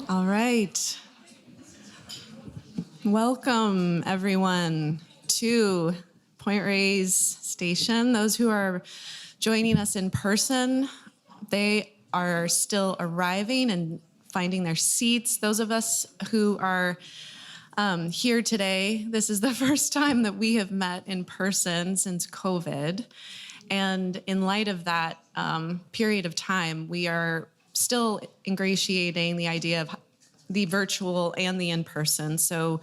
All right. Welcome, everyone, to Point Reyes Station. Those who are joining us in person, they are still arriving and finding their seats. Those of us who are here today, this is the first time that we have met in person since COVID. And in light of that period of time, we are still ingratiating the idea of the virtual and the in-person. So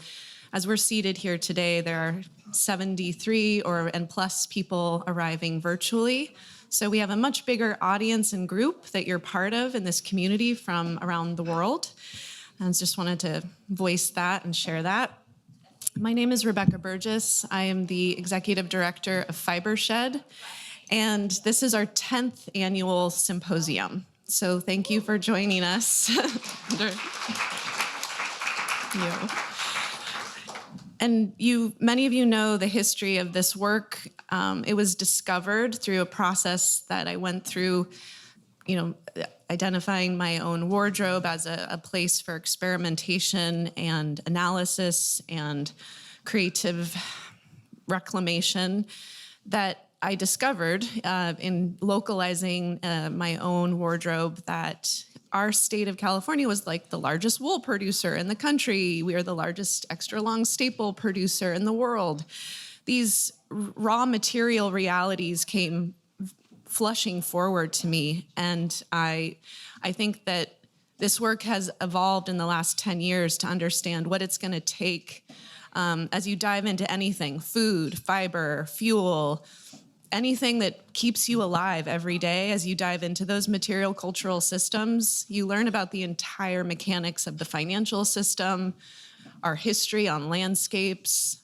as we're seated here today, there are 73 and plus people arriving virtually. So we have a much bigger audience and group that you're part of in this community from around the world. And just wanted to voice that and share that. My name is Rebecca Burgess. I am the Executive Director of Fibershed, and this is our 10th annual symposium. So thank you for joining us. And many of you know the history of this work. It was discovered through a process that I went through, identifying my own wardrobe as a place for experimentation and analysis and creative reclamation, that I discovered in localizing my own wardrobe that our state of California was like the largest wool producer in the country. We are the largest extra long staple producer in the world. These raw material realities came flushing forward to me, and I think that this work has evolved in the last 10 years to understand what it's going to take as you dive into anything: food, fiber, fuel, anything that keeps you alive every day. As you dive into those material cultural systems, you learn about the entire mechanics of the financial system, our history on landscapes,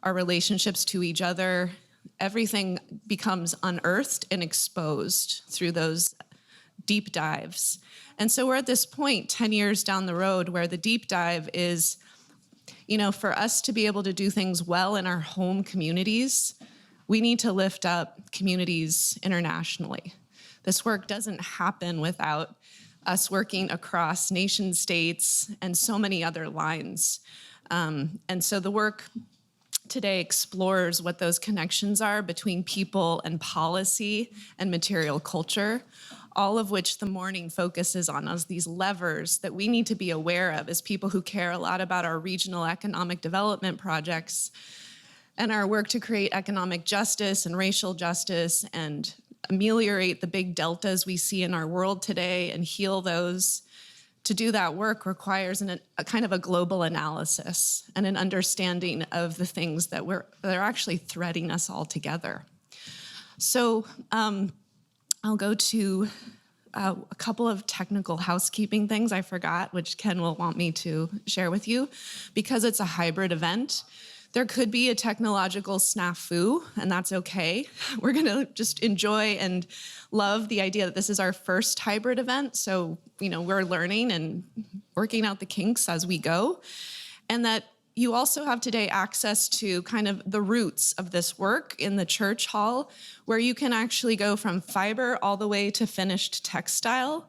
our relationships to each other. Everything becomes unearthed and exposed through those deep dives. And so we're at this point 10 years down the road where the deep dive is, for us to be able to do things well in our home communities, we need to lift up communities internationally. This work doesn't happen without us working across nation states and so many other lines. And so the work today explores what those connections are between people and policy and material culture, all of which the morning focuses on as these levers that we need to be aware of as people who care a lot about our regional economic development projects and our work to create economic justice and racial justice and ameliorate the big deltas we see in our world today and heal those. To do that work requires a kind of a global analysis and an understanding of the things that are actually threading us all together. So I'll go to a couple of technical housekeeping things I forgot, which Ken will want me to share with you. Because it's a hybrid event, there could be a technological snafu, and that's okay. We're gonna just enjoy and love the idea that this is our first hybrid event. So, we're learning and working out the kinks as we go. And that you also have today access to kind of the roots of this work in the church hall, where you can actually go from fiber all the way to finished textile.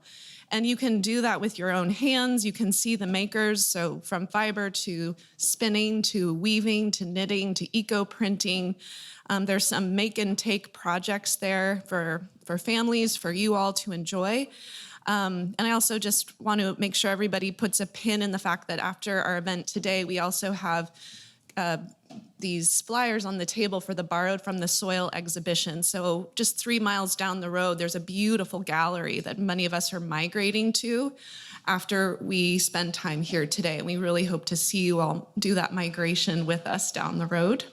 And you can do that with your own hands. You can see the makers, so from fiber to spinning, to weaving, to knitting, to eco-printing. There's some make and take projects there for families, for you all to enjoy. And I also just want to make sure everybody puts a pin in the fact that after our event today, we also have these flyers on the table for the Borrowed from the Soil exhibition. So just 3 miles down the road, there's a beautiful gallery that many of us are migrating to after we spend time here today. And we really hope to see you all do that migration with us down the road.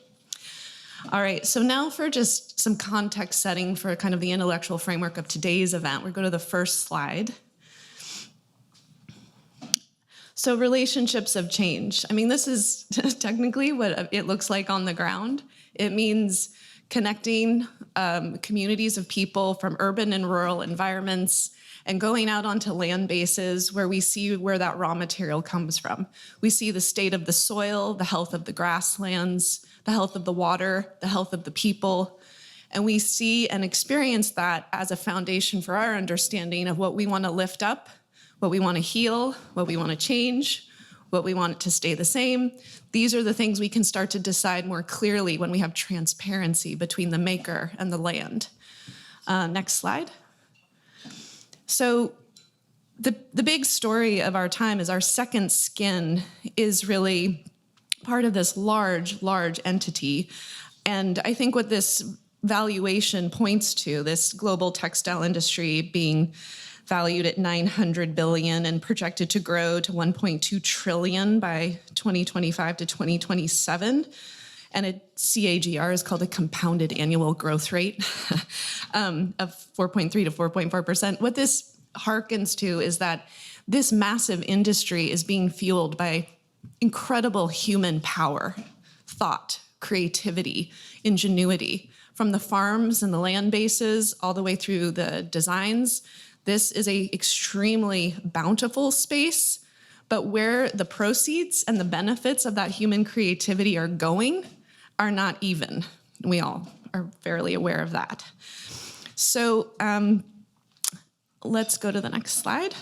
All right, so now for just some context setting for kind of the intellectual framework of today's event, we'll go to the first slide. So relationships of change. This is technically what it looks like on the ground. It means connecting communities of people from urban and rural environments and going out onto land bases where we see where that raw material comes from. We see the state of the soil, the health of the grasslands, the health of the water, the health of the people. And we see and experience that as a foundation for our understanding of what we want to lift up, what we want to heal, what we want to change, what we want it to stay the same. These are the things we can start to decide more clearly when we have transparency between the maker and the land. Next slide. So the big story of our time is our second skin is really part of this large, large entity. And I think what this valuation points to, this global textile industry being valued at $900 billion and projected to grow to $1.2 trillion by 2025 to 2027. And a CAGR is called a compounded annual growth rate of 4.3 to 4.4%. What this harkens to is that this massive industry is being fueled by incredible human power, thought, creativity, ingenuity, from the farms and the land bases all the way through the designs. This is an extremely bountiful space, but where the proceeds and the benefits of that human creativity are going are not even. We all are fairly aware of that. So let's go to the next slide.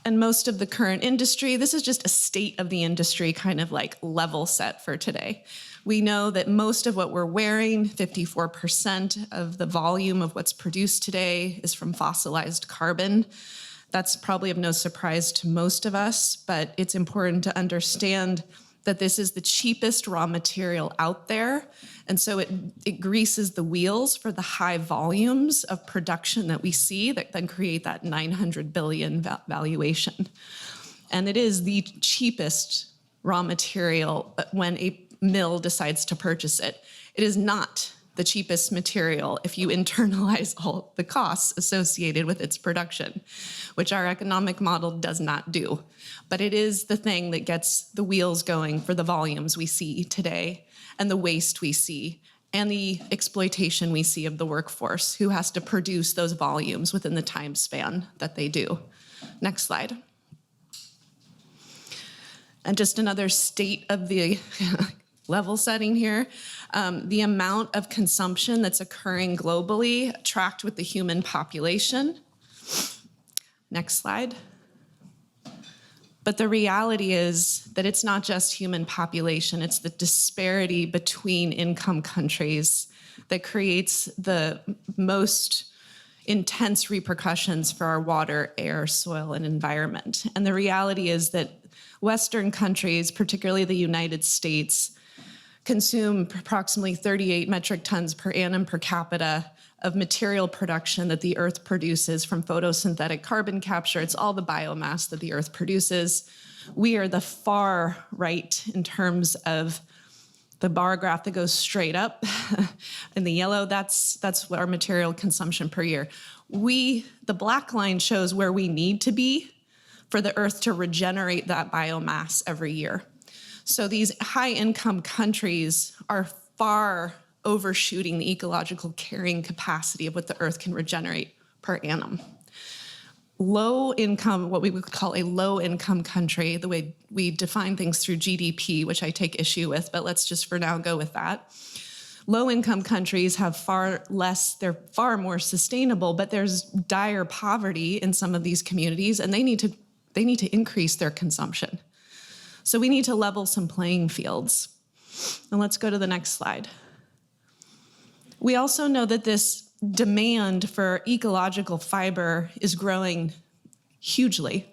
And most of the current industry, this is just a state of the industry kind of like level set for today. We know that most of what we're wearing, 54% of the volume of what's produced today is from fossilized carbon. That's probably of no surprise to most of us, but it's important to understand that this is the cheapest raw material out there. And so it greases the wheels for the high volumes of production that we see that then create that 900 billion valuation. And it is the cheapest raw material when a mill decides to purchase it. It is not the cheapest material if you internalize all the costs associated with its production, which our economic model does not do. But it is the thing that gets the wheels going for the volumes we see today and the waste we see and the exploitation we see of the workforce who has to produce those volumes within the time span that they do. Next slide. And just another state of the level setting here. The amount of consumption that's occurring globally tracked with the human population. Next slide. But the reality is that it's not just human population, it's the disparity between income countries that creates the most intense repercussions for our water, air, soil, and environment. And the reality is that Western countries, particularly the United States, consume approximately 38 metric tons per annum per capita of material production that the Earth produces from photosynthetic carbon capture. It's all the biomass that the Earth produces. We are the far right in terms of the bar graph that goes straight up. In the yellow, that's what our material consumption per year. The black line shows where we need to be for the Earth to regenerate that biomass every year. So these high-income countries are far overshooting the ecological carrying capacity of what the Earth can regenerate per annum. Low income, what we would call a low-income country, the way we define things through GDP, which I take issue with, but let's just for now go with that. Low-income countries have far less, they're far more sustainable, but there's dire poverty in some of these communities, and they need to increase their consumption. So we need to level some playing fields. And let's go to the next slide. We also know that this demand for ecological fiber is growing hugely.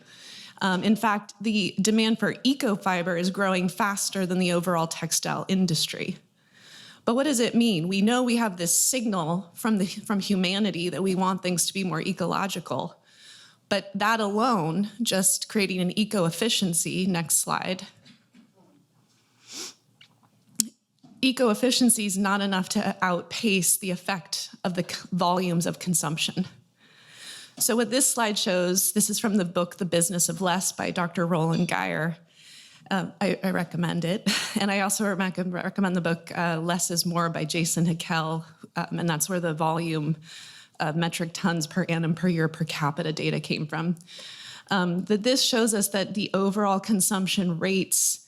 In fact, the demand for eco-fiber is growing faster than the overall textile industry. But what does it mean? We know we have this signal from humanity that we want things to be more ecological. But that alone, just creating an eco-efficiency, next slide. Eco-efficiency is not enough to outpace the effect of the volumes of consumption. So what this slide shows, this is from the book, The Business of Less by Dr. Roland Geyer. I recommend it. And I also recommend the book Less is More by Jason Hickel, and that's where the volume metric tons per annum per year per capita data came from. That this shows us that the overall consumption rates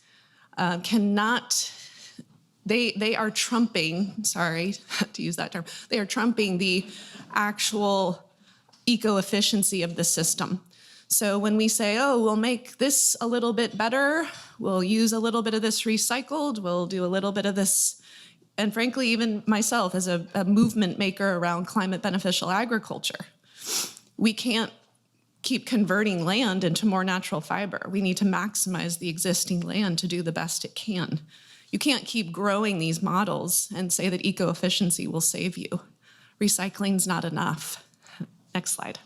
they are trumping, sorry to use that term, they are trumping the actual eco-efficiency of the system. So when we say, oh, we'll make this a little bit better, we'll use a little bit of this recycled, we'll do a little bit of this, and frankly, even myself as a movement maker around climate beneficial agriculture, we can't keep converting land into more natural fiber. We need to maximize the existing land to do the best it can. You can't keep growing these models and say that eco-efficiency will save you. Recycling's not enough. Next slide.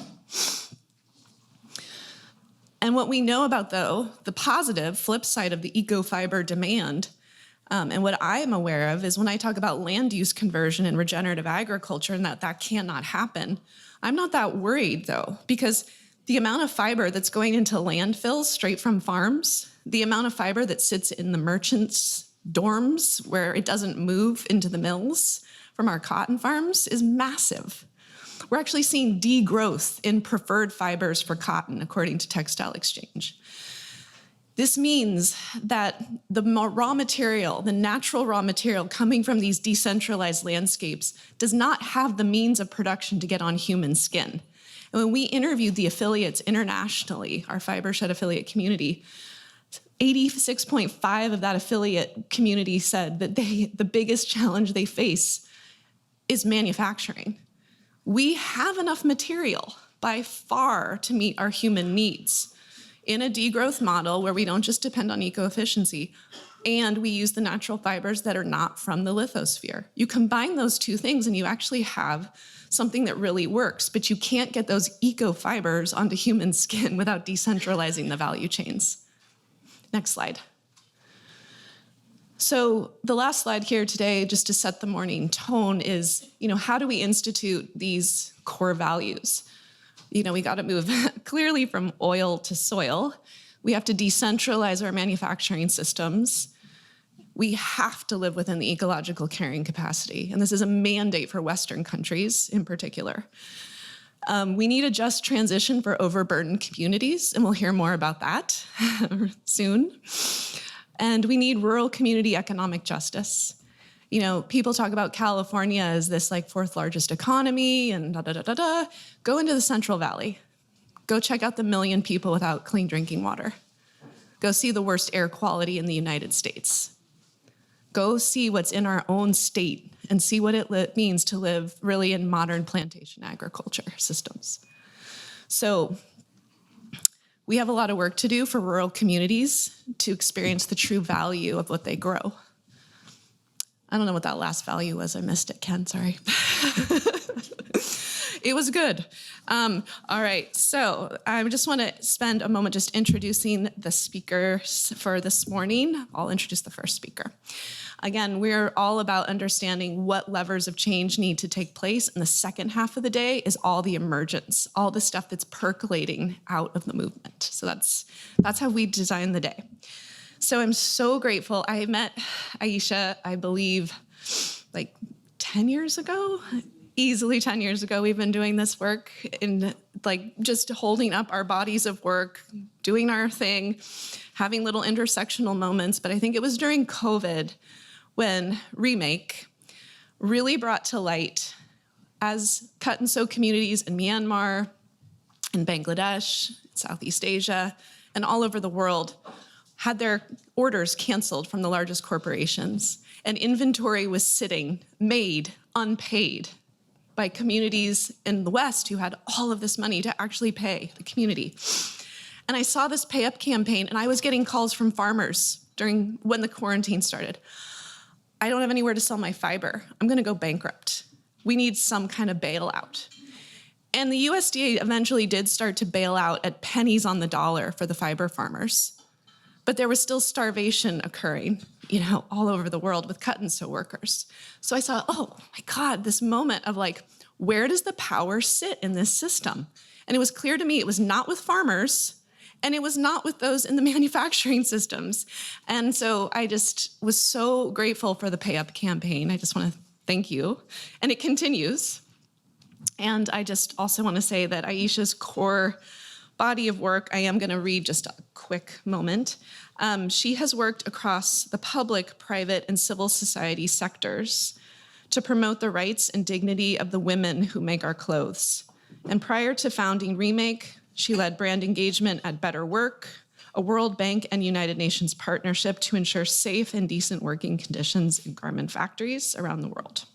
And what we know about, though, the positive flip side of the eco-fiber demand, and what I am aware of is when I talk about land use conversion and regenerative agriculture and that cannot happen, I'm not that worried, though, because the amount of fiber that's going into landfills straight from farms, the amount of fiber that sits in the merchants' dorms where it doesn't move into the mills from our cotton farms is massive. We're actually seeing degrowth in preferred fibers for cotton, according to Textile Exchange. This means that the raw material, the natural raw material coming from these decentralized landscapes does not have the means of production to get on human skin. And when we interviewed the affiliates internationally, our Fibershed affiliate community, 86.5% of that affiliate community said that the biggest challenge they face is manufacturing. We have enough material by far to meet our human needs in a degrowth model where we don't just depend on eco-efficiency, and we use the natural fibers that are not from the lithosphere. You combine those two things and you actually have something that really works, but you can't get those eco-fibers onto human skin without decentralizing the value chains. Next slide. So the last slide here today, just to set the morning tone, is, how do we institute these core values? We got to move clearly from oil to soil. We have to decentralize our manufacturing systems. We have to live within the ecological carrying capacity, and this is a mandate for Western countries in particular. We need a just transition for overburdened communities, and we'll hear more about that soon. And we need rural community economic justice. People talk about California as this fourth largest economy and da-da-da-da-da. Go into the Central Valley. Go check out the 1 million people without clean drinking water. Go see the worst air quality in the United States. Go see what's in our own state and see what it means to live really in modern plantation agriculture systems. So we have a lot of work to do for rural communities to experience the true value of what they grow. I don't know what that last value was. I missed it, Ken, sorry. It was good. All right, so I just want to spend a moment just introducing the speakers for this morning. I'll introduce the first speaker. Again, we're all about understanding what levers of change need to take place, and the second half of the day is all the emergence, all the stuff that's percolating out of the movement. So that's how we design the day. So I'm so grateful. I met Ayesha, I believe, 10 years ago. Easily 10 years ago, we've been doing this work in just holding up our bodies of work, doing our thing, having little intersectional moments. But I think it was during COVID when Remake really brought to light, as cut and sew communities in Myanmar, in Bangladesh, Southeast Asia, and all over the world had their orders canceled from the largest corporations, and inventory was sitting, made, unpaid, by communities in the West who had all of this money to actually pay the community. And I saw this pay up campaign, and I was getting calls from farmers when the quarantine started. I don't have anywhere to sell my fiber. I'm gonna go bankrupt. We need some kind of bailout. And the USDA eventually did start to bail out at pennies on the dollar for the fiber farmers. But there was still starvation occurring, all over the world with cut and sew workers. So I saw, oh my God, this moment of where does the power sit in this system? And it was clear to me it was not with farmers, and it was not with those in the manufacturing systems. And so I just was so grateful for the Pay Up campaign. I just want to thank you. And it continues. And I just also want to say that Ayesha's core body of work, I am going to read just a quick moment. She has worked across the public, private, and civil society sectors to promote the rights and dignity of the women who make our clothes. And prior to founding Remake, she led brand engagement at Better Work, a World Bank and United Nations partnership to ensure safe and decent working conditions in garment factories around the world.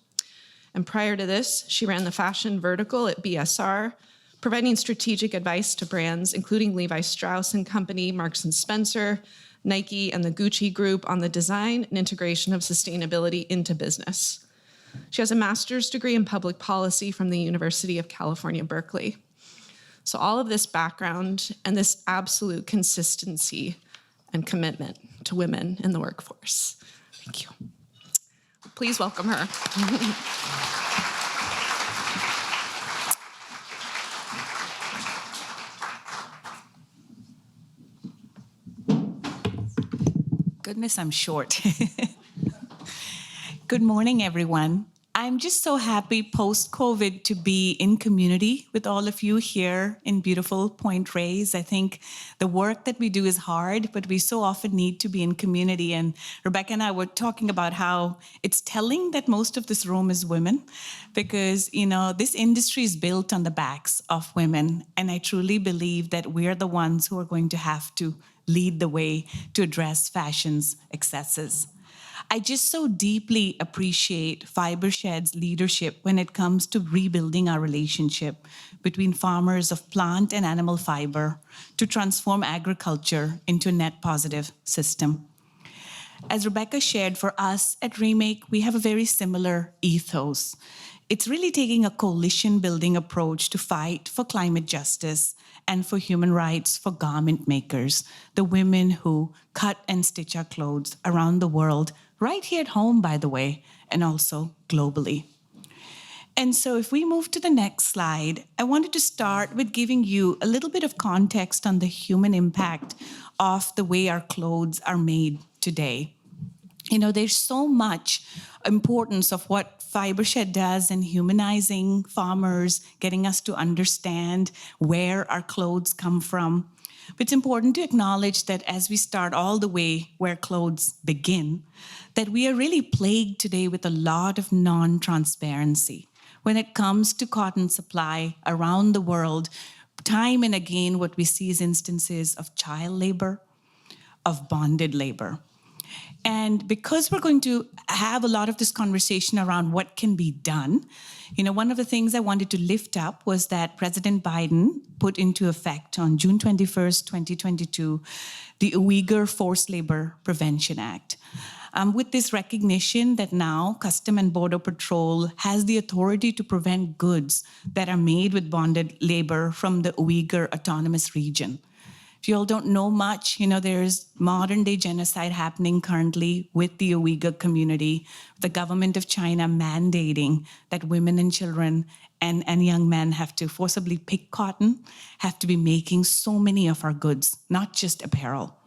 And prior to this, she ran the fashion vertical at BSR, providing strategic advice to brands, including Levi Strauss & Company, Marks & Spencer, Nike, and the Gucci Group on the design and integration of sustainability into business. She has a master's degree in public policy from the University of California, Berkeley. So all of this background and this absolute consistency and commitment to women in the workforce. Thank you. Please welcome her. Goodness, I'm short. Good morning, everyone. I'm just so happy post-COVID to be in community with all of you here in beautiful Point Reyes. I think the work that we do is hard, but we so often need to be in community. And Rebecca and I were talking about how it's telling that most of this room is women because, you know, this industry is built on the backs of women. And I truly believe that we're the ones who are going to have to lead the way to address fashion's excesses. I just so deeply appreciate Fibershed's leadership when it comes to rebuilding our relationship between farmers of plant and animal fiber to transform agriculture into a net positive system. As Rebecca shared, for us at Remake, we have a very similar ethos. It's really taking a coalition-building approach to fight for climate justice and for human rights for garment makers, the women who cut and stitch our clothes around the world, right here at home, by the way, and also globally. And so if we move to the next slide, I wanted to start with giving you a little bit of context on the human impact of the way our clothes are made today. You know, there's so much importance of what Fibershed does in humanizing farmers, getting us to understand where our clothes come from. But it's important to acknowledge that as we start all the way where clothes begin, that we are really plagued today with a lot of non-transparency. When it comes to cotton supply around the world, time and again, what we see is instances of child labor, of bonded labor. And because we're going to have a lot of this conversation around what can be done, you know, one of the things I wanted to lift up was that President Biden put into effect on June 21st, 2022, the Uyghur Forced Labor Prevention Act. With this recognition that now Custom and Border Patrol has the authority to prevent goods that are made with bonded labor from the Uyghur Autonomous Region. If you all don't know much, you know, there's modern day genocide happening currently with the Uyghur community, the government of China mandating that women and children and young men have to forcibly pick cotton, have to be making so many of our goods, not just apparel.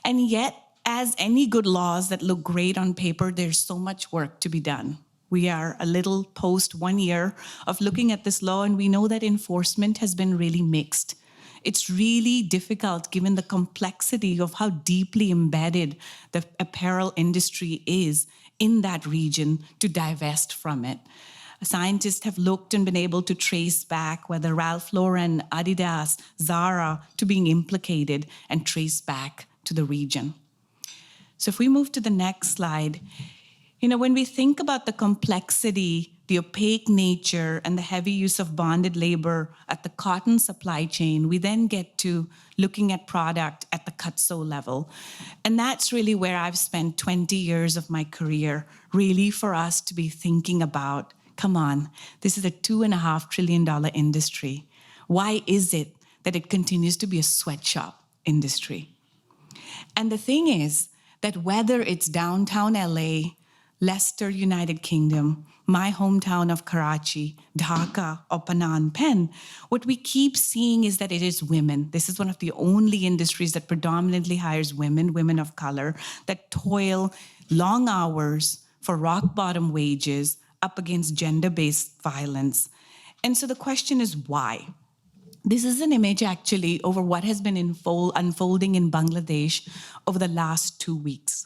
And yet, as any good laws that look great on paper, there's so much work to be done. We are a little post 1 year of looking at this law, and we know that enforcement has been really mixed. It's really difficult given the complexity of how deeply embedded the apparel industry is in that region to divest from it. Scientists have looked and been able to trace back whether Ralph Lauren, Adidas, Zara to being implicated and trace back to the region. So if we move to the next slide, you know, when we think about the complexity, the opaque nature, and the heavy use of bonded labor at the cotton supply chain, we then get to looking at product at the cut-sew level. And that's really where I've spent 20 years of my career, really for us to be thinking about, come on, this is a $2.5 trillion industry. Why is it that it continues to be a sweatshop industry? And the thing is that whether it's downtown LA, Leicester, United Kingdom, my hometown of Karachi, Dhaka, or Phnom Penh, what we keep seeing is that it is women. This is one of the only industries that predominantly hires women, women of color, that toil long hours for rock-bottom wages up against gender-based violence. And so the question is why? This is an image actually over what has been unfolding in Bangladesh over the last 2 weeks.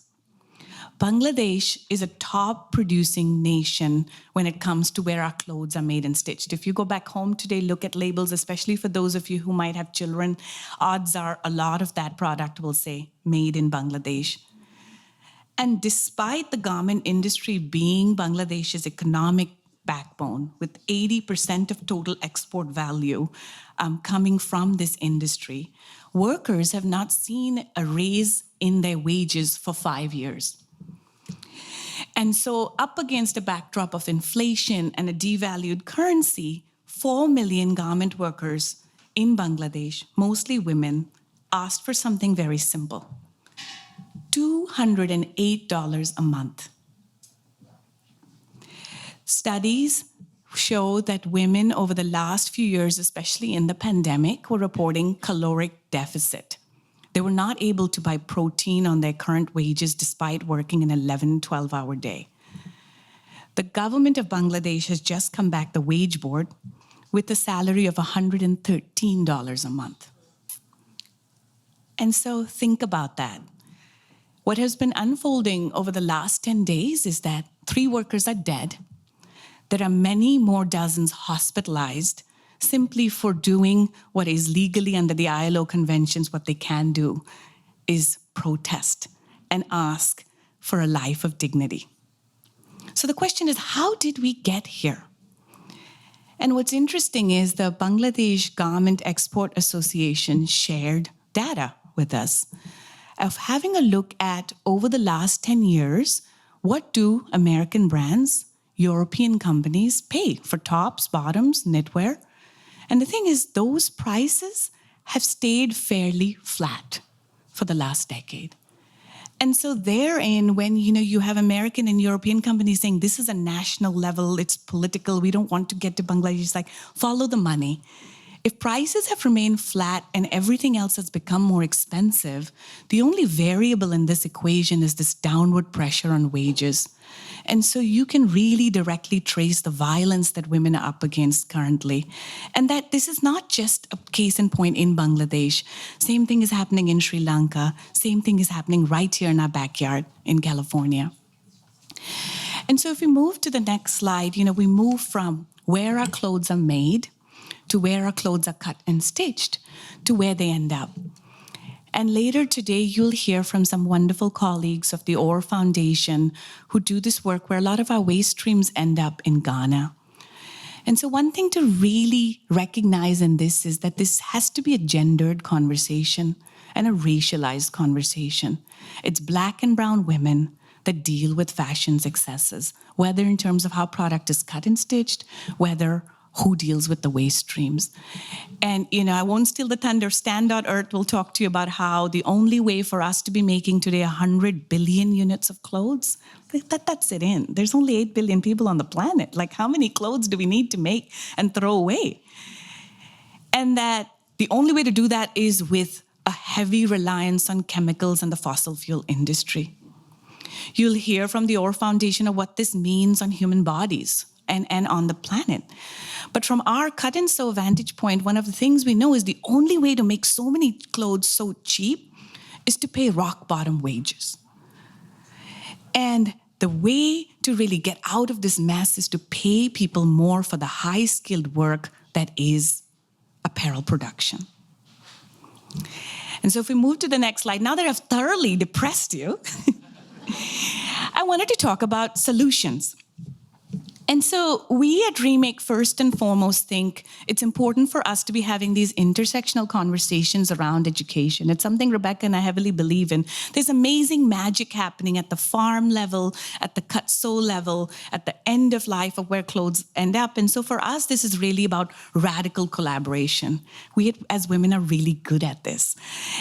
Bangladesh is a top producing nation when it comes to where our clothes are made and stitched. If you go back home today, look at labels, especially for those of you who might have children, odds are a lot of that product will say made in Bangladesh. And despite the garment industry being Bangladesh's economic backbone, with 80% of total export value coming from this industry, workers have not seen a raise in their wages for 5 years. And so up against a backdrop of inflation and a devalued currency, 4 million garment workers in Bangladesh, mostly women, asked for something very simple: $208 a month. Studies show that women over the last few years, especially in the pandemic, were reporting caloric deficit. They were not able to buy protein on their current wages despite working an 11, 12-hour day. The government of Bangladesh has just come back, the wage board, with a salary of $113 a month. And so think about that. What has been unfolding over the last 10 days is that 3 workers are dead. There are many more dozens hospitalized simply for doing what is legally under the ILO conventions. What they can do is protest and ask for a life of dignity. So the question is, how did we get here? And what's interesting is the Bangladesh Garment Export Association shared data with us of having a look at, over the last 10 years, what do American brands, European companies pay for tops, bottoms, knitwear? And the thing is, those prices have stayed fairly flat for the last decade. And so therein, when you have American and European companies saying this is a national level, it's political, we don't want to get to Bangladesh, it's like, follow the money. If prices have remained flat and everything else has become more expensive, the only variable in this equation is this downward pressure on wages. And so you can really directly trace the violence that women are up against currently. And that this is not just a case in point in Bangladesh. Same thing is happening in Sri Lanka. Same thing is happening right here in our backyard in California. And so if we move to the next slide, we move from where our clothes are made to where our clothes are cut and stitched, to where they end up. And later today, you'll hear from some wonderful colleagues of the Orr Foundation who do this work where a lot of our waste streams end up in Ghana. And so one thing to really recognize in this is that this has to be a gendered conversation and a racialized conversation. It's Black and brown women that deal with fashion's excesses, whether in terms of how product is cut and stitched, whether who deals with the waste streams. And, I won't steal the thunder. Stand.Earth will talk to you about how the only way for us to be making today 100 billion units of clothes, that's it in. There's only 8 billion people on the planet. Like, how many clothes do we need to make and throw away? And that the only way to do that is with a heavy reliance on chemicals and the fossil fuel industry. You'll hear from the Orr Foundation of what this means on human bodies and on the planet. But from our cut and sew vantage point, one of the things we know is the only way to make so many clothes so cheap is to pay rock bottom wages. And the way to really get out of this mess is to pay people more for the high skilled work that is apparel production. And so if we move to the next slide, now that I've thoroughly depressed you, I wanted to talk about solutions. And so we at Remake first and foremost think it's important for us to be having these intersectional conversations around education. It's something Rebecca and I heavily believe in. There's amazing magic happening at the farm level, at the cut-sew level, at the end of life of where clothes end up. And so for us, this is really about radical collaboration. We as women are really good at this.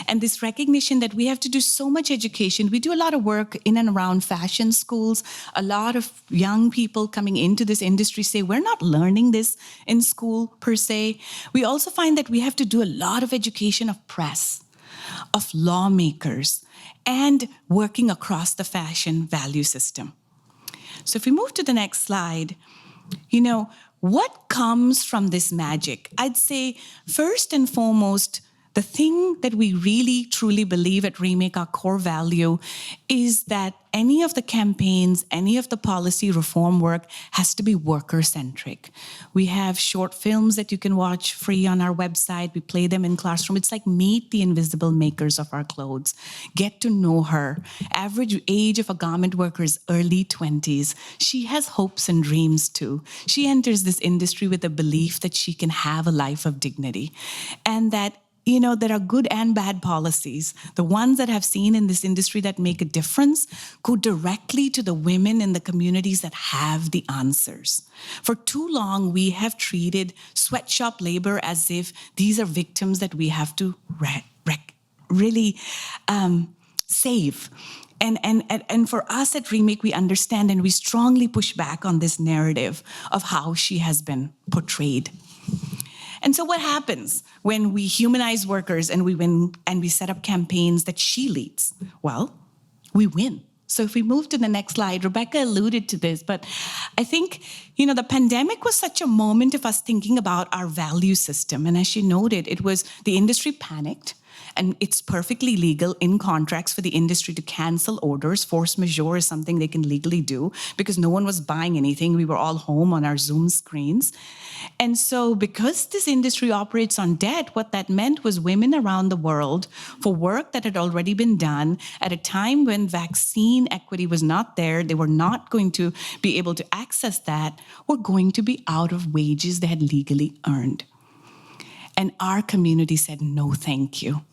And this recognition that we have to do so much education. We do a lot of work in and around fashion schools. A lot of young people coming into this industry say, we're not learning this in school per se. We also find that we have to do a lot of education of press, of lawmakers, and working across the fashion value system. So if we move to the next slide, what comes from this magic? I'd say first and foremost, The thing that we really, truly believe at Remake, our core value, is that any of the campaigns, any of the policy reform work has to be worker-centric. We have short films that you can watch free on our website. We play them in classroom. It's like meet the invisible makers of our clothes. Get to know her. Average age of a garment worker is early 20s. She has hopes and dreams too. She enters this industry with a belief that she can have a life of dignity, and that there are good and bad policies. The ones that I've seen in this industry that make a difference go directly to the women in the communities that have the answers. For too long, we have treated sweatshop labor as if these are victims that we have to really save. And for us at Remake, we understand and we strongly push back on this narrative of how she has been portrayed. And so what happens when we humanize workers and we win and we set up campaigns that she leads? Well, we win. So if we move to the next slide, Rebecca alluded to this, but I think, the pandemic was such a moment of us thinking about our value system. And as she noted, it was the industry panicked. And it's perfectly legal in contracts for the industry to cancel orders. Force majeure is something they can legally do because no one was buying anything. We were all home on our Zoom screens. And so because this industry operates on debt, what that meant was women around the world, for work that had already been done at a time when vaccine equity was not there, they were not going to be able to access that, were going to be out of wages they had legally earned. And our community said, no, thank you.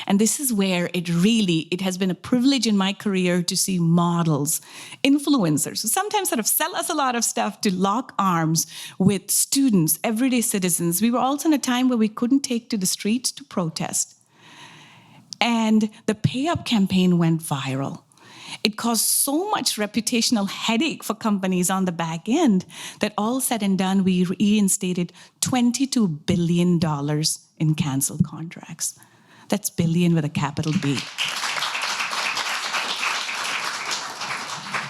And this is where it has been a privilege in my career to see models, influencers, who sometimes sort of sell us a lot of stuff, to lock arms with students, everyday citizens. We were also in a time where we couldn't take to the streets to protest. And the Pay Up campaign went viral. It caused so much reputational headache for companies on the back end that all said and done, we reinstated $22 billion in canceled contracts. That's billion with a capital B.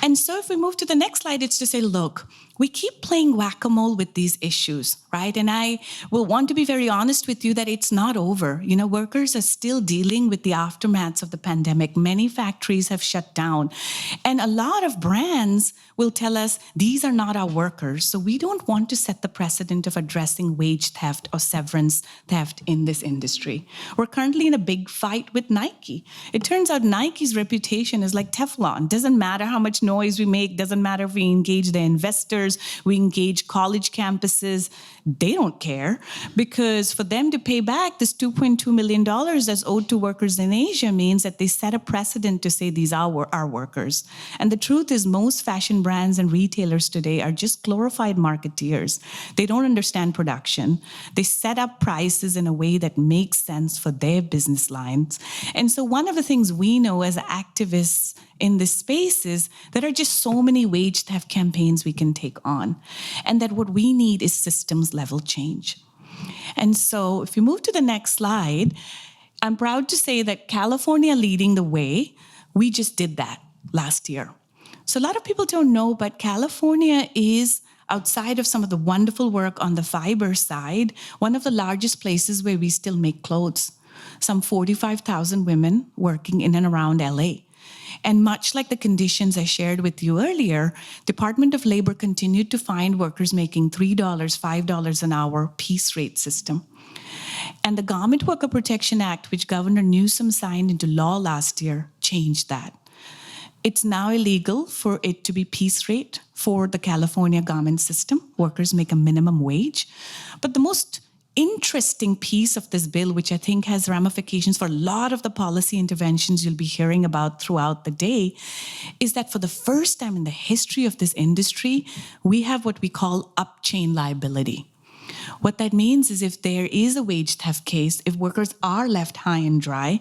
And so if we move to the next slide, it's to say, look, we keep playing whack-a-mole with these issues, right? And I will want to be very honest with you that it's not over. Workers are still dealing with the aftermaths of the pandemic. Many factories have shut down. And a lot of brands will tell us, these are not our workers. So we don't want to set the precedent of addressing wage theft or severance theft in this industry. We're currently in a big fight with Nike. It turns out Nike's reputation is like Teflon. Doesn't matter how much noise we make, doesn't matter if we engage the investors, we engage college campuses, they don't care, because for them to pay back this $2.2 million that's owed to workers in Asia means that they set a precedent to say these are our workers. And the truth is most fashion brands and retailers today are just glorified marketeers. They don't understand production. They set up prices in a way that makes sense for their business lines. And so one of the things we know as activists in this space is there are just so many wage theft campaigns we can take on, and that what we need is systems level change. And so if you move to the next slide, I'm proud to say that California leading the way, we just did that last year. So a lot of people don't know, but California is, outside of some of the wonderful work on the fiber side, one of the largest places where we still make clothes. Some 45,000 women working in and around LA. And much like the conditions I shared with you earlier, Department of Labor continued to find workers making $3, $5 an hour piece rate system. And the Garment Worker Protection Act, which Governor Newsom signed into law last year, changed that. It's now illegal for it to be piece rate for the California garment system. Workers make a minimum wage. But the most interesting piece of this bill, which I think has ramifications for a lot of the policy interventions you'll be hearing about throughout the day, is that for the first time in the history of this industry, we have what we call up-chain liability. What that means is if there is a wage theft case, if workers are left high and dry,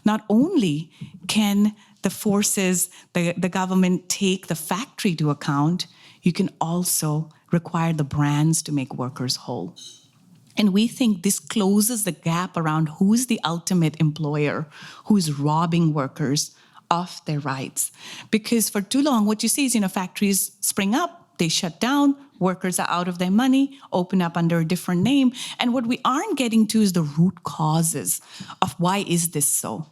not only can the forces, the government take the factory to account, you can also require the brands to make workers whole. And we think this closes the gap around who's the ultimate employer, who's robbing workers of their rights. Because for too long, what you see is, factories spring up, they shut down, workers are out of their money, open up under a different name. And what we aren't getting to is the root causes of why is this so.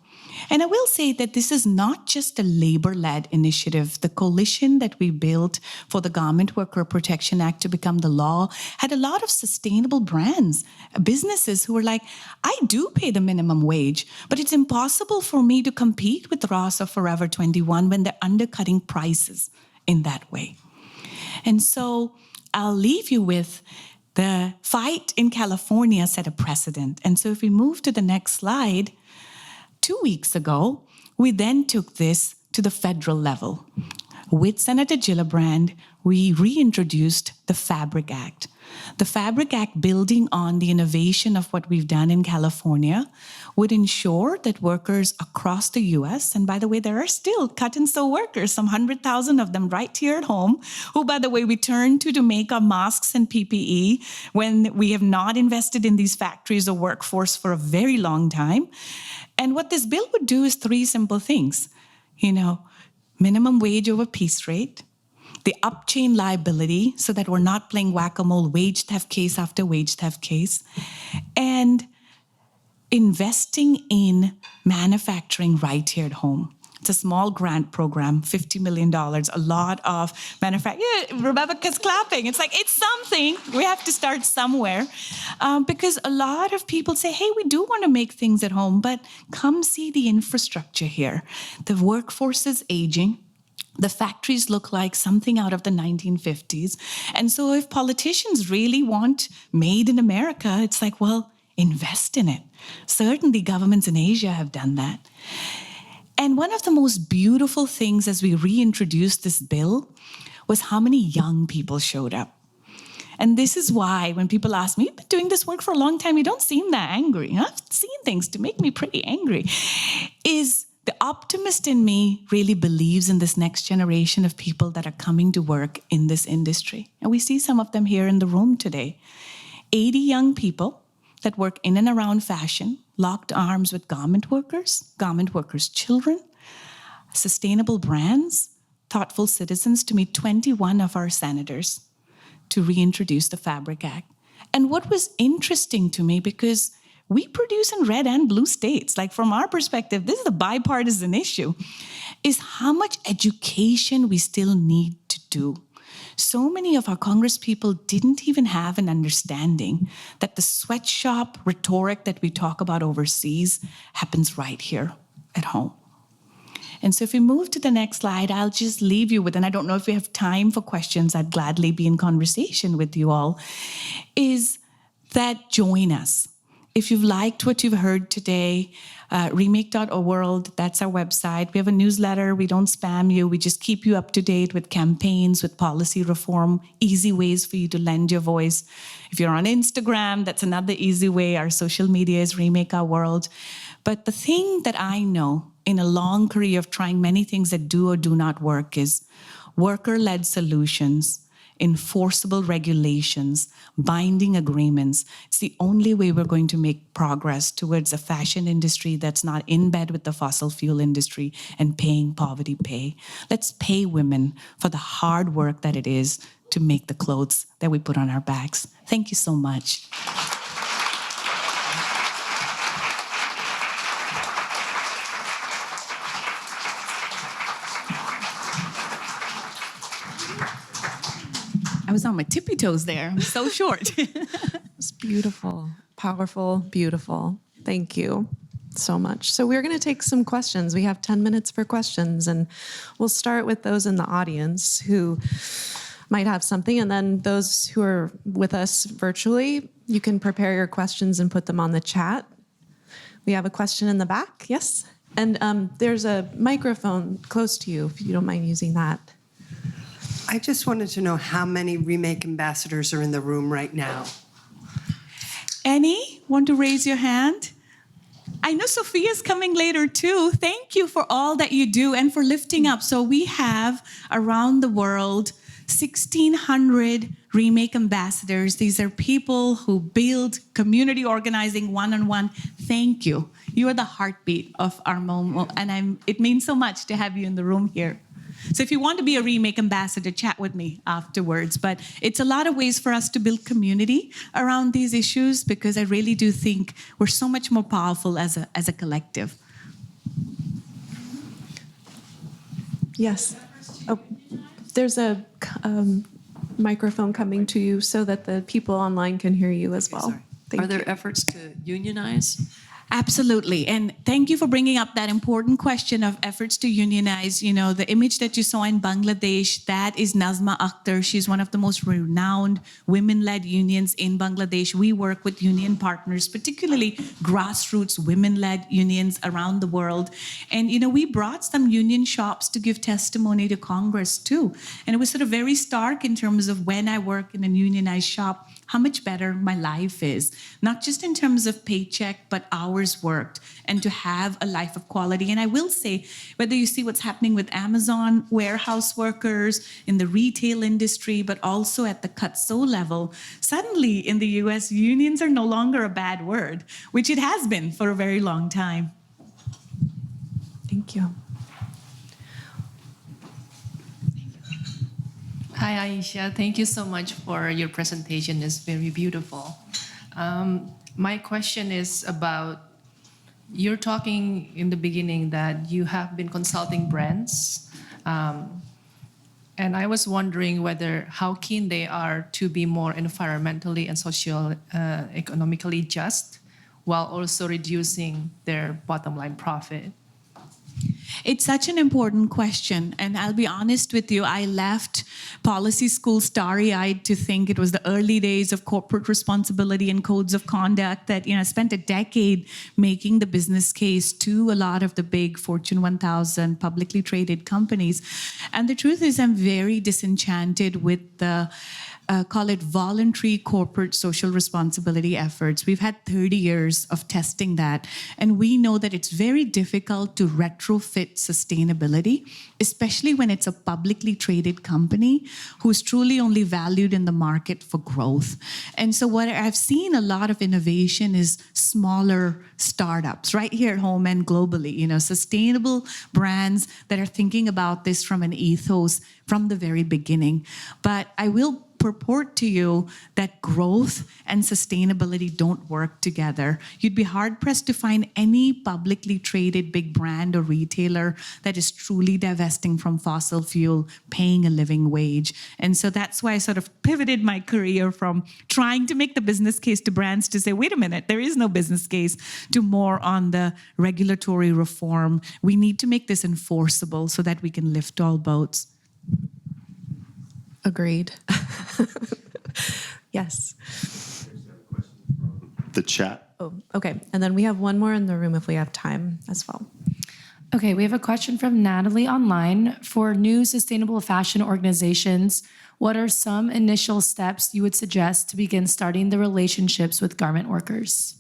And I will say that this is not just a labor-led initiative. The coalition that we built for the Garment Worker Protection Act to become the law had a lot of sustainable brands, businesses who were like, I do pay the minimum wage, but it's impossible for me to compete with Ross or Forever 21 when they're undercutting prices in that way. And so I'll leave you with the fight in California set a precedent. And so if we move to the next slide, 2 weeks ago, we then took this to the federal level. With Senator Gillibrand, we reintroduced the Fabric Act. The Fabric Act, building on the innovation of what we've done in California, would ensure that workers across the US, and by the way, there are still cut-and-sew workers, some 100,000 of them right here at home, who, by the way, we turn to make our masks and PPE when we have not invested in these factories or workforce for a very long time. And what this bill would do is 3 simple things. Minimum wage over piece rate, the upchain liability so that we're not playing whack-a-mole, wage theft case after wage theft case, and investing in manufacturing right here at home. It's a small grant program, $50 million, a lot of manufacturing. Yeah, Rebecca's clapping. It's like, it's something. We have to start somewhere. Because a lot of people say, hey, we do want to make things at home, but come see the infrastructure here. The workforce is aging. The factories look like something out of the 1950s. And so if politicians really want made in America, it's like, well, invest in it. Certainly governments in Asia have done that. And one of the most beautiful things as we reintroduced this bill was how many young people showed up. And this is why when people ask me, you've been doing this work for a long time, you don't seem that angry. I've seen things to make me pretty angry. Is the optimist in me really believes in this next generation of people that are coming to work in this industry. And we see some of them here in the room today. 80 young people that work in and around fashion, locked arms with garment workers' children, sustainable brands, thoughtful citizens to meet 21 of our senators to reintroduce the Fabric Act. And what was interesting to me, because we produce in red and blue states, like from our perspective, this is a bipartisan issue, is how much education we still need to do. So many of our Congress people didn't even have an understanding that the sweatshop rhetoric that we talk about overseas happens right here at home. And so if we move to the next slide, I'll just leave you with, and I don't know if we have time for questions, I'd gladly be in conversation with you all, is that join us. If you've liked what you've heard today, Remake.world, that's our website. We have a newsletter. We don't spam you. We just keep you up to date with campaigns, with policy reform, easy ways for you to lend your voice. If you're on Instagram, that's another easy way. Our social media is Remake.world. But the thing that I know in a long career of trying many things that do or do not work is worker-led solutions, enforceable regulations, binding agreements. It's the only way we're going to make progress towards a fashion industry that's not in bed with the fossil fuel industry and paying poverty pay. Let's pay women for the hard work that it is to make the clothes that we put on our backs. Thank you so much. I was on my tippy toes there. I'm so short. It's beautiful, powerful, beautiful. Thank you so much. So we're going to take some questions. We have 10 minutes for questions, and we'll start with those in the audience who might have something, and then those who are with us virtually, you can prepare your questions and put them on the chat. We have a question in the back, yes? And there's a microphone close to you, if you don't mind using that. I just wanted to know how many Remake ambassadors are in the room right now. Any want to raise your hand? I know Sophia's coming later too. Thank you for all that you do and for lifting up. So we have around the world 1,600 Remake ambassadors. These are people who build community organizing one-on-one. Thank you. You are the heartbeat of our moment, and it means so much to have you in the room here. So if you want to be a Remake ambassador, chat with me afterwards. But it's a lot of ways for us to build community around these issues, because I really do think we're so much more powerful as a collective. Yes. Oh, there's a microphone coming to you so that the people online can hear you as well. Thank Are there you. efforts to unionize? Absolutely. And thank you for bringing up that important question of efforts to unionize. You know, the image that you saw in Bangladesh, that is Nazma Akhtar. She's one of the most renowned women-led unions in Bangladesh. We work with union partners, particularly grassroots women-led unions around the world. And, you know, we brought some union shops to give testimony to Congress too. And it was sort of very stark in terms of when I work in a unionized shop, how much better my life is, not just in terms of paycheck, but hours worked, and to have a life of quality. And I will say, whether you see what's happening with Amazon warehouse workers, in the retail industry, but also at the cut-sew level, suddenly in the US, unions are no longer a bad word, which it has been for a very long time. Thank you. Hi, Ayesha. Thank you so much for your presentation. It's very beautiful. My question is about, you're talking in the beginning that you have been consulting brands. And I was wondering whether how keen they are to be more environmentally and economically just, while also reducing their bottom line profit. It's such an important question. And I'll be honest with you, I left policy school starry-eyed to think it was the early days of corporate responsibility and codes of conduct that, you know, I spent a decade making the business case to a lot of the big Fortune 1000 publicly traded companies. And the truth is, I'm very disenchanted with the call it voluntary corporate social responsibility efforts. We've had 30 years of testing that, and we know that it's very difficult to retrofit sustainability, especially when it's a publicly traded company who's truly only valued in the market for growth. And so what I've seen a lot of innovation is smaller startups right here at home and globally, you know, sustainable brands that are thinking about this from an ethos from the very beginning. But I will purport to you that growth and sustainability don't work together. You'd be hard-pressed to find any publicly traded big brand or retailer that is truly divesting from fossil fuel, paying a living wage. And so that's why I sort of pivoted my career from trying to make the business case to brands to say, wait a minute, there is no business case, to more on the regulatory reform. We need to make this enforceable so that we can lift all boats. Agreed. Yes. The chat. Oh, okay. And then we have one more in the room if we have time as well. Okay, we have a question from Natalie online. For new sustainable fashion organizations, what are some initial steps you would suggest to begin starting the relationships with garment workers?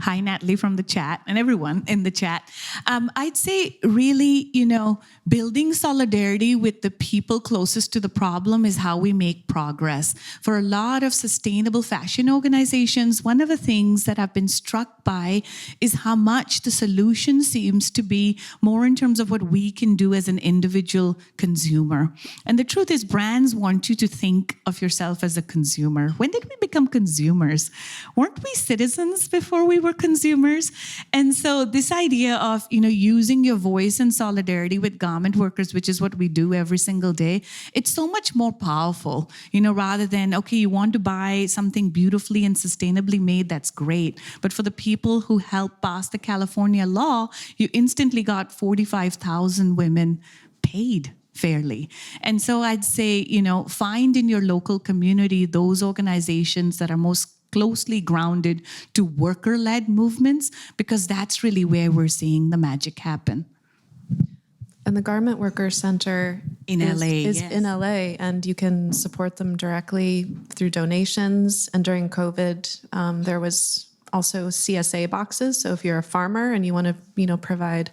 Hi, Natalie from the chat and everyone in the chat. I'd say really, you know, building solidarity with the people closest to the problem is how we make progress. For a lot of sustainable fashion organizations, one of the things that I've been struck by is how much the solution seems to be more in terms of what we can do as an individual consumer. And the truth is, brands want you to think of yourself as a consumer. When did we become consumers? Weren't we citizens before we were consumers? And so this idea of, you know, using your voice in solidarity with garment workers, which is what we do every single day, it's so much more powerful, you know, rather than, okay, you want to buy something beautifully and sustainably made, that's great. But for the people who helped pass the California law, you instantly got 45,000 women paid fairly. And so I'd say, you know, find in your local community those organizations that are most closely grounded to worker-led movements, because that's really where we're seeing the magic happen. And the Garment Workers Center In is LA, yes. in LA, and you can support them directly through donations. And during COVID, there was also CSA boxes. So if you're a farmer and you want to, you know, provide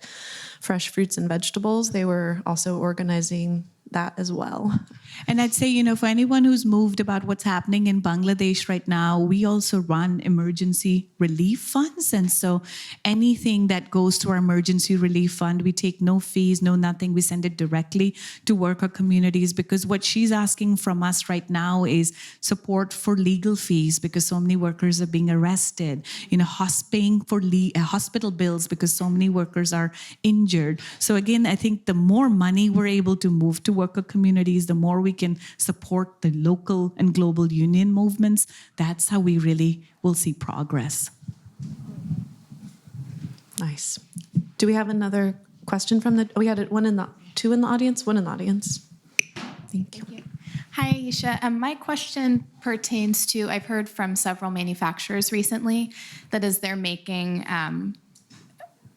fresh fruits and vegetables, they were also organizing that as well. And I'd say, for anyone who's moved about what's happening in Bangladesh right now, we also run emergency relief funds. And so anything that goes to our emergency relief fund, we take no fees, no nothing. We send it directly to worker communities, because what she's asking from us right now is support for legal fees, because so many workers are being arrested, paying for hospital bills because so many workers are injured. So again, I think the more money we're able to move to worker communities, the more we can support the local and global union movements. That's how we really will see progress. Nice. Do we have another question from we had two in the audience, one in the audience. Thank you. Hi, Ayesha. My question pertains to, I've heard from several manufacturers recently that as they're making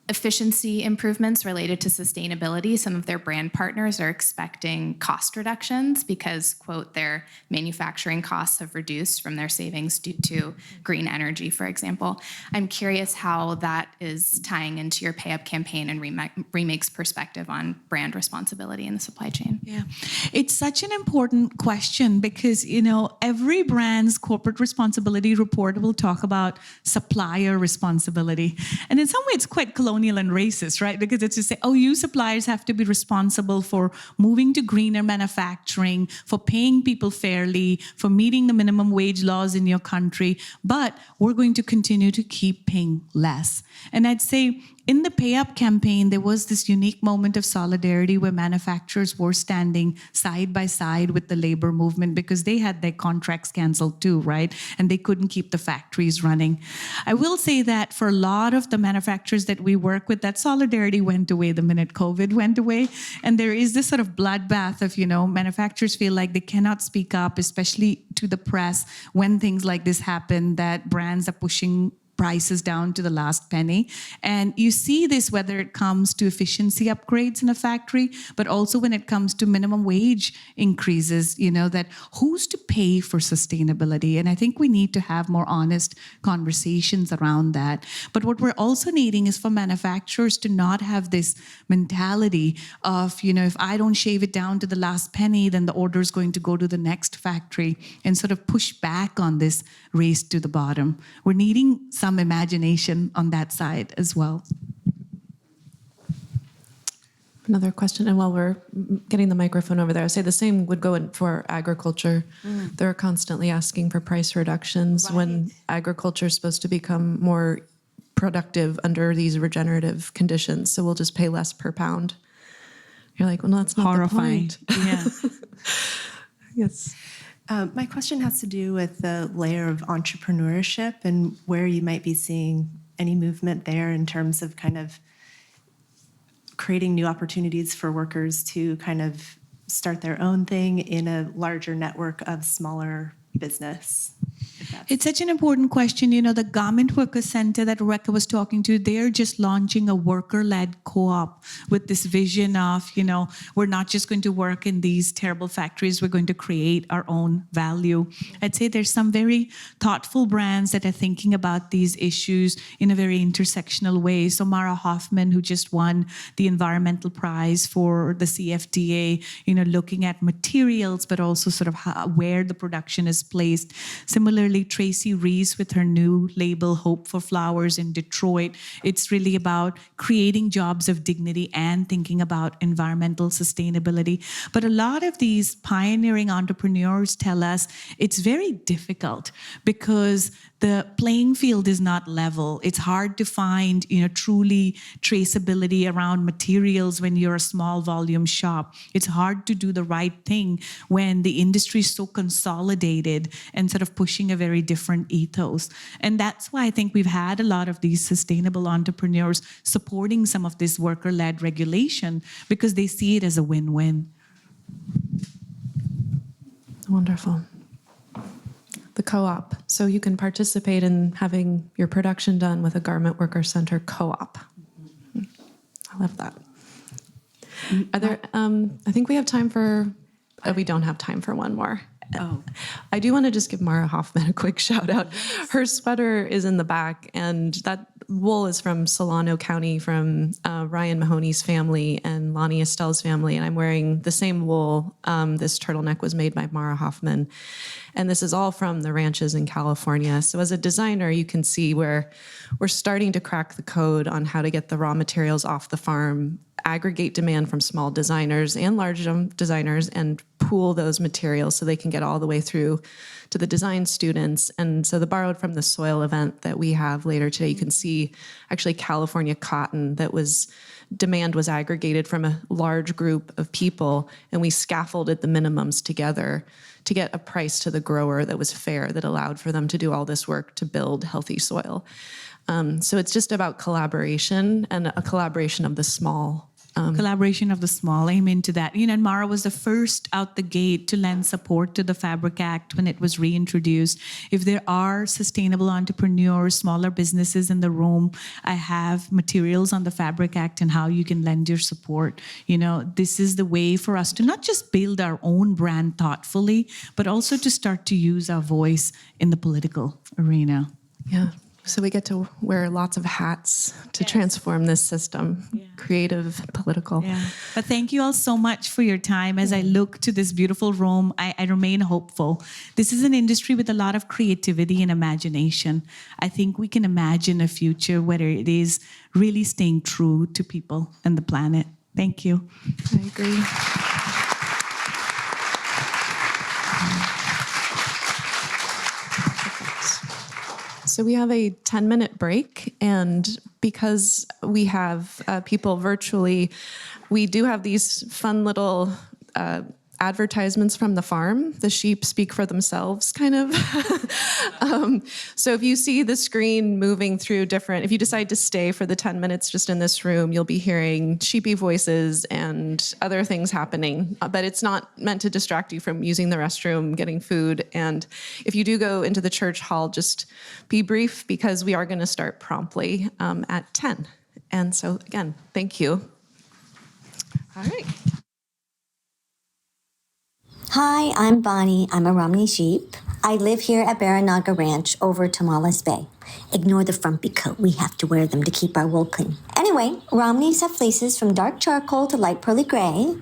efficiency improvements related to sustainability, some of their brand partners are expecting cost reductions because, quote, their manufacturing costs have reduced from their savings due to green energy, for example. I'm curious how that is tying into your Pay Up campaign and Remake's perspective on brand responsibility in the supply chain. Yeah, it's such an important question because, every brand's corporate responsibility report will talk about supplier responsibility. And in some way, it's quite colonial and racist, right? Because it's to say, you suppliers have to be responsible for moving to greener manufacturing, for paying people fairly, for meeting the minimum wage laws in your country, but we're going to continue to keep paying less. And I'd say in the Pay Up campaign, there was this unique moment of solidarity where manufacturers were standing side by side with the labor movement because they had their contracts canceled too, right? And they couldn't keep the factories running. I will say that for a lot of the manufacturers that we work with, that solidarity went away the minute COVID went away. And there is this sort of bloodbath of, manufacturers feel like they cannot speak up, especially to the press when things like this happen, that brands are pushing prices down to the last penny. And you see this whether it comes to efficiency upgrades in a factory, but also when it comes to minimum wage increases, that who's to pay for sustainability? And I think we need to have more honest conversations around that. But what we're also needing is for manufacturers to not have this mentality of, if I don't shave it down to the last penny, then the order is going to go to the next factory, and sort of push back on this race to the bottom. We're needing some imagination on that side as well. Another question, and while we're getting the microphone over there, I say the same would go in for agriculture. They're constantly asking for price reductions when agriculture is supposed to become more productive under these regenerative conditions. So we'll just pay less per pound. You're like, well, no, that's not Horrifying. the point. Yeah. Yes. My question has to do with the layer of entrepreneurship and where you might be seeing any movement there in terms of kind of creating new opportunities for workers to kind of start their own thing in a larger network of smaller business. It's such an important question. The Garment Worker Center that Rebecca was talking to, they're just launching a worker-led co-op with this vision of, we're not just going to work in these terrible factories, we're going to create our own value. I'd say there's some very thoughtful brands that are thinking about these issues in a very intersectional way. So Mara Hoffman, who just won the environmental prize for the CFDA, looking at materials, but also sort of where the production is placed. Similarly, Tracy Reese with her new label, Hope for Flowers in Detroit. It's really about creating jobs of dignity and thinking about environmental sustainability. But a lot of these pioneering entrepreneurs tell us it's very difficult because the playing field is not level. It's hard to find, truly traceability around materials when you're a small volume shop. It's hard to do the right thing when the industry is so consolidated and sort of pushing a very different ethos. And that's why I think we've had a lot of these sustainable entrepreneurs supporting some of this worker-led regulation because they see it as a win-win. Wonderful. The co-op. So you can participate in having your production done with a Garment Worker Center co-op. I love that. Are there? I think we have time for. We don't have time for one more. I do want to just give Mara Hoffman a quick shout out. Her sweater is in the back, and that wool is from Solano County, from Ryan Mahoney's family and Lonnie Estelle's family. And I'm wearing the same wool. This turtleneck was made by Mara Hoffman. And this is all from the ranches in California. So as a designer, you can see where we're starting to crack the code on how to get the raw materials off the farm, aggregate demand from small designers and large designers, and pool those materials so they can get all the way through to the design students. And so the Borrowed from the Soil event that we have later today, you can see actually California cotton demand was aggregated from a large group of people, and we scaffolded the minimums together to get a price to the grower that was fair, that allowed for them to do all this work to build healthy soil. So it's just about collaboration, and a collaboration of the small. Collaboration of the small, amen to that. And Mara was the first out the gate to lend support to the Fabric Act when it was reintroduced. If there are sustainable entrepreneurs, smaller businesses in the room, I have materials on the Fabric Act and how you can lend your support. This is the way for us to not just build our own brand thoughtfully, but also to start to use our voice in the political arena. Yeah. So we get to wear lots of hats to transform this system, creative, political. Yeah. But thank you all so much for your time. As I look to this beautiful room, I remain hopeful. This is an industry with a lot of creativity and imagination. I think we can imagine a future where it is really staying true to people and the planet. Thank you. I agree. So we have a 10-minute break, and because we have people virtually, we do have these fun little advertisements from the farm. The sheep speak for themselves, kind of. So if you see the screen moving through if you decide to stay for the 10 minutes just in this room, you'll be hearing sheepy voices and other things happening. But it's not meant to distract you from using the restroom, getting food. And if you do go into the church hall, just be brief, because we are going to start promptly at 10. And so, again, thank you. All right. Hi, I'm Bonnie. I'm a Romney sheep. I live here at Baranaga Ranch over Tamales Bay. Ignore the frumpy coat. We have to wear them to keep our wool clean. Anyway, Romneys have fleeces from dark charcoal to light pearly gray.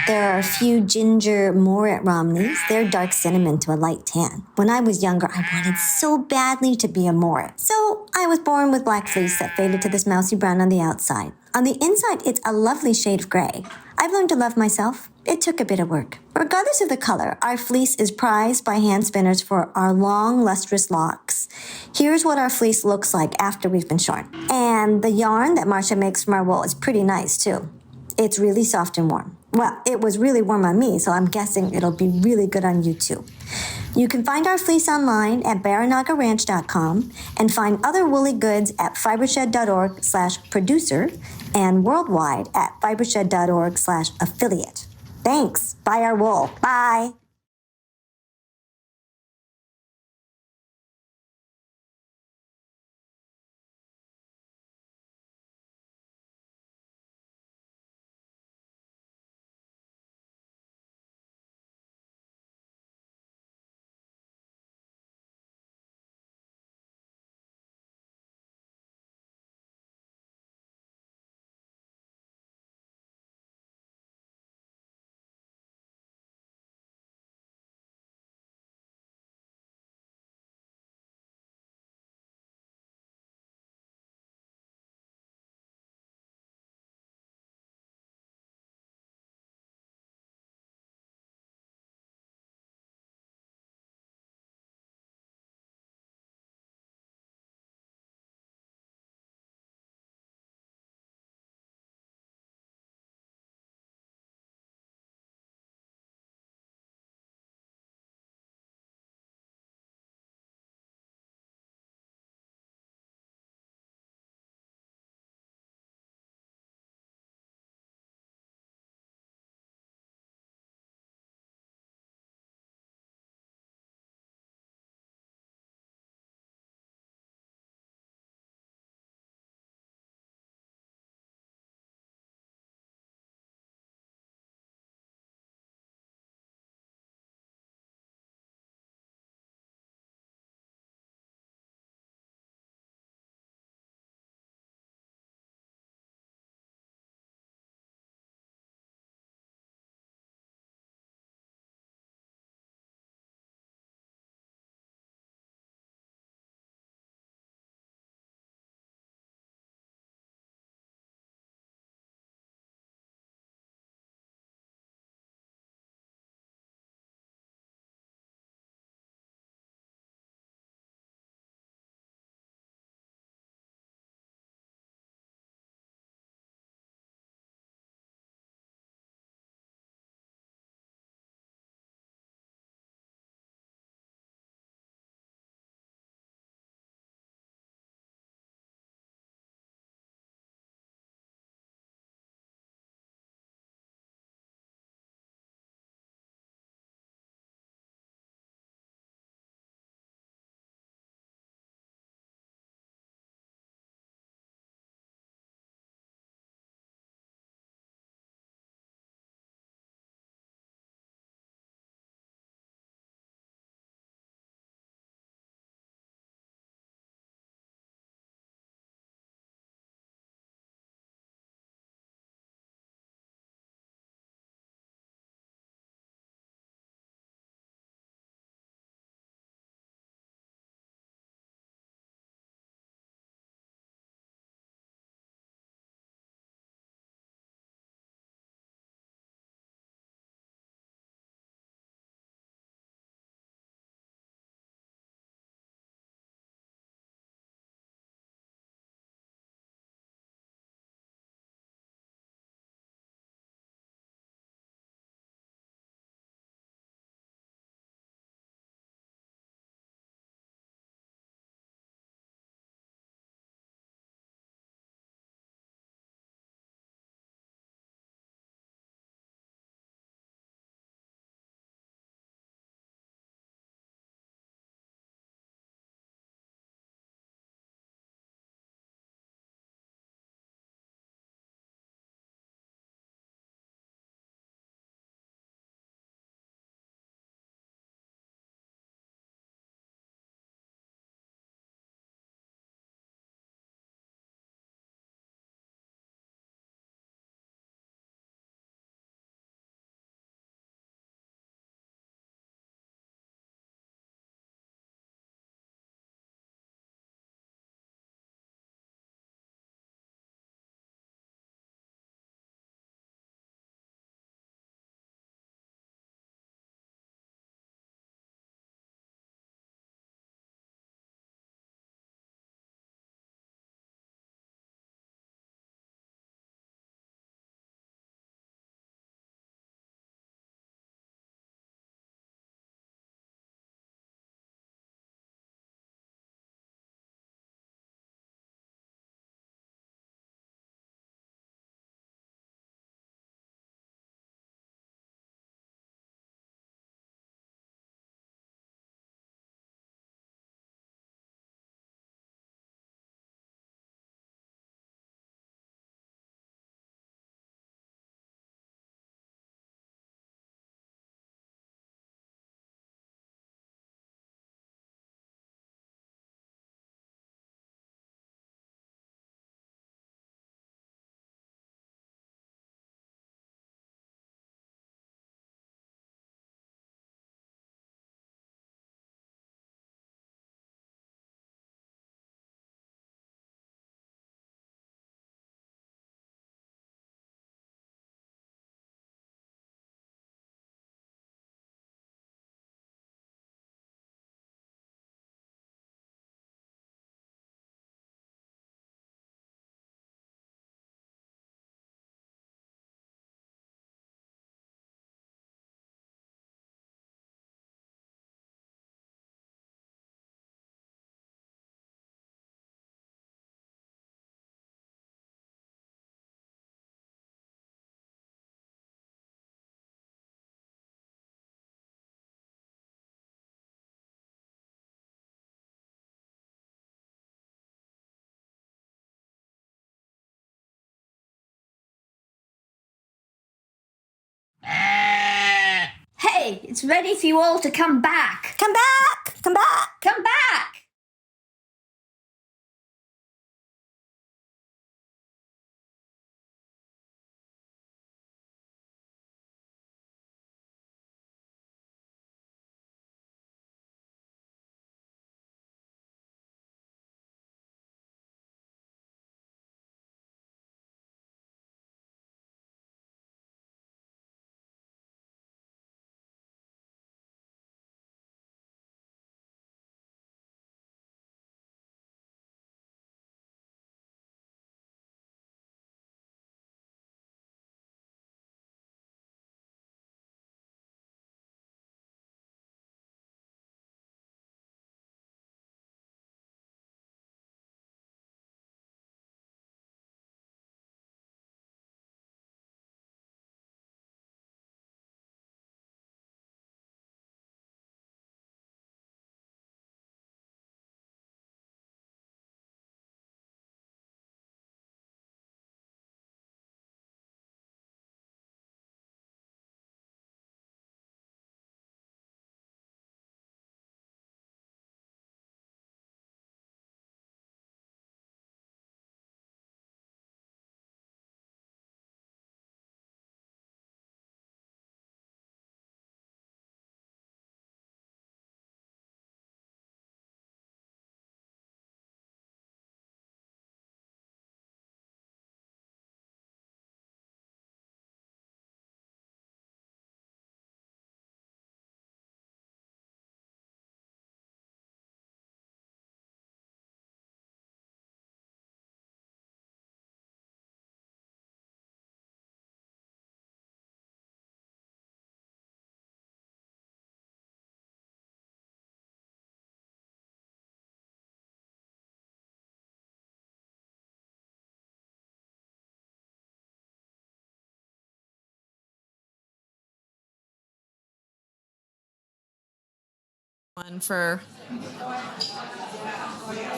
There are a few ginger Morat Romneys. They're dark cinnamon to a light tan. When I was younger, I wanted so badly to be a Morat. So I was born with black fleece that faded to this mousy brown on the outside. On the inside, it's a lovely shade of gray. I've learned to love myself. It took a bit of work. Regardless of the color, our fleece is prized by hand spinners for our long, lustrous locks. Here's what our fleece looks like after we've been shorn. And the yarn that Marcia makes from our wool is pretty nice, too. It's really soft and warm. Well, it was really warm on me, so I'm guessing it'll be really good on you, too. You can find our fleece online at baranagaranch.com and find other woolly goods at fibershed.org/producer and worldwide at fibershed.org/affiliate. Thanks. Buy our wool. Bye. It's ready for you all to come back. Come back! Come back! Come back!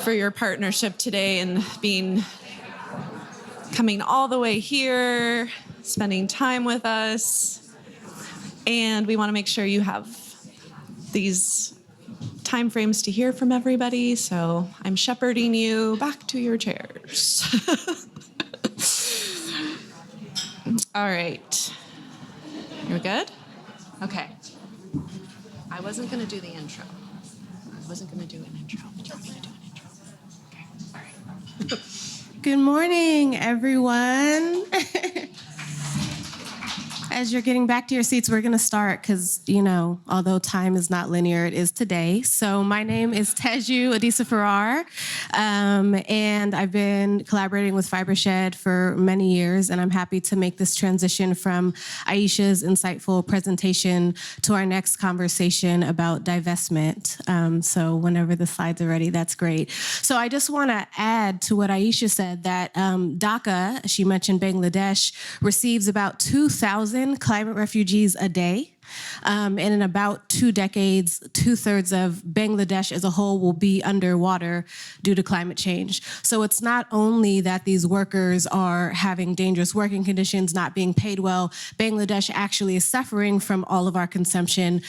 For your partnership today and coming all the way here, spending time with us. And we want to make sure you have these time frames to hear from everybody. So I'm shepherding you back to your chairs. All right. You're good? Okay. I wasn't going to do the intro. I wasn't going to do an intro. Do you want me to do an intro? Okay. All right. Good morning, everyone. As you're getting back to your seats, we're going to start because, although time is not linear, it is today. So my name is Teju Adisa Farrar, and I've been collaborating with Fibershed for many years, and I'm happy to make this transition from Ayesha's insightful presentation to our next conversation about divestment. So whenever the slides are ready, that's great. So I just want to add to what Ayesha said that Dhaka, she mentioned Bangladesh, receives about 2,000 climate refugees a day. And in about 2 decades, 2/3 of Bangladesh as a whole will be underwater due to climate change. So it's not only that these workers are having dangerous working conditions, not being paid well, Bangladesh actually is suffering from all of our consumption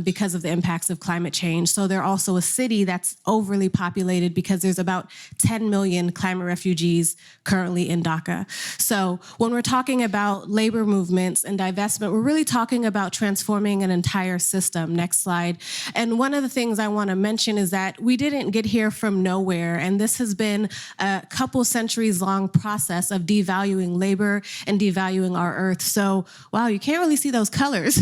because of the impacts of climate change. So they're also a city that's overly populated because there's about 10 million climate refugees currently in Dhaka. So when we're talking about labor movements and divestment, we're really talking about transforming an entire system. Next slide. And one of the things I want to mention is that we didn't get here from nowhere, and this has been a couple centuries long process of devaluing labor and devaluing our earth. So, wow, you can't really see those colors.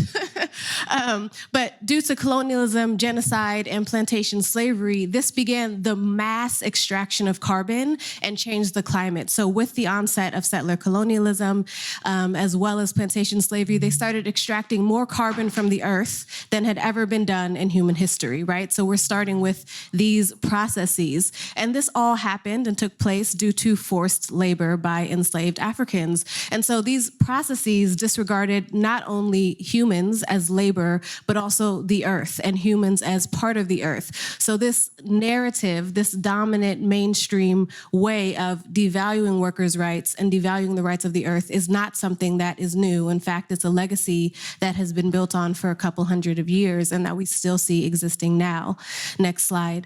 But due to colonialism, genocide, and plantation slavery, this began the mass extraction of carbon and changed the climate. So with the onset of settler colonialism, as well as plantation slavery, they started extracting more carbon from the earth than had ever been done in human history, right? So we're starting with these processes. And this all happened and took place due to forced labor by enslaved Africans. And so these processes disregarded not only humans as labor, but also the earth and humans as part of the earth. So this narrative, this dominant mainstream way of devaluing workers' rights and devaluing the rights of the earth is not something that is new. In fact, it's a legacy that has been built on for a couple hundred of years and that we still see existing now. Next slide.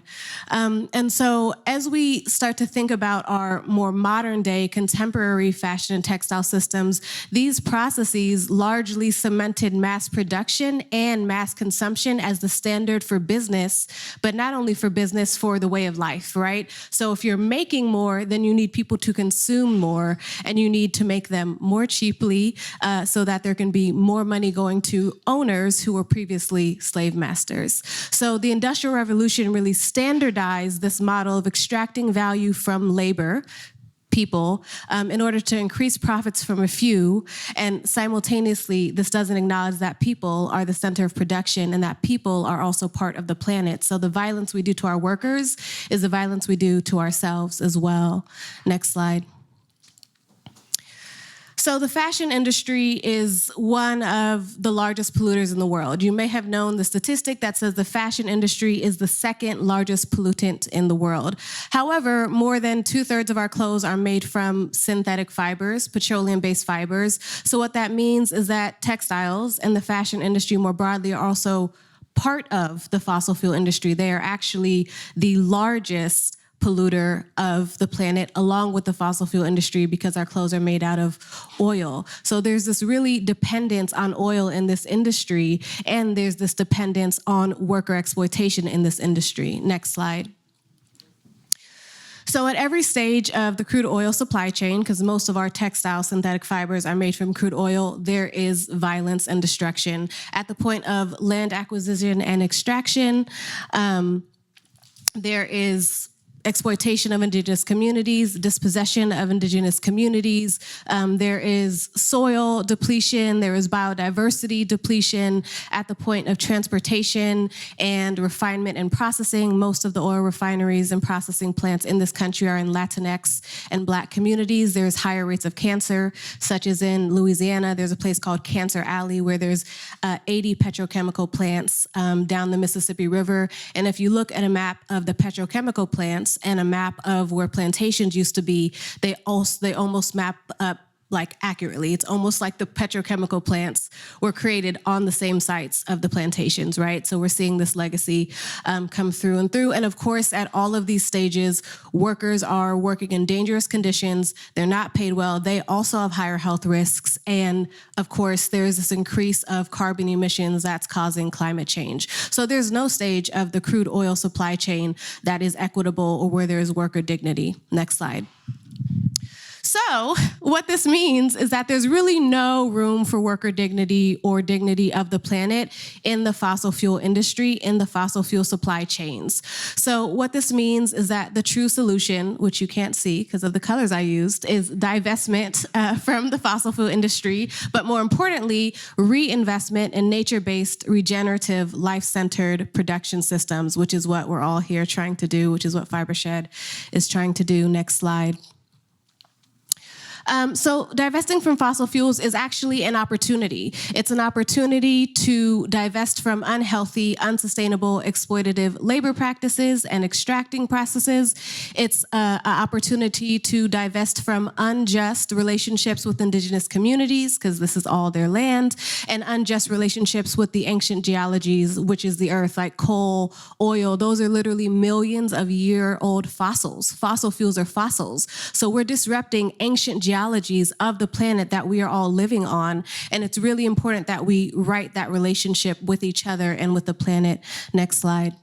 And so as we start to think about our more modern day contemporary fashion and textile systems, these processes largely cemented mass production and mass consumption as the standard for business, but not only for business, for the way of life, right? So if you're making more, then you need people to consume more, and you need to make them more cheaply so that there can be more money going to owners who were previously slave masters. So the Industrial Revolution really standardized this model of extracting value from labor, people, in order to increase profits from a few. And simultaneously, this doesn't acknowledge that people are the center of production and that people are also part of the planet. So the violence we do to our workers is the violence we do to ourselves as well. Next slide. So the fashion industry is one of the largest polluters in the world. You may have known the statistic that says the fashion industry is the second largest pollutant in the world. However, more than 2/3 of our clothes are made from synthetic fibers, petroleum-based fibers. So what that means is that textiles and the fashion industry more broadly are also part of the fossil fuel industry. They are actually the largest polluter of the planet, along with the fossil fuel industry, because our clothes are made out of oil. So there's this really dependence on oil in this industry, and there's this dependence on worker exploitation in this industry. Next slide. So at every stage of the crude oil supply chain, because most of our textile synthetic fibers are made from crude oil, there is violence and destruction. At the point of land acquisition and extraction, there is exploitation of indigenous communities, dispossession of indigenous communities. There is soil depletion, there is biodiversity depletion at the point of transportation and refinement and processing. Most of the oil refineries and processing plants in this country are in Latinx and Black communities. There's higher rates of cancer, such as in Louisiana. There's a place called Cancer Alley where there's 80 petrochemical plants down the Mississippi River. And if you look at a map of the petrochemical plants and a map of where plantations used to be, they almost map up like accurately. It's almost like the petrochemical plants were created on the same sites of the plantations, right? So we're seeing this legacy come through and through. And of course, at all of these stages, workers are working in dangerous conditions. They're not paid well. They also have higher health risks. And of course, there's this increase of carbon emissions that's causing climate change. So there's no stage of the crude oil supply chain that is equitable or where there is worker dignity. Next slide. So what this means is that there's really no room for worker dignity or dignity of the planet in the fossil fuel industry, in the fossil fuel supply chains. So what this means is that the true solution, which you can't see because of the colors I used, is divestment from the fossil fuel industry, but more importantly, reinvestment in nature-based, regenerative, life-centered production systems, which is what we're all here trying to do, which is what Fibershed is trying to do. Next slide. So divesting from fossil fuels is actually an opportunity. It's an opportunity to divest from unhealthy, unsustainable, exploitative labor practices and extracting processes. It's an opportunity to divest from unjust relationships with indigenous communities, because this is all their land, and unjust relationships with the ancient geologies, which is the earth, like coal, oil. Those are literally millions of year-old fossils. Fossil fuels are fossils. So we're disrupting ancient geologies of the planet that we are all living on. And it's really important that we right that relationship with each other and with the planet. Next slide.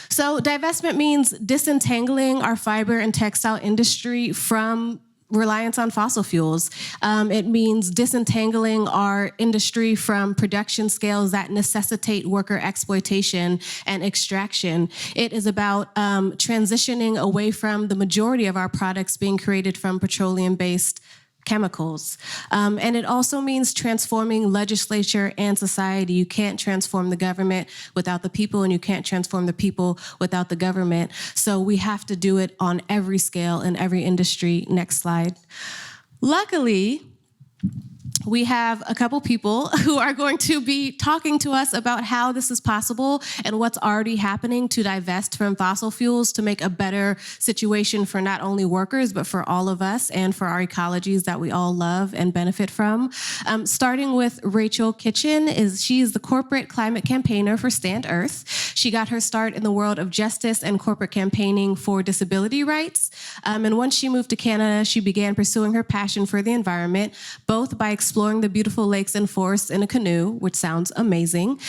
So divestment means disentangling our fiber and textile industry from reliance on fossil fuels. It means disentangling our industry from production scales that necessitate worker exploitation and extraction. It is about transitioning away from the majority of our products being created from petroleum-based chemicals. And it also means transforming legislature and society. You can't transform the government without the people, and you can't transform the people without the government. So we have to do it on every scale in every industry. Next slide. Luckily, we have a couple people who are going to be talking to us about how this is possible and what's already happening to divest from fossil fuels to make a better situation for not only workers, but for all of us and for our ecologies that we all love and benefit from. Starting with Rachel Kitchin, she is the corporate climate campaigner for Stand.Earth. She got her start in the world of justice and corporate campaigning for disability rights. And once she moved to Canada, she began pursuing her passion for the environment, both by exploring the beautiful lakes and forests in a canoe, which sounds amazing,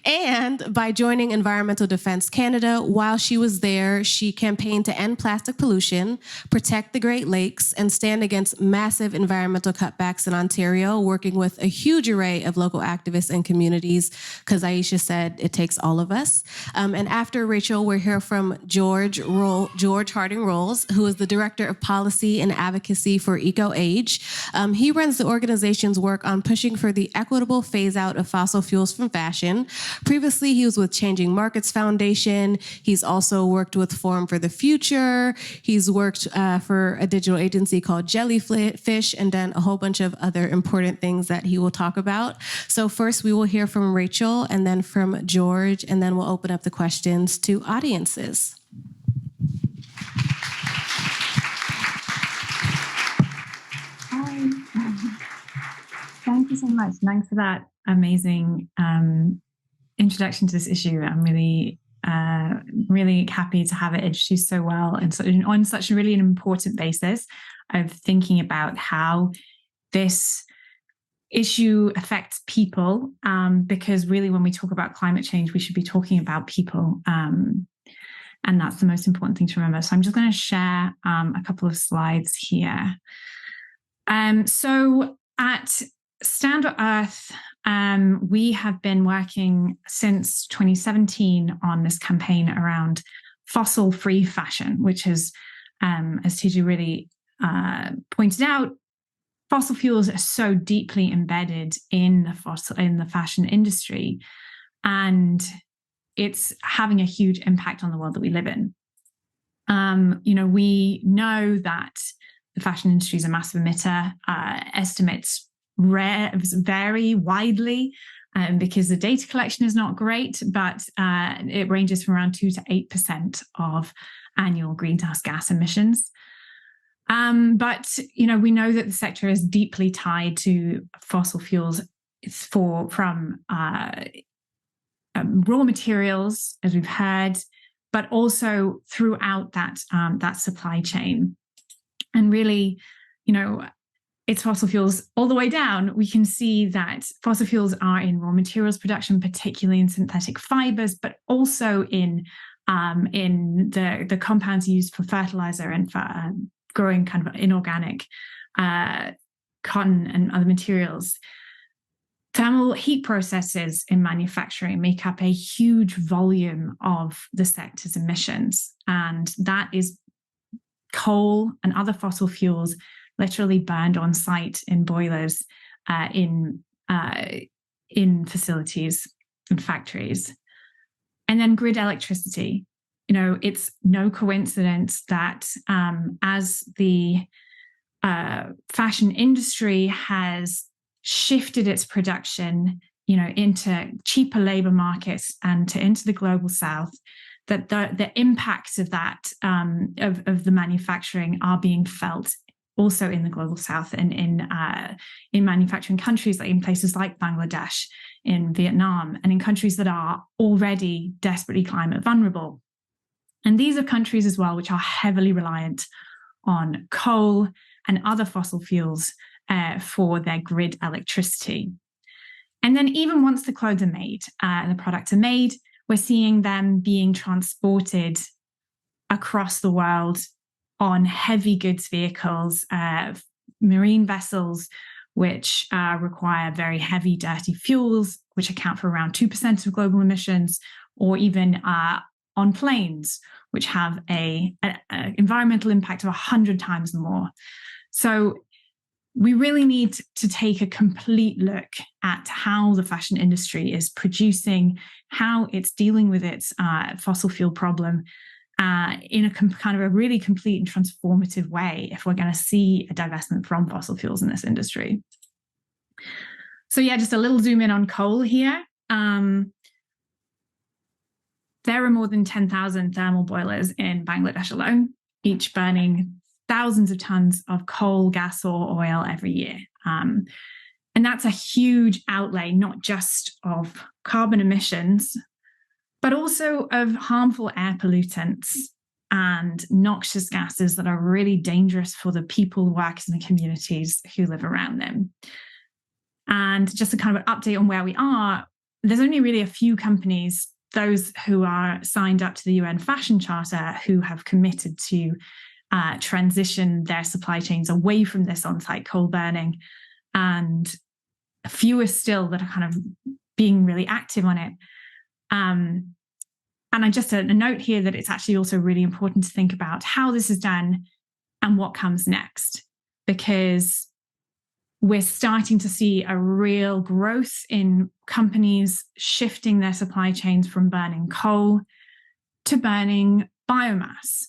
and by joining Environmental Defense Canada. While she was there, she campaigned to end plastic pollution, protect the Great Lakes, and stand against massive environmental cutbacks in Ontario, working with a huge array of local activists and communities, because Ayesha said it takes all of us. And after Rachel, we'll hear from George Harding Rolls, who is the Director of Policy and Advocacy for EcoAge. He runs the organization's work on pushing for the equitable phase-out of fossil fuels from fashion. Previously, he was with Changing Markets Foundation. He's also worked with Forum for the Future. He's worked for a digital agency called Jellyfish, and done a whole bunch of other important things that he will talk about. So first, we will hear from Rachel, and then from George, and then we'll open up the questions to audiences. Hi. Thank you so much. Thanks for that amazing introduction to this issue. I'm really happy to have it introduced so well and on such a really important basis of thinking about how this issue affects people, because really when we talk about climate change, we should be talking about people. And that's the most important thing to remember. So I'm just going to share a couple of slides here. So at Stand.Earth, we have been working since 2017 on this campaign around fossil-free fashion, which is, as Teju really pointed out, fossil fuels are so deeply embedded in the fashion industry, and it's having a huge impact on the world that we live in. We know that the fashion industry is a massive emitter. Estimates vary widely because the data collection is not great, but it ranges from around 2 to 8% of annual greenhouse gas emissions. But we know that the sector is deeply tied to fossil fuels from raw materials, as we've heard, but also throughout that supply chain. And really, it's fossil fuels all the way down. We can see that fossil fuels are in raw materials production, particularly in synthetic fibers, but also in the compounds used for fertilizer and for growing kind of inorganic cotton and other materials. Thermal heat processes in manufacturing make up a huge volume of the sector's emissions, and that is coal and other fossil fuels literally burned on site in boilers in facilities and factories. And then grid electricity. It's no coincidence that as the fashion industry has shifted its production, into cheaper labor markets and into the global south, that the impacts of that of the manufacturing are being felt also in the global south and in manufacturing countries, like in places like Bangladesh, in Vietnam, and in countries that are already desperately climate vulnerable. And these are countries as well which are heavily reliant on coal and other fossil fuels for their grid electricity. And then even once the clothes are made and the products are made, we're seeing them being transported across the world on heavy goods vehicles, marine vessels, which require very heavy, dirty fuels, which account for around 2% of global emissions, or even on planes, which have an environmental impact of 100 times more. So we really need to take a complete look at how the fashion industry is producing, how it's dealing with its fossil fuel problem in a kind of a really complete and transformative way if we're going to see a divestment from fossil fuels in this industry. So yeah, just a little zoom in on coal here. There are more than 10,000 thermal boilers in Bangladesh alone, each burning thousands of tons of coal, gas, or oil every year. And that's a huge outlay, not just of carbon emissions, but also of harmful air pollutants and noxious gases that are really dangerous for the people, workers, and the communities who live around them. And just a kind of an update on where we are, there's only really a few companies, those who are signed up to the UN Fashion Charter, who have committed to transition their supply chains away from this on-site coal burning, and fewer still that are kind of being really active on it. And I just a note here that it's actually also really important to think about how this is done and what comes next, because we're starting to see a real growth in companies shifting their supply chains from burning coal to burning biomass,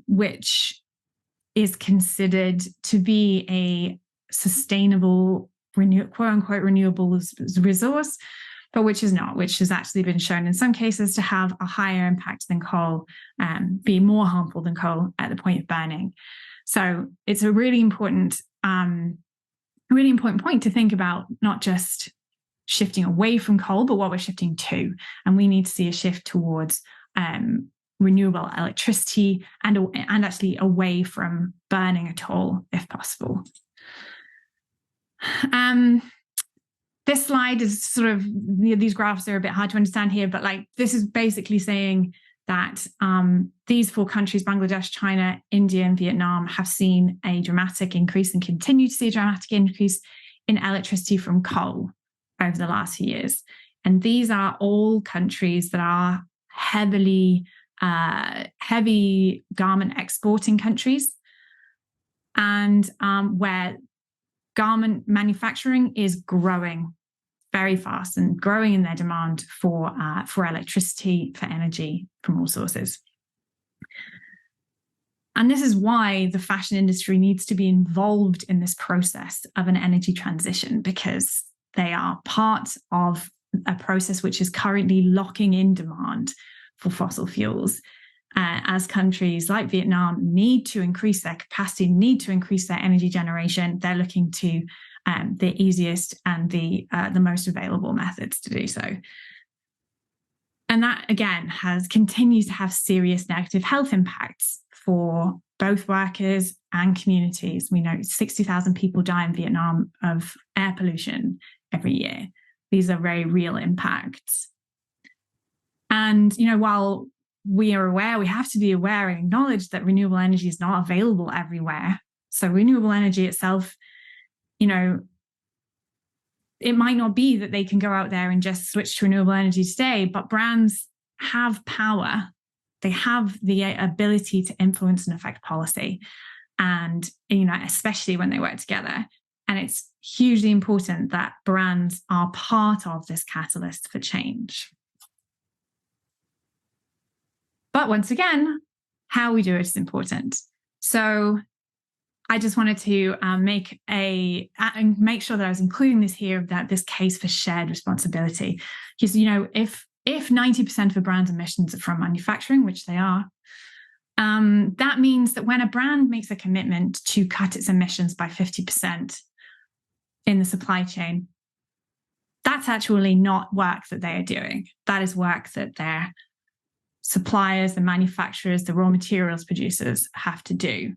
which is considered to be a sustainable, quote-unquote, renewable resource, but which is not, which has actually been shown in some cases to have a higher impact than coal, be more harmful than coal at the point of burning. So it's a really important point to think about, not just shifting away from coal, but what we're shifting to. And we need to see a shift towards renewable electricity and actually away from burning at all, if possible. This slide is sort of, these graphs are a bit hard to understand here, but like this is basically saying that these 4 countries, Bangladesh, China, India, and Vietnam, have seen a dramatic increase and continue to see a dramatic increase in electricity from coal over the last few years. And these are all countries that are heavy garment exporting countries, and where garment manufacturing is growing very fast and growing in their demand for electricity, for energy from all sources. And this is why the fashion industry needs to be involved in this process of an energy transition, because they are part of a process which is currently locking in demand for fossil fuels. As countries like Vietnam need to increase their capacity, need to increase their energy generation, they're looking to the easiest and the most available methods to do so. And that, again, continues to have serious negative health impacts for both workers and communities. We know 60,000 people die in Vietnam of air pollution every year. These are very real impacts. And, while we are aware, we have to be aware and acknowledge that renewable energy is not available everywhere. So renewable energy itself, it might not be that they can go out there and just switch to renewable energy today, but brands have power. They have the ability to influence and affect policy, and, especially when they work together. And it's hugely important that brands are part of this catalyst for change. But once again, how we do it is important. So I just wanted to make sure that I was including this here, that this case for shared responsibility. Because, if 90% of a brand's emissions are from manufacturing, which they are, that means that when a brand makes a commitment to cut its emissions by 50% in the supply chain, that's actually not work that they are doing. That is work that their suppliers, the manufacturers, the raw materials producers have to do.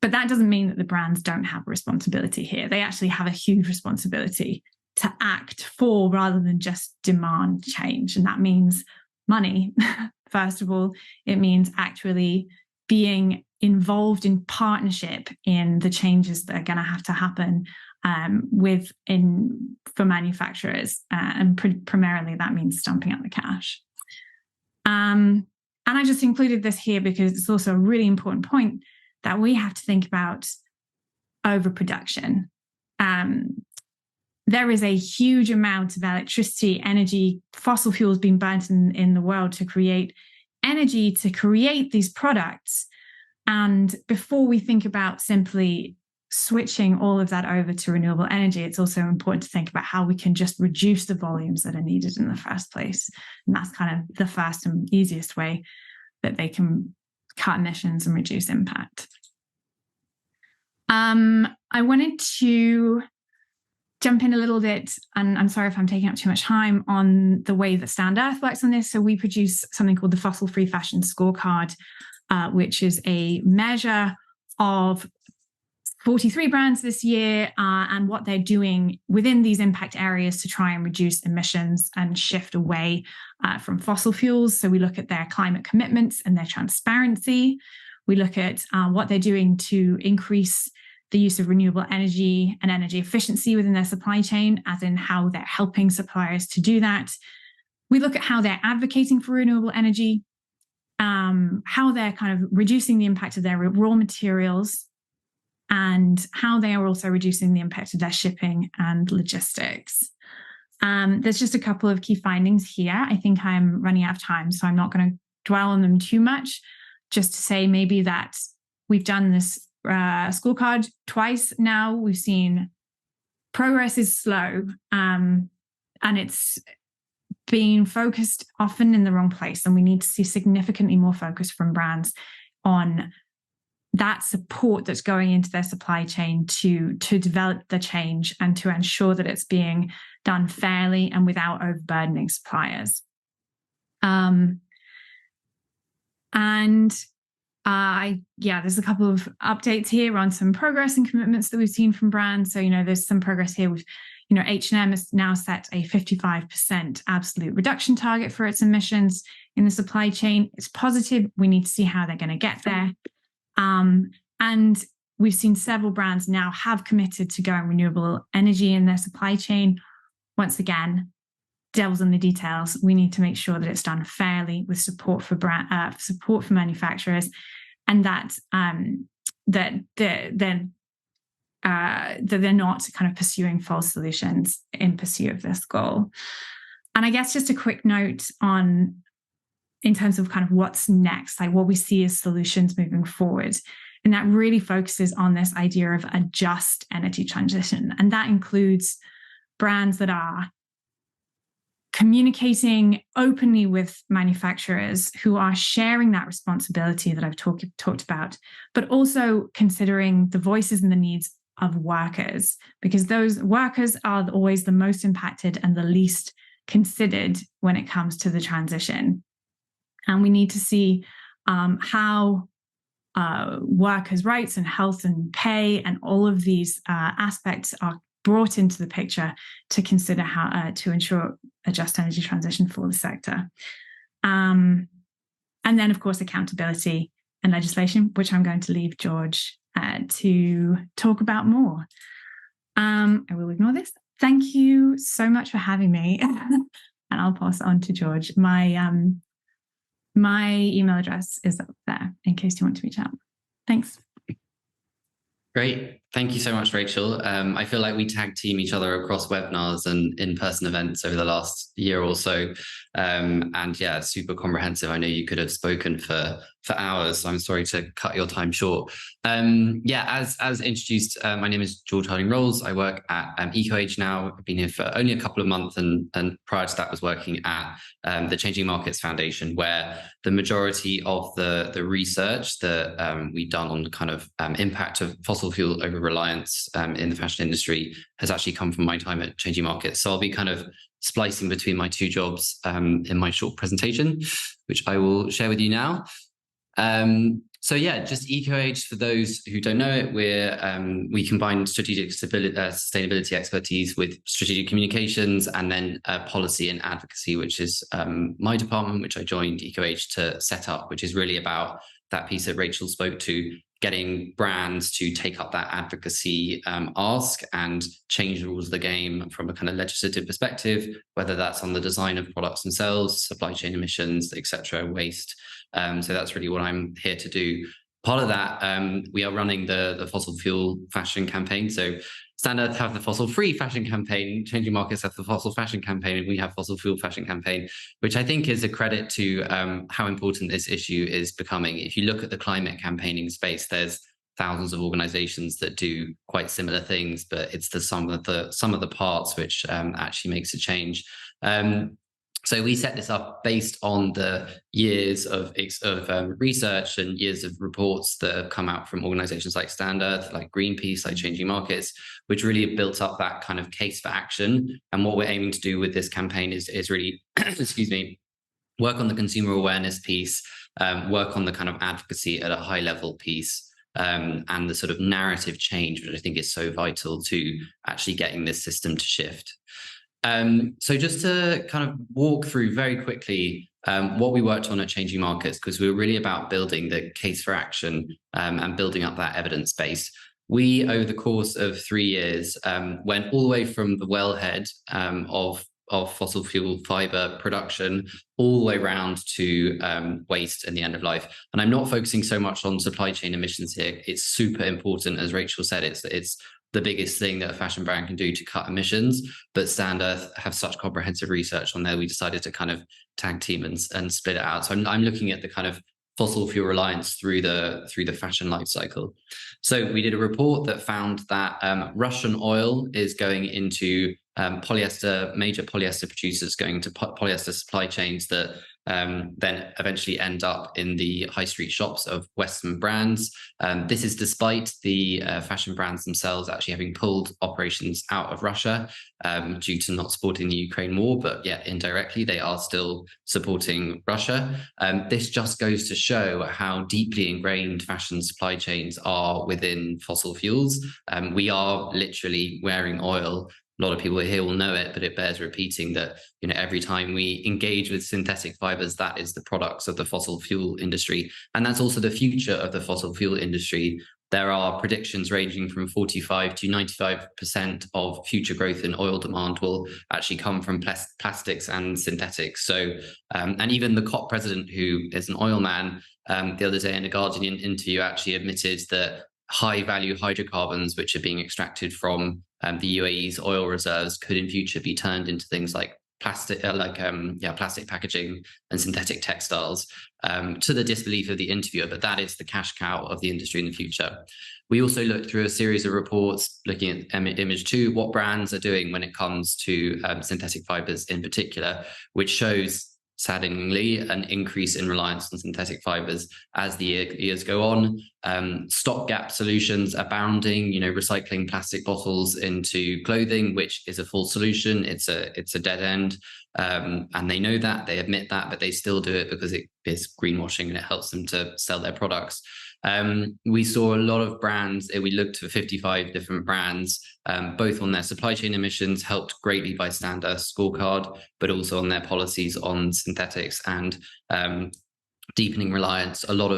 But that doesn't mean that the brands don't have a responsibility here. They actually have a huge responsibility to act for rather than just demand change. And that means money. First of all, it means actually being involved in partnership in the changes that are going to have to happen for manufacturers. And primarily that means stumping out the cash. And I just included this here because it's also a really important point that we have to think about overproduction. There is a huge amount of electricity, energy, fossil fuels being burnt in the world to create energy, to create these products. And before we think about simply switching all of that over to renewable energy, it's also important to think about how we can just reduce the volumes that are needed in the first place. And that's kind of the first and easiest way that they can cut emissions and reduce impact. I wanted to jump in a little bit, and I'm sorry if I'm taking up too much time, on the way that Stand.Earth works on this. So we produce something called the Fossil-Free Fashion Scorecard, which is a measure of 43 brands this year and what they're doing within these impact areas to try and reduce emissions and shift away from fossil fuels. So we look at their climate commitments and their transparency. We look at what they're doing to increase the use of renewable energy and energy efficiency within their supply chain, as in how they're helping suppliers to do that. We look at how they're advocating for renewable energy, how they're kind of reducing the impact of their raw materials, and how they are also reducing the impact of their shipping and logistics. There's just a couple of key findings here. I think I'm running out of time, so I'm not going to dwell on them too much. Just to say maybe that we've done this scorecard twice now. We've seen progress is slow, and it's being focused often in the wrong place. And we need to see significantly more focus from brands on that support that's going into their supply chain to develop the change and to ensure that it's being done fairly and without overburdening suppliers. There's a couple of updates here on some progress and commitments that we've seen from brands. So, there's some progress here with, H&M has now set a 55% absolute reduction target for its emissions in the supply chain. It's positive. We need to see how they're going to get there. And we've seen several brands now have committed to going renewable energy in their supply chain. Once again, devil's in the details. We need to make sure that it's done fairly with support for support for manufacturers, and that they're not kind of pursuing false solutions in pursuit of this goal. And I guess just a quick note in terms of kind of what's next, like what we see as solutions moving forward. And that really focuses on this idea of a just energy transition. And that includes brands that are communicating openly with manufacturers who are sharing that responsibility that I've talked about, but also considering the voices and the needs of workers, because those workers are always the most impacted and the least considered when it comes to the transition. And we need to see how workers' rights and health and pay and all of these aspects are brought into the picture to consider how to ensure a just energy transition for the sector. And then, of course, accountability and legislation, which I'm going to leave George to talk about more. I will ignore this. Thank you so much for having me. And I'll pass it on to George. My email address is up there in case you want to reach out. Thanks. Great. Thank you so much, Rachel. I feel like we tag team each other across webinars and in-person events over the last year or so. And yeah, super comprehensive. I know you could have spoken for hours, so I'm sorry to cut your time short. As introduced, my name is George Harding-Rolls. I work at EcoAge now. I've been here for only a couple of months, and prior to that was working at the Changing Markets Foundation, where the majority of the research that we've done on the kind of impact of fossil fuel over-reliance in the fashion industry has actually come from my time at Changing Markets. So I'll be kind of splicing between my two jobs in my short presentation, which I will share with you now. Just EcoAge, for those who don't know it, we combine strategic sustainability expertise with strategic communications and then policy and advocacy, which is my department, which I joined EcoAge to set up, which is really about that piece that Rachel spoke to, getting brands to take up that advocacy ask and change the rules of the game from a kind of legislative perspective, whether that's on the design of products themselves, supply chain emissions, etc., waste. So that's really what I'm here to do. Part of that, we are running the fossil fuel fashion campaign. So Stand.Earth have the fossil free fashion campaign, Changing Markets have the fossil fashion campaign, and we have fossil fuel fashion campaign, which I think is a credit to how important this issue is becoming. If you look at the climate campaigning space, there's thousands of organizations that do quite similar things, but it's the sum of the parts which actually makes a change. So we set this up based on the years of research and years of reports that have come out from organizations like Stand.Earth, like Greenpeace, like Changing Markets, which really have built up that kind of case for action. And what we're aiming to do with this campaign is really, excuse me, work on the consumer awareness piece, work on the kind of advocacy at a high level piece, and the sort of narrative change, which I think is so vital to actually getting this system to shift. So just to kind of walk through very quickly what we worked on at Changing Markets, because we were really about building the case for action and building up that evidence base. We, over the course of 3 years, went all the way from the wellhead of fossil fuel fiber production all the way around to waste and the end of life. And I'm not focusing so much on supply chain emissions here. It's super important, as Rachel said, it's the biggest thing that a fashion brand can do to cut emissions, but Stand.Earth have such comprehensive research on there, we decided to kind of tag team and split it out. So I'm looking at the kind of fossil fuel reliance through the fashion life cycle. So we did a report that found that Russian oil is going into major polyester producers going into polyester supply chains that then eventually end up in the high street shops of Western brands. This is despite the fashion brands themselves actually having pulled operations out of Russia due to not supporting the Ukraine war, but yet indirectly they are still supporting Russia. This just goes to show how deeply ingrained fashion supply chains are within fossil fuels. We are literally wearing oil. A lot of people here will know it, but it bears repeating that, you know, every time we engage with synthetic fibers, that is the products of the fossil fuel industry. And that's also the future of the fossil fuel industry. There are predictions ranging from 45 to 95% of future growth in oil demand will actually come from plastics and synthetics. So, and even the COP president, who is an oil man, the other day in a Guardian interview actually admitted that high value hydrocarbons, which are being extracted from the UAE's oil reserves, could in future be turned into things like plastic, plastic packaging and synthetic textiles, to the disbelief of the interviewer, but that is the cash cow of the industry in the future. We also looked through a series of reports looking at image 2, what brands are doing when it comes to synthetic fibers in particular, which shows, saddeningly, an increase in reliance on synthetic fibers as the years go on. Stopgap solutions abounding, you know, recycling plastic bottles into clothing, which is a false solution. It's a dead end. And they know that, they admit that, but they still do it because it is greenwashing and it helps them to sell their products. We saw a lot of brands, we looked for 55 different brands, both on their supply chain emissions, helped greatly by Stand.Earth scorecard, but also on their policies on synthetics and deepening reliance. A lot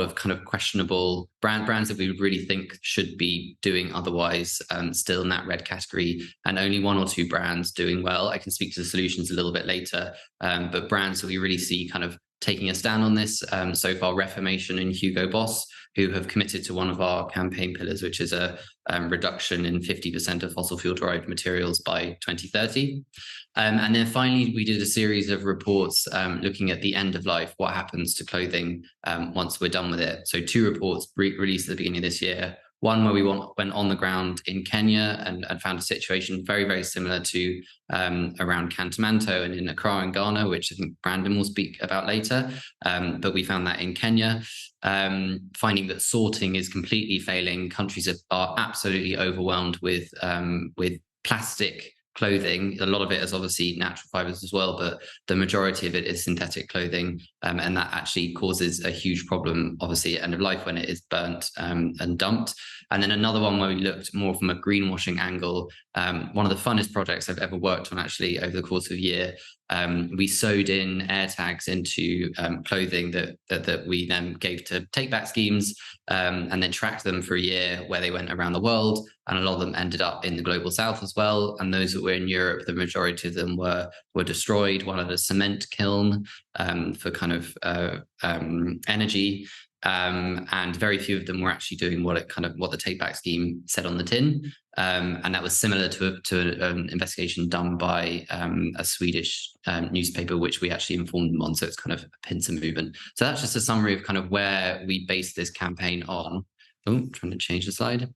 of kind of questionable brands that we would really think should be doing otherwise, still in that red category, and only 1 or 2 brands doing well. I can speak to the solutions a little bit later, but brands that we really see kind of taking a stand on this so far, Reformation and Hugo Boss, who have committed to one of our campaign pillars, which is a reduction in 50% of fossil fuel derived materials by 2030. And then finally, we did a series of reports looking at the end of life, what happens to clothing once we're done with it. So 2 reports released at the beginning of this year. One where we went on the ground in Kenya and found a situation very, very similar to around Kantamanto and in Accra in Ghana, which I think Brandon will speak about later. But we found that in Kenya, finding that sorting is completely failing. Countries are absolutely overwhelmed with plastic clothing. A lot of it is obviously natural fibers as well, but the majority of it is synthetic clothing. And that actually causes a huge problem, obviously, at end of life when it is burnt and dumped. And then another one where we looked more from a greenwashing angle, one of the funnest projects I've ever worked on actually over the course of a year. We sewed in air tags into clothing that we then gave to take-back schemes and then tracked them for a year where they went around the world. And a lot of them ended up in the global south as well. And those that were in Europe, the majority of them were destroyed. One at a cement kiln for kind of energy. And very few of them were actually doing what the take-back scheme said on the tin. And that was similar to an investigation done by a Swedish newspaper, which we actually informed them on. So it's kind of a pincer movement. So that's just a summary of kind of where we based this campaign on. trying to change the slide.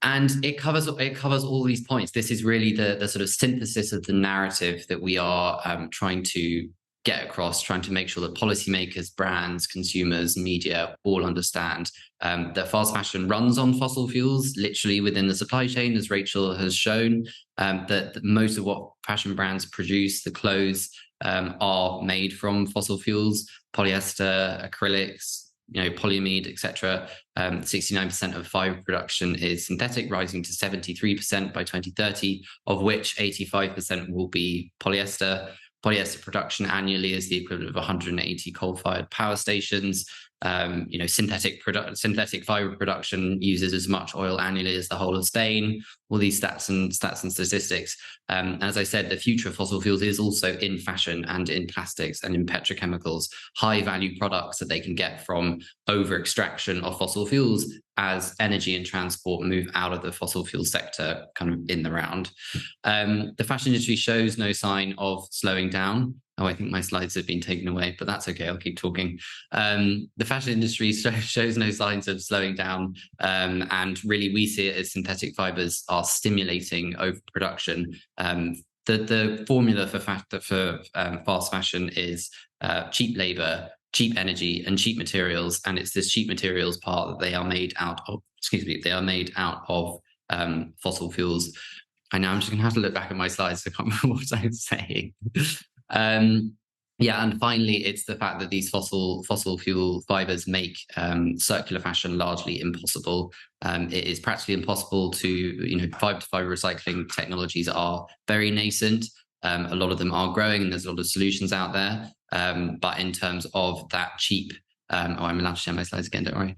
And it covers all these points. This is really the sort of synthesis of the narrative that we are trying to get across, trying to make sure that policymakers, brands, consumers, media all understand that fast fashion runs on fossil fuels, literally within the supply chain, as Rachel has shown, that most of what fashion brands produce, the clothes, are made from fossil fuels, polyester, acrylics, polyamide, etc. 69% of fiber production is synthetic, rising to 73% by 2030, of which 85% will be polyester. Polyester production annually is the equivalent of 180 coal-fired power stations. Synthetic fiber production uses as much oil annually as the whole of Spain. All these stats and statistics. As I said, the future of fossil fuels is also in fashion and in plastics and in petrochemicals, high-value products that they can get from over-extraction of fossil fuels as energy and transport move out of the fossil fuel sector kind of in the round. The fashion industry shows no sign of slowing down. Oh, I think my slides have been taken away, but that's okay. I'll keep talking. The fashion industry shows no signs of slowing down. And really, we see it as synthetic fibers are stimulating overproduction. The formula for fast fashion is cheap labor, cheap energy, and cheap materials. And it's this cheap materials part that they are made out of, they are made out of fossil fuels. And now I'm just going to have to look back at my slides. I can't remember what I was saying. And finally, it's the fact that these fossil fuel fibers make circular fashion largely impossible. It is practically impossible to, fiber-to-fiber recycling technologies are very nascent. A lot of them are growing, and there's a lot of solutions out there. But in terms of that cheap, I'm allowed to share my slides again, don't worry.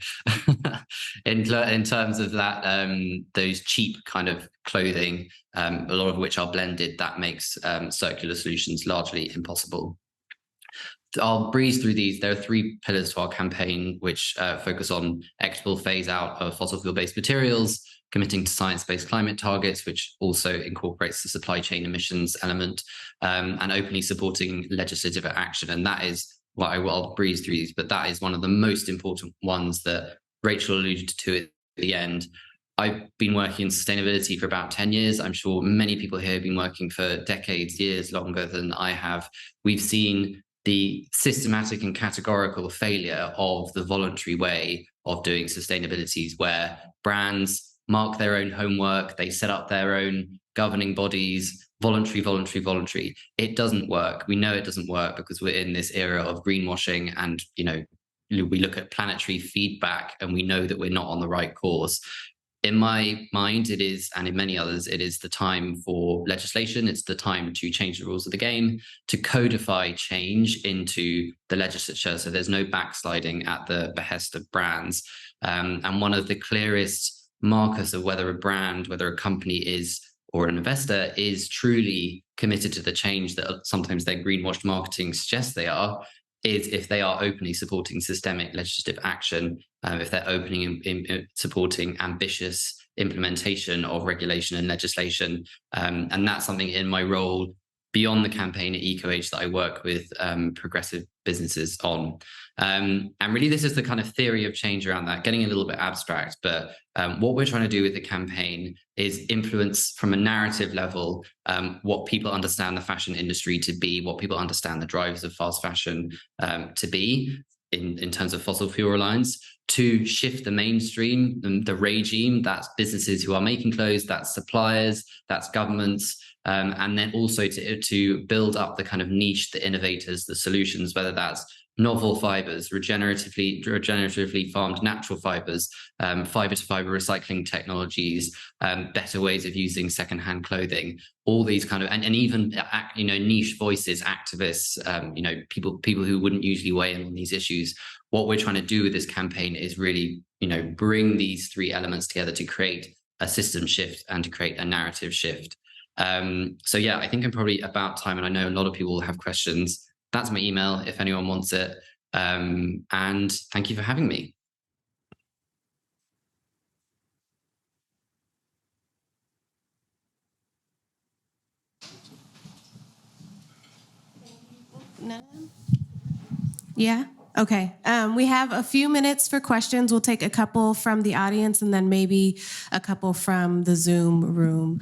In terms of that, those cheap kind of clothing, a lot of which are blended, that makes circular solutions largely impossible. I'll breeze through these. There are 3 pillars to our campaign, which focus on equitable phase out of fossil fuel-based materials, committing to science-based climate targets, which also incorporates the supply chain emissions element, and openly supporting legislative action. And that is what I'll breeze through these, but that is one of the most important ones that Rachel alluded to at the end. I've been working in sustainability for about 10 years. I'm sure many people here have been working for decades, years longer than I have. We've seen the systematic and categorical failure of the voluntary way of doing sustainability, where brands mark their own homework, they set up their own governing bodies, voluntary. It doesn't work. We know it doesn't work because we're in this era of greenwashing, and we look at planetary feedback and we know that we're not on the right course. In my mind, it is, and in many others, it is the time for legislation. It's the time to change the rules of the game, to codify change into the legislature, so there's no backsliding at the behest of brands. And one of the clearest markers of whether a brand, whether a company is, or an investor is truly committed to the change that sometimes their greenwashed marketing suggests they are, is if they are openly supporting systemic legislative action, if they're openly supporting ambitious implementation of regulation and legislation. And that's something in my role beyond the campaign at EcoH that I work with progressive businesses on. And really, this is the kind of theory of change around that, getting a little bit abstract. But what we're trying to do with the campaign is influence from a narrative level what people understand the fashion industry to be, what people understand the drivers of fast fashion to be in terms of fossil fuel reliance, to shift the mainstream, the regime. That's businesses who are making clothes, that's suppliers, that's governments. And then also to build up the kind of niche, the innovators, the solutions, whether that's novel fibers, regeneratively farmed natural fibers, fiber-to-fiber recycling technologies, better ways of using secondhand clothing, all these kind of, and even niche voices, activists, people who wouldn't usually weigh in on these issues. What we're trying to do with this campaign is really, bring these 3 elements together to create a system shift and to create a narrative shift. So yeah, I think I'm probably about time, and I know a lot of people will have questions. That's my email if anyone wants it. And thank you for having me. Yeah. Okay, we have a few minutes for questions. We'll take a couple from the audience and then maybe a couple from the Zoom room.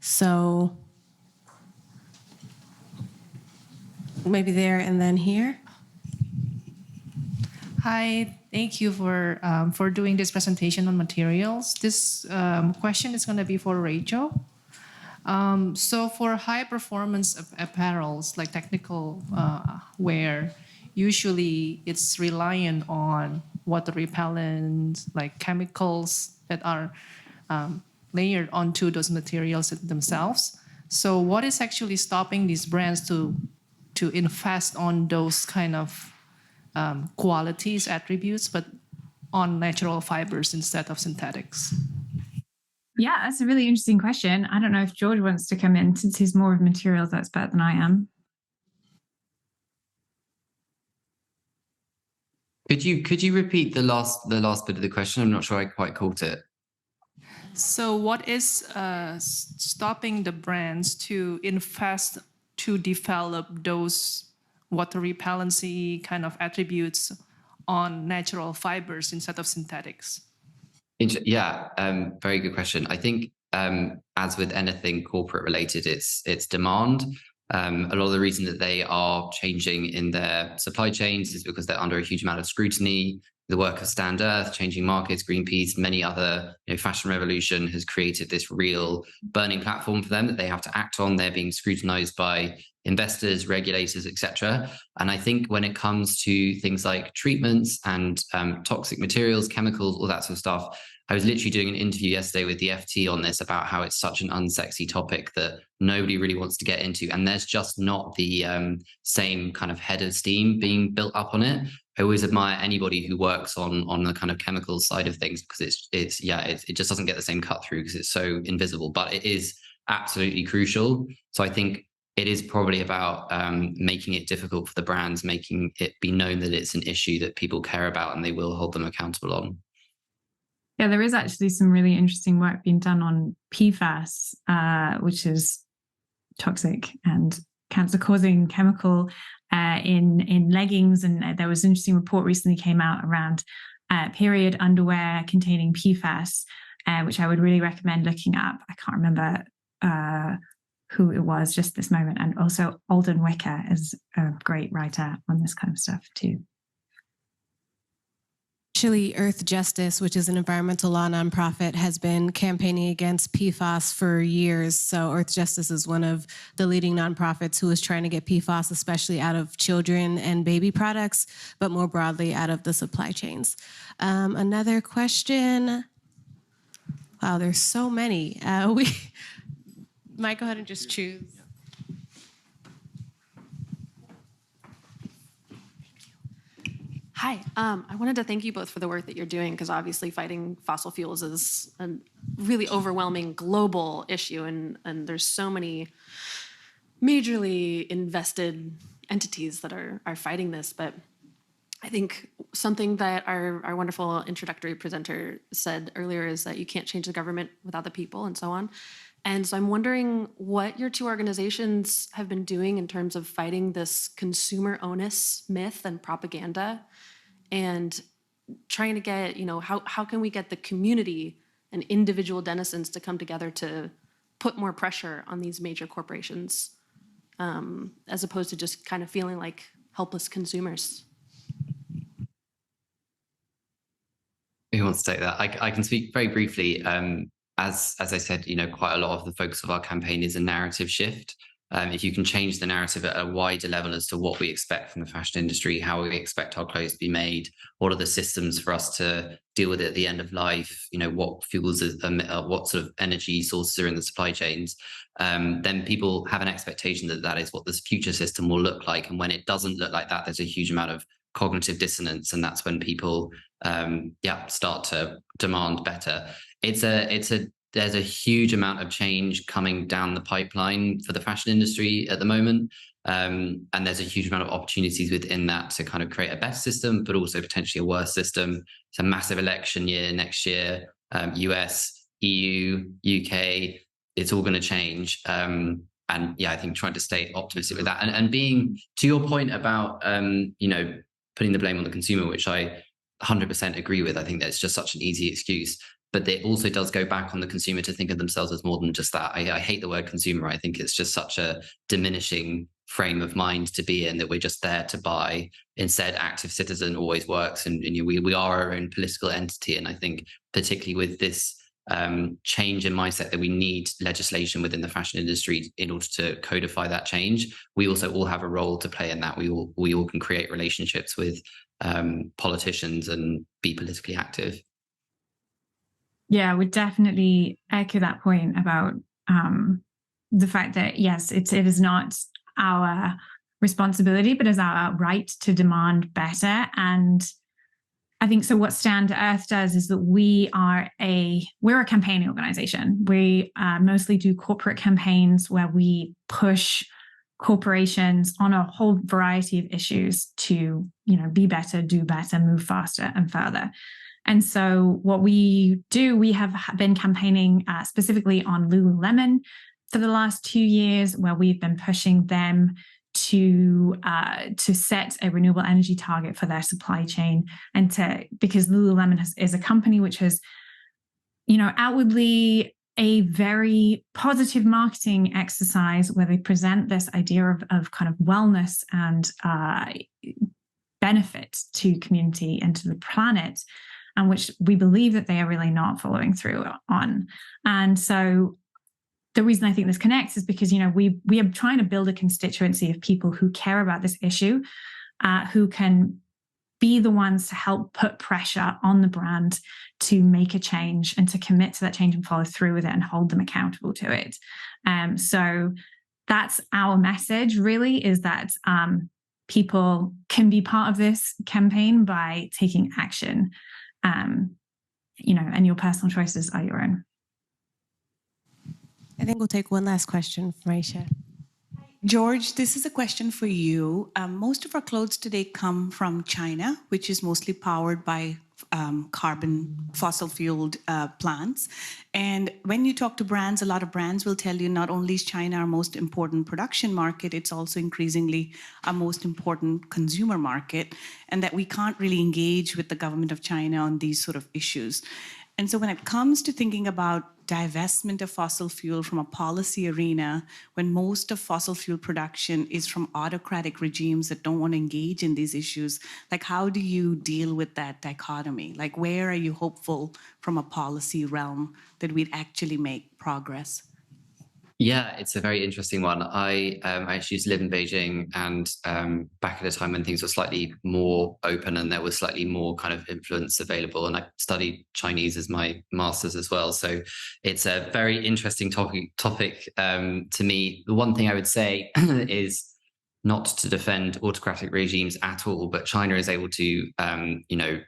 So maybe there and then here. Hi, thank you for doing this presentation on materials. This question is going to be for Rachel. So for high performance apparels like technical wear, usually it's reliant on water repellent, like chemicals that are layered onto those materials themselves. So what is actually stopping these brands to invest on those kind of qualities, attributes, but on natural fibers instead of synthetics? Yeah, that's a really interesting question. I don't know if George wants to come in since he's more of a materials expert than I am. Could you repeat the last bit of the question? I'm not sure I quite caught it. So what is stopping the brands to invest to develop those water repellency kind of attributes on natural fibers instead of synthetics? Yeah, very good question. I think as with anything corporate related, it's demand. A lot of the reason that they are changing in their supply chains is because they're under a huge amount of scrutiny. The work of Stand.Earth, Changing Markets, Greenpeace, many other, fashion revolution has created this real burning platform for them that they have to act on. They're being scrutinized by investors, regulators, etc. And I think when it comes to things like treatments and toxic materials, chemicals, all that sort of stuff, I was literally doing an interview yesterday with the FT on this about how it's such an unsexy topic that nobody really wants to get into. And there's just not the same kind of head of steam being built up on it. I always admire anybody who works on the kind of chemical side of things because it just doesn't get the same cut through because it's so invisible, but it is absolutely crucial. So I think it is probably about making it difficult for the brands, making it be known that it's an issue that people care about and they will hold them accountable on. Yeah, there is actually some really interesting work being done on PFAS, which is toxic and cancer-causing chemical in leggings. And there was an interesting report recently came out around period underwear containing PFAS, which I would really recommend looking up. I can't remember who it was just this moment. And also Alden Wicker is a great writer on this kind of stuff too. Actually, Earth Justice, which is an environmental law nonprofit, has been campaigning against PFAS for years. So Earth Justice is one of the leading nonprofits who is trying to get PFAS, especially out of children and baby products, but more broadly out of the supply chains. Another question. Wow, there's so many. Mike, go ahead and just choose. Hi, I wanted to thank you both for the work that you're doing because obviously fighting fossil fuels is a really overwhelming global issue and there's so many majorly invested entities that are fighting this. But I think something that our wonderful introductory presenter said earlier is that you can't change the government without the people and so on. And so I'm wondering what your two organizations have been doing in terms of fighting this consumer onus myth and propaganda and trying to get, how can we get the community and individual denizens to come together to put more pressure on these major corporations as opposed to just kind of feeling like helpless consumers? Who wants to take that? I can speak very briefly. As I said, quite a lot of the focus of our campaign is a narrative shift. If you can change the narrative at a wider level as to what we expect from the fashion industry, how we expect our clothes to be made, what are the systems for us to deal with it at the end of life, what fuels, what sort of energy sources are in the supply chains, then people have an expectation that that is what this future system will look like. And when it doesn't look like that, there's a huge amount of cognitive dissonance, and that's when people start to demand better. There's a huge amount of change coming down the pipeline for the fashion industry at the moment, and there's a huge amount of opportunities within that to kind of create a better system, but also potentially a worse system. It's a massive election year next year, US, EU, UK, it's all going to change. And yeah, I think trying to stay optimistic with that and being, to your point about, putting the blame on the consumer, which I 100% agree with. I think that's just such an easy excuse. But it also does go back on the consumer to think of themselves as more than just that. I hate the word consumer. I think it's just such a diminishing frame of mind to be in, that we're just there to buy. Instead, active citizen always works, and we are our own political entity. And I think particularly with this change in mindset, that we need legislation within the fashion industry in order to codify that change. We also all have a role to play in that. We all can create relationships with politicians and be politically active. Yeah, I would definitely echo that point about the fact that, yes, it is not our responsibility, but is our right to demand better. And I think so what Stand.Earth does is that we're a campaigning organization. We mostly do corporate campaigns where we push corporations on a whole variety of issues to, be better, do better, move faster and further. And so what we do, we have been campaigning specifically on Lululemon for the last 2 years, where we've been pushing them to set a renewable energy target for their supply chain, and because Lululemon is a company which has, outwardly a very positive marketing exercise where they present this idea of kind of wellness and benefit to community and to the planet, and which we believe that they are really not following through on. And so the reason I think this connects is because, we are trying to build a constituency of people who care about this issue, who can be the ones to help put pressure on the brand to make a change and to commit to that change and follow through with it and hold them accountable to it. So that's our message, really, is that people can be part of this campaign by taking action. And your personal choices are your own. I think we'll take one last question from Ayesha. George, this is a question for you. Most of our clothes today come from China, which is mostly powered by fossil fueled plants. And when you talk to brands, a lot of brands will tell you not only is China our most important production market, it's also increasingly our most important consumer market, and that we can't really engage with the government of China on these sort of issues. And so when it comes to thinking about divestment of fossil fuel from a policy arena, when most of fossil fuel production is from autocratic regimes that don't want to engage in these issues, how do you deal with that dichotomy? Where are you hopeful from a policy realm that we'd actually make progress? Yeah, it's a very interesting one. I actually used to live in Beijing, and back at a time when things were slightly more open and there was slightly more kind of influence available. And I studied Chinese as my master's as well. So it's a very interesting topic to me. The one thing I would say is not to defend autocratic regimes at all, but China is able to,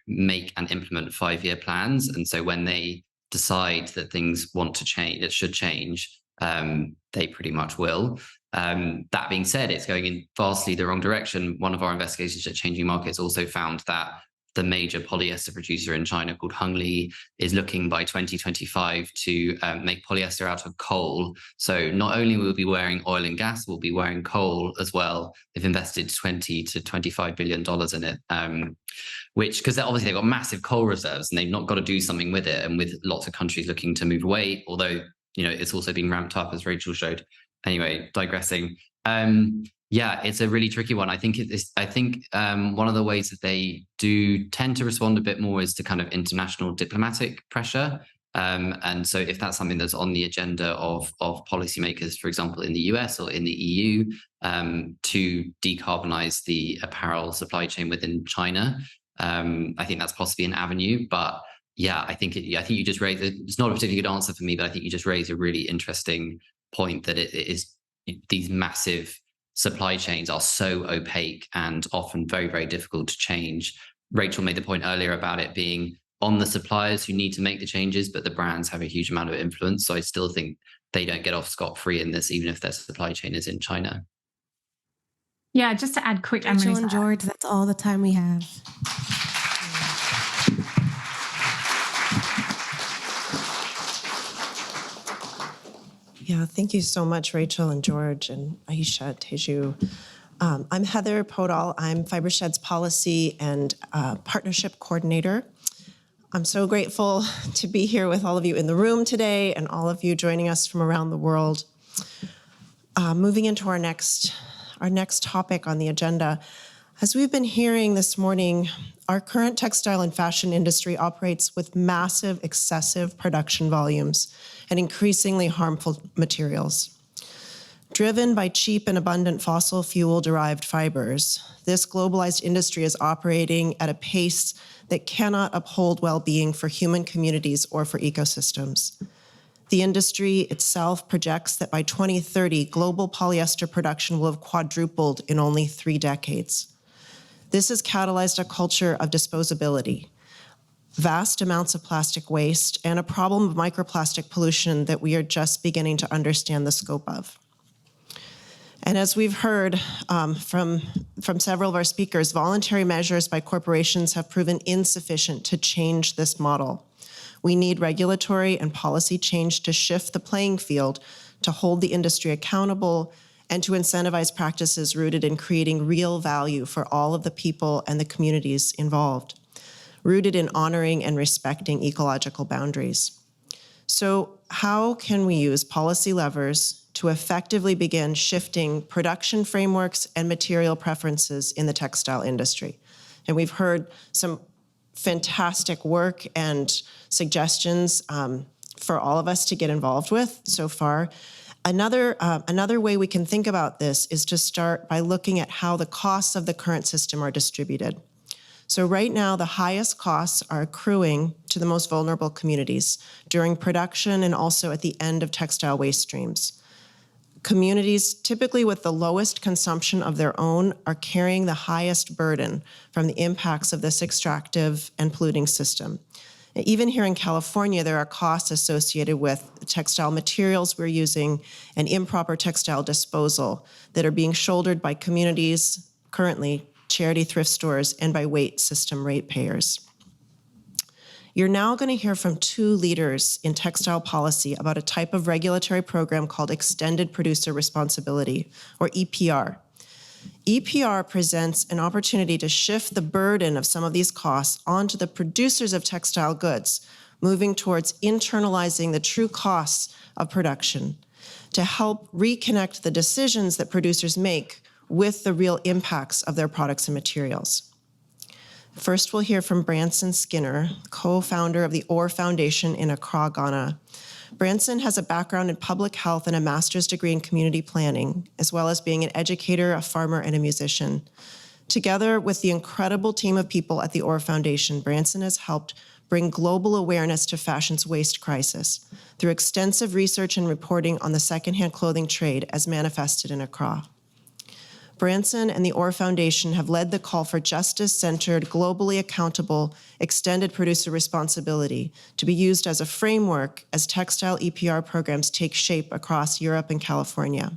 make and implement 5-year plans. And so when they decide that things want to change, it should change, they pretty much will. That being said, it's going in vastly the wrong direction. One of our investigations at Changing Markets also found that the major polyester producer in China called Hongli is looking by 2025 to make polyester out of coal. So not only will we be wearing oil and gas, we'll be wearing coal as well. They've invested $20 to $25 billion in it, because obviously they've got massive coal reserves and they've not got to do something with it. And with lots of countries looking to move away, although it's also been ramped up, as Rachel showed. Anyway, digressing. Yeah, it's a really tricky one. I think one of the ways that they do tend to respond a bit more is to kind of international diplomatic pressure. And so if that's something that's on the agenda of policymakers, for example, in the US or in the EU, to decarbonize the apparel supply chain within China, I think that's possibly an avenue. But yeah, I think you just raised it's not a particularly good answer for me, but I think you just raised a really interesting point that it is these massive supply chains are so opaque and often very, very difficult to change. Rachel made the point earlier about it being on the suppliers who need to make the changes, but the brands have a huge amount of influence. So I still think they don't get off scot-free in this, even if their supply chain is in China. Yeah, just to add quick, Rachel and George, that's all the time we have. Yeah, thank you so much, Rachel and George and Ayesha, Teju. I'm Heather Podoll. I'm Fibershed's Policy and Partnership Coordinator. I'm so grateful to be here with all of you in the room today and all of you joining us from around the world. Moving into our next topic on the agenda. As we've been hearing this morning, our current textile and fashion industry operates with massive, excessive production volumes and increasingly harmful materials. Driven by cheap and abundant fossil fuel-derived fibers, this globalized industry is operating at a pace that cannot uphold well-being for human communities or for ecosystems. The industry itself projects that by 2030, global polyester production will have quadrupled in only 3 decades. This has catalyzed a culture of disposability, vast amounts of plastic waste, and a problem of microplastic pollution that we are just beginning to understand the scope of. And as we've heard from several of our speakers, voluntary measures by corporations have proven insufficient to change this model. We need regulatory and policy change to shift the playing field, to hold the industry accountable, and to incentivize practices rooted in creating real value for all of the people and the communities involved, rooted in honoring and respecting ecological boundaries. So how can we use policy levers to effectively begin shifting production frameworks and material preferences in the textile industry? And we've heard some fantastic work and suggestions for all of us to get involved with so far. Another way we can think about this is to start by looking at how the costs of the current system are distributed. So right now, the highest costs are accruing to the most vulnerable communities during production and also at the end of textile waste streams. Communities typically with the lowest consumption of their own are carrying the highest burden from the impacts of this extractive and polluting system. Even here in California, there are costs associated with textile materials we're using and improper textile disposal that are being shouldered by communities, currently charity thrift stores, and by weight system ratepayers. You're now going to hear from 2 leaders in textile policy about a type of regulatory program called Extended Producer Responsibility, or EPR. EPR presents an opportunity to shift the burden of some of these costs onto the producers of textile goods, moving towards internalizing the true costs of production to help reconnect the decisions that producers make with the real impacts of their products and materials. First, we'll hear from Branson Skinner, co-founder of the Orr Foundation in Accra, Ghana. Branson has a background in public health and a master's degree in community planning, as well as being an educator, a farmer, and a musician. Together with the incredible team of people at the Orr Foundation, Branson has helped bring global awareness to fashion's waste crisis through extensive research and reporting on the secondhand clothing trade as manifested in Accra. Branson and the Orr Foundation have led the call for justice-centered, globally accountable, extended producer responsibility to be used as a framework as textile EPR programs take shape across Europe and California.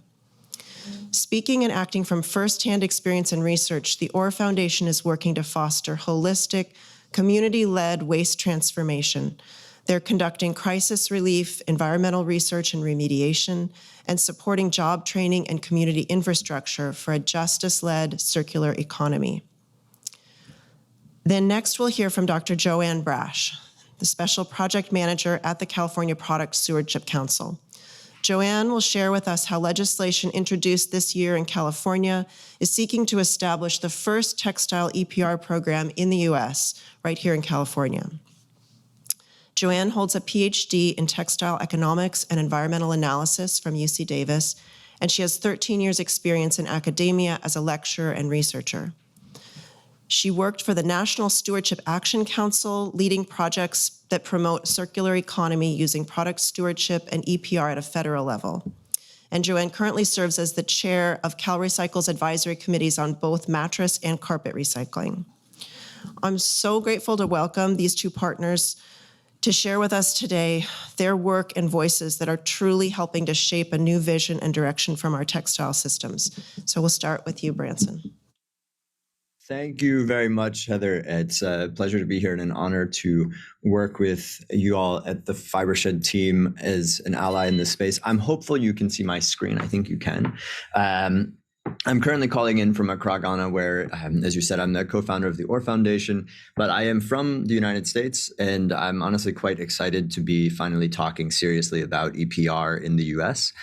Speaking and acting from firsthand experience and research, the Orr Foundation is working to foster holistic, community-led waste transformation. They're conducting crisis relief, environmental research and remediation, and supporting job training and community infrastructure for a justice-led circular economy. Then next we'll hear from Dr. Joanne Brasch, the Special Project Manager at the California Product Stewardship Council. Joanne will share with us how legislation introduced this year in California is seeking to establish the first textile EPR program in the US, right here in California. Joanne holds a PhD in textile economics and environmental analysis from UC Davis, and she has 13 years experience in academia as a lecturer and researcher. She worked for the National Stewardship Action Council, leading projects that promote circular economy using product stewardship and EPR at a federal level. And Joanne currently serves as the chair of CalRecycle's advisory committees on both mattress and carpet recycling. I'm so grateful to welcome these 2 partners to share with us today their work and voices that are truly helping to shape a new vision and direction from our textile systems. So we'll start with you, Branson. Thank you very much, Heather. It's a pleasure to be here and an honor to work with you all at the Fibershed team as an ally in this space. I'm hopeful you can see my screen. I think you can. I'm currently calling in from Accra, Ghana, where, as you said, I'm the co-founder of the OR Foundation, but I am from the United States, and I'm honestly quite excited to be finally talking seriously about EPR in the US,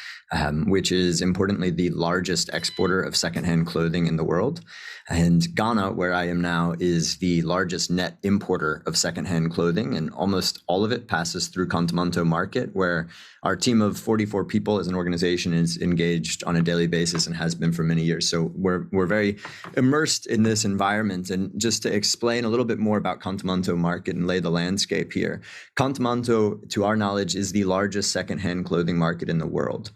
which is importantly the largest exporter of secondhand clothing in the world. And Ghana, where I am now, is the largest net importer of secondhand clothing, and almost all of it passes through Contamonto Market, where our team of 44 people as an organization is engaged on a daily basis and has been for many years. So we're very immersed in this environment. And just to explain a little bit more about Contamonto Market and lay the landscape here, Contamonto, to our knowledge, is the largest secondhand clothing market in the world.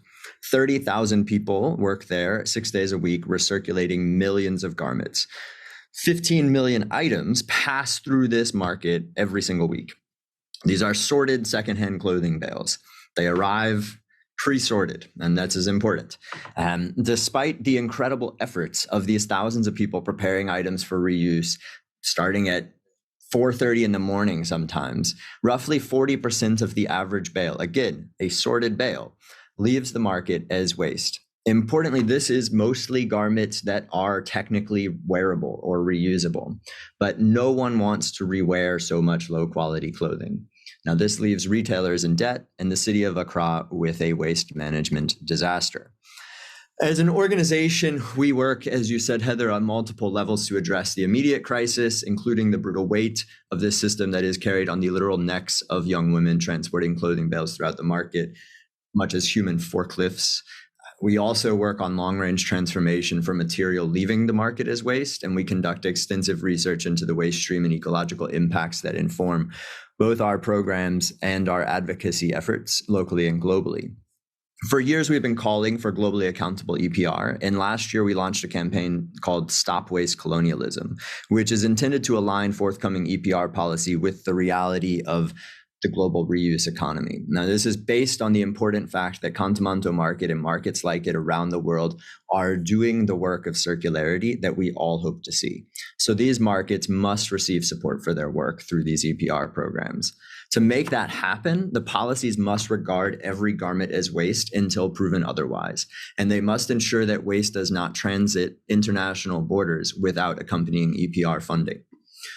30,000 people work there 6 days a week, recirculating millions of garments. 15 million items pass through this market every single week. These are sorted secondhand clothing bales. They arrive pre-sorted, and that's as important. Despite the incredible efforts of these thousands of people preparing items for reuse, starting at 4:30 in the morning sometimes, roughly 40% of the average bale, again, a sorted bale, leaves the market as waste. Importantly, this is mostly garments that are technically wearable or reusable, but no one wants to rewear so much low-quality clothing. Now, this leaves retailers in debt and the city of Accra with a waste management disaster. As an organization, we work, as you said, Heather, on multiple levels to address the immediate crisis, including the brutal weight of this system that is carried on the literal necks of young women transporting clothing bales throughout the market, much as human forklifts. We also work on long-range transformation for material leaving the market as waste, and we conduct extensive research into the waste stream and ecological impacts that inform both our programs and our advocacy efforts locally and globally. For years, we've been calling for globally accountable EPR, and last year we launched a campaign called Stop Waste Colonialism, which is intended to align forthcoming EPR policy with the reality of the global reuse economy. Now, this is based on the important fact that Contamonto Market and markets like it around the world are doing the work of circularity that we all hope to see. So these markets must receive support for their work through these EPR programs. To make that happen, the policies must regard every garment as waste until proven otherwise, and they must ensure that waste does not transit international borders without accompanying EPR funding.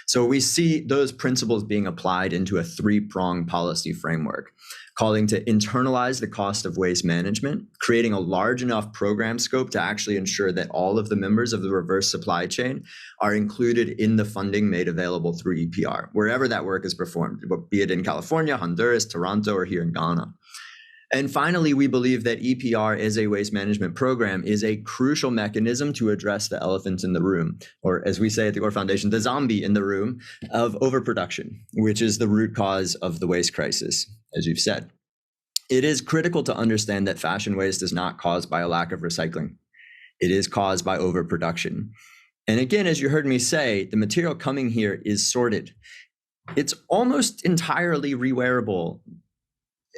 So we see those principles being applied into a three-pronged policy framework, calling to internalize the cost of waste management, creating a large enough program scope to actually ensure that all of the members of the reverse supply chain are included in the funding made available through EPR, wherever that work is performed, be it in California, Honduras, Toronto, or here in Ghana. And finally, we believe that EPR as a waste management program is a crucial mechanism to address the elephant in the room, or as we say at the OR Foundation, the zombie in the room of overproduction, which is the root cause of the waste crisis, as you've said. It is critical to understand that fashion waste is not caused by a lack of recycling. It is caused by overproduction. And again, as you heard me say, the material coming here is sorted. It's almost entirely rewearable.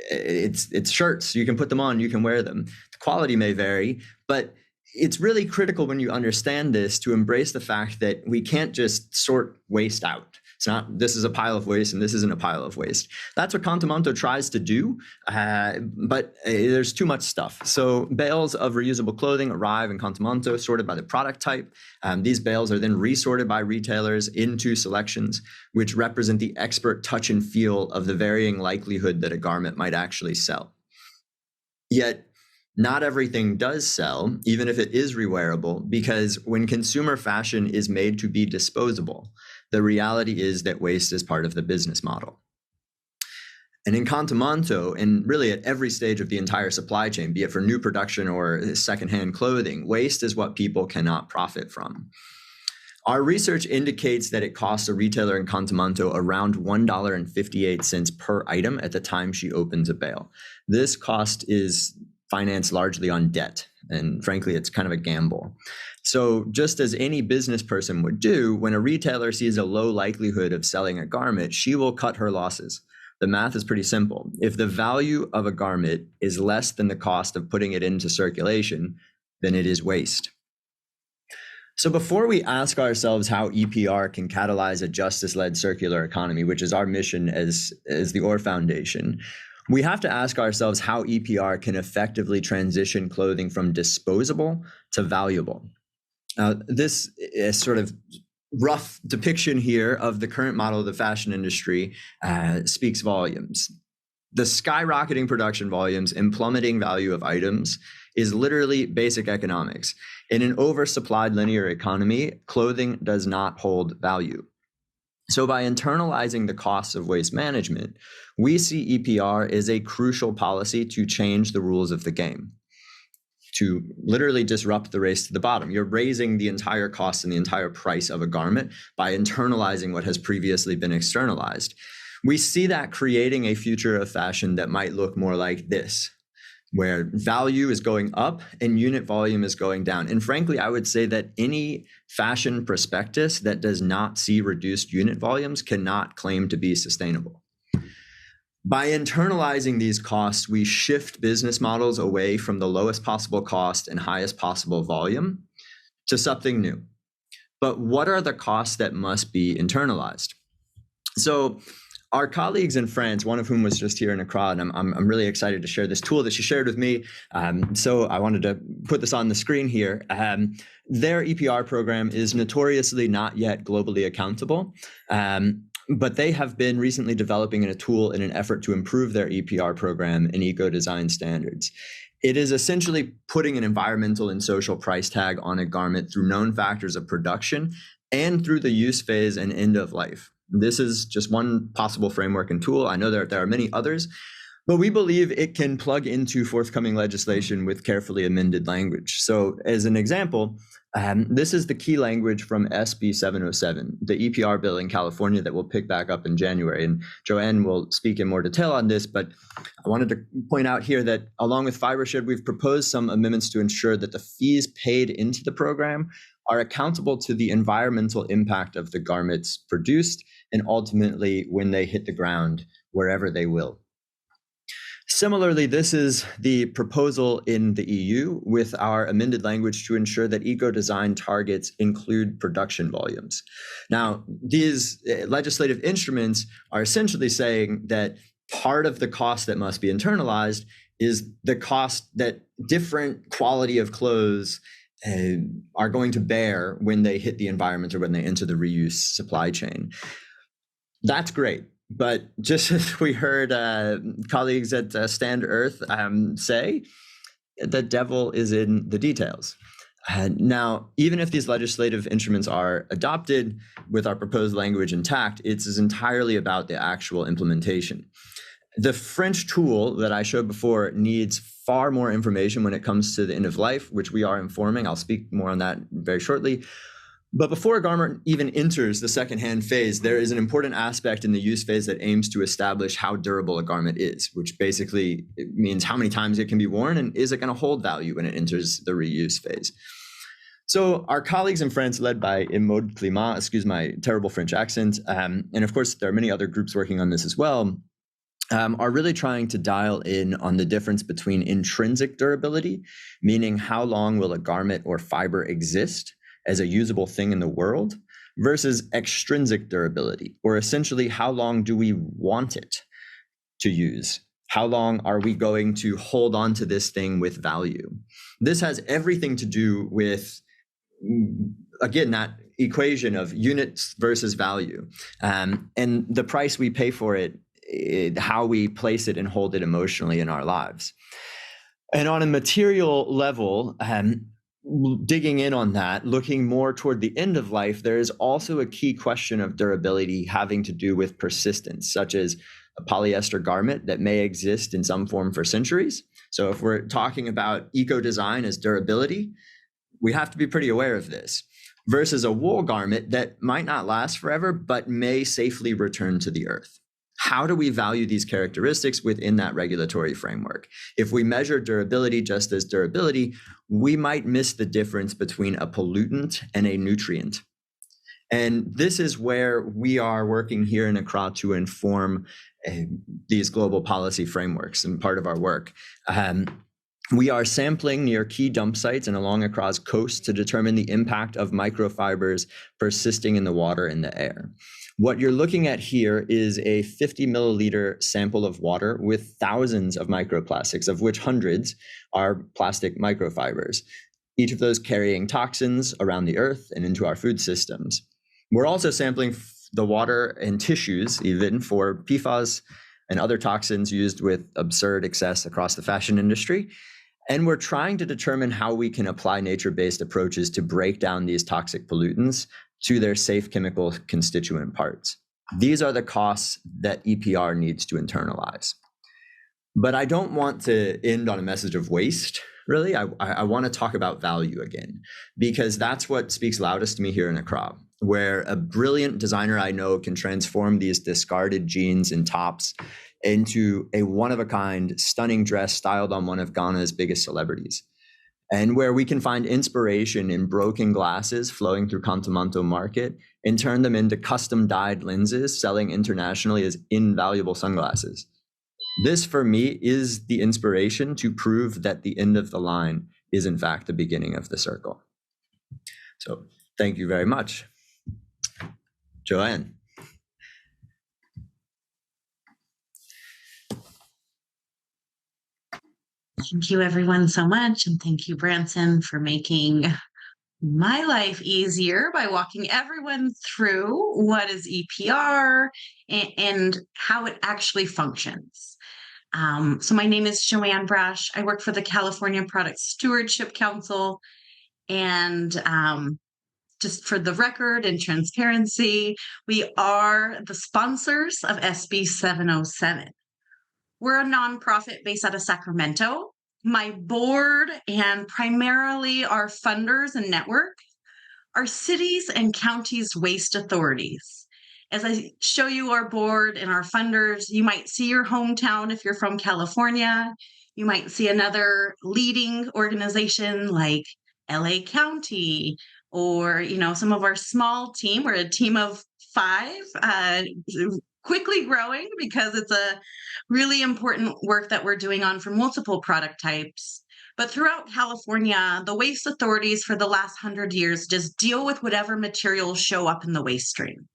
It's shirts. You can put them on, you can wear them. The quality may vary, but it's really critical when you understand this to embrace the fact that we can't just sort waste out. It's not, this is a pile of waste and this isn't a pile of waste. That's what Contamonto tries to do, but there's too much stuff. So bales of reusable clothing arrive in Contamonto, sorted by the product type. These bales are then resorted by retailers into selections, which represent the expert touch and feel of the varying likelihood that a garment might actually sell. Yet, not everything does sell, even if it is rewearable, because when consumer fashion is made to be disposable, the reality is that waste is part of the business model. And in Contamonto, and really at every stage of the entire supply chain, be it for new production or secondhand clothing, waste is what people cannot profit from. Our research indicates that it costs a retailer in Contamonto around $1.58 per item at the time she opens a bale. This cost is financed largely on debt, and frankly, it's kind of a gamble. So just as any business person would do, when a retailer sees a low likelihood of selling a garment, she will cut her losses. The math is pretty simple. If the value of a garment is less than the cost of putting it into circulation, then it is waste. So before we ask ourselves how EPR can catalyze a justice-led circular economy, which is our mission as the OR Foundation, we have to ask ourselves how EPR can effectively transition clothing from disposable to valuable. This is sort of rough depiction here of the current model of the fashion industry speaks volumes. The skyrocketing production volumes and plummeting value of items is literally basic economics. In an oversupplied linear economy, clothing does not hold value. So by internalizing the costs of waste management, we see EPR as a crucial policy to change the rules of the game, to literally disrupt the race to the bottom. You're raising the entire cost and the entire price of a garment by internalizing what has previously been externalized. We see that creating a future of fashion that might look more like this, where value is going up and unit volume is going down. And frankly, I would say that any fashion prospectus that does not see reduced unit volumes cannot claim to be sustainable. By internalizing these costs, we shift business models away from the lowest possible cost and highest possible volume to something new. But what are the costs that must be internalized? So our colleagues in France, one of whom was just here in Accra, and I'm really excited to share this tool that she shared with me. So I wanted to put this on the screen here. Their EPR program is notoriously not yet globally accountable, but they have been recently developing a tool in an effort to improve their EPR program and eco-design standards. It is essentially putting an environmental and social price tag on a garment through known factors of production and through the use phase and end of life. This is just one possible framework and tool. I know there are many others, but we believe it can plug into forthcoming legislation with carefully amended language. So as an example, this is the key language from SB 707, the EPR bill in California that will pick back up in January. And Joanne will speak in more detail on this, but I wanted to point out here that along with Fibershed, we've proposed some amendments to ensure that the fees paid into the program are accountable to the environmental impact of the garments produced and ultimately when they hit the ground, wherever they will. Similarly, this is the proposal in the EU with our amended language to ensure that eco-design targets include production volumes. Now, these legislative instruments are essentially saying that part of the cost that must be internalized is the cost that different quality of clothes are going to bear when they hit the environment or when they enter the reuse supply chain. That's great. But just as we heard colleagues at Stand.Earth say, the devil is in the details. Now, even if these legislative instruments are adopted with our proposed language intact, it's entirely about the actual implementation. The French tool that I showed before needs far more information when it comes to the end of life, which we are informing. I'll speak more on that very shortly. But before a garment even enters the secondhand phase, there is an important aspect in the use phase that aims to establish how durable a garment is, which basically means how many times it can be worn and is it going to hold value when it enters the reuse phase. So our colleagues in France, led by Imode Climat, excuse my terrible French accent, and of course there are many other groups working on this as well, are really trying to dial in on the difference between intrinsic durability, meaning how long will a garment or fiber exist as a usable thing in the world, versus extrinsic durability, or essentially how long do we want it to use? How long are we going to hold on to this thing with value? This has everything to do with, again, that equation of units versus value, and the price we pay for it, how we place it and hold it emotionally in our lives. And on a material level, digging in on that, looking more toward the end of life, there is also a key question of durability having to do with persistence, such as a polyester garment that may exist in some form for centuries. So if we're talking about eco-design as durability, we have to be pretty aware of this, versus a wool garment that might not last forever, but may safely return to the earth. How do we value these characteristics within that regulatory framework? If we measure durability just as durability, we might miss the difference between a pollutant and a nutrient. And this is where we are working here in Accra to inform these global policy frameworks and part of our work. We are sampling near key dump sites and along Accra's coast to determine the impact of microfibers persisting in the water and the air. What you're looking at here is a 50 milliliter sample of water with thousands of microplastics, of which hundreds are plastic microfibers, each of those carrying toxins around the earth and into our food systems. We're also sampling the water and tissues even for PFAS and other toxins used with absurd excess across the fashion industry. And we're trying to determine how we can apply nature-based approaches to break down these toxic pollutants to their safe chemical constituent parts. These are the costs that EPR needs to internalize. But I don't want to end on a message of waste, really. I want to talk about value again, because that's what speaks loudest to me here in Accra, where a brilliant designer I know can transform these discarded jeans and tops into a one-of-a-kind, stunning dress styled on one of Ghana's biggest celebrities. And where we can find inspiration in broken glasses flowing through Contamanto Market and turn them into custom dyed lenses selling internationally as invaluable sunglasses. This, for me, is the inspiration to prove that the end of the line is, in fact, the beginning of the circle. So thank you very much. Joanne. Thank you, everyone, so much. And thank you, Branson, for making my life easier by walking everyone through what is EPR and how it actually functions. So my name is Joanne Brasch. I work for the California Product Stewardship Council. And just for the record and transparency, we are the sponsors of SB 707. We're a nonprofit based out of Sacramento. My board and primarily our funders and network are cities and counties waste authorities. As I show you our board and our funders, you might see your hometown if you're from California. You might see another leading organization like LA County, or some of our small team. We're a team of 5, quickly growing because it's a really important work that we're doing on for multiple product types. But throughout California, the waste authorities for the last 100 years just deal with whatever materials show up in the waste stream.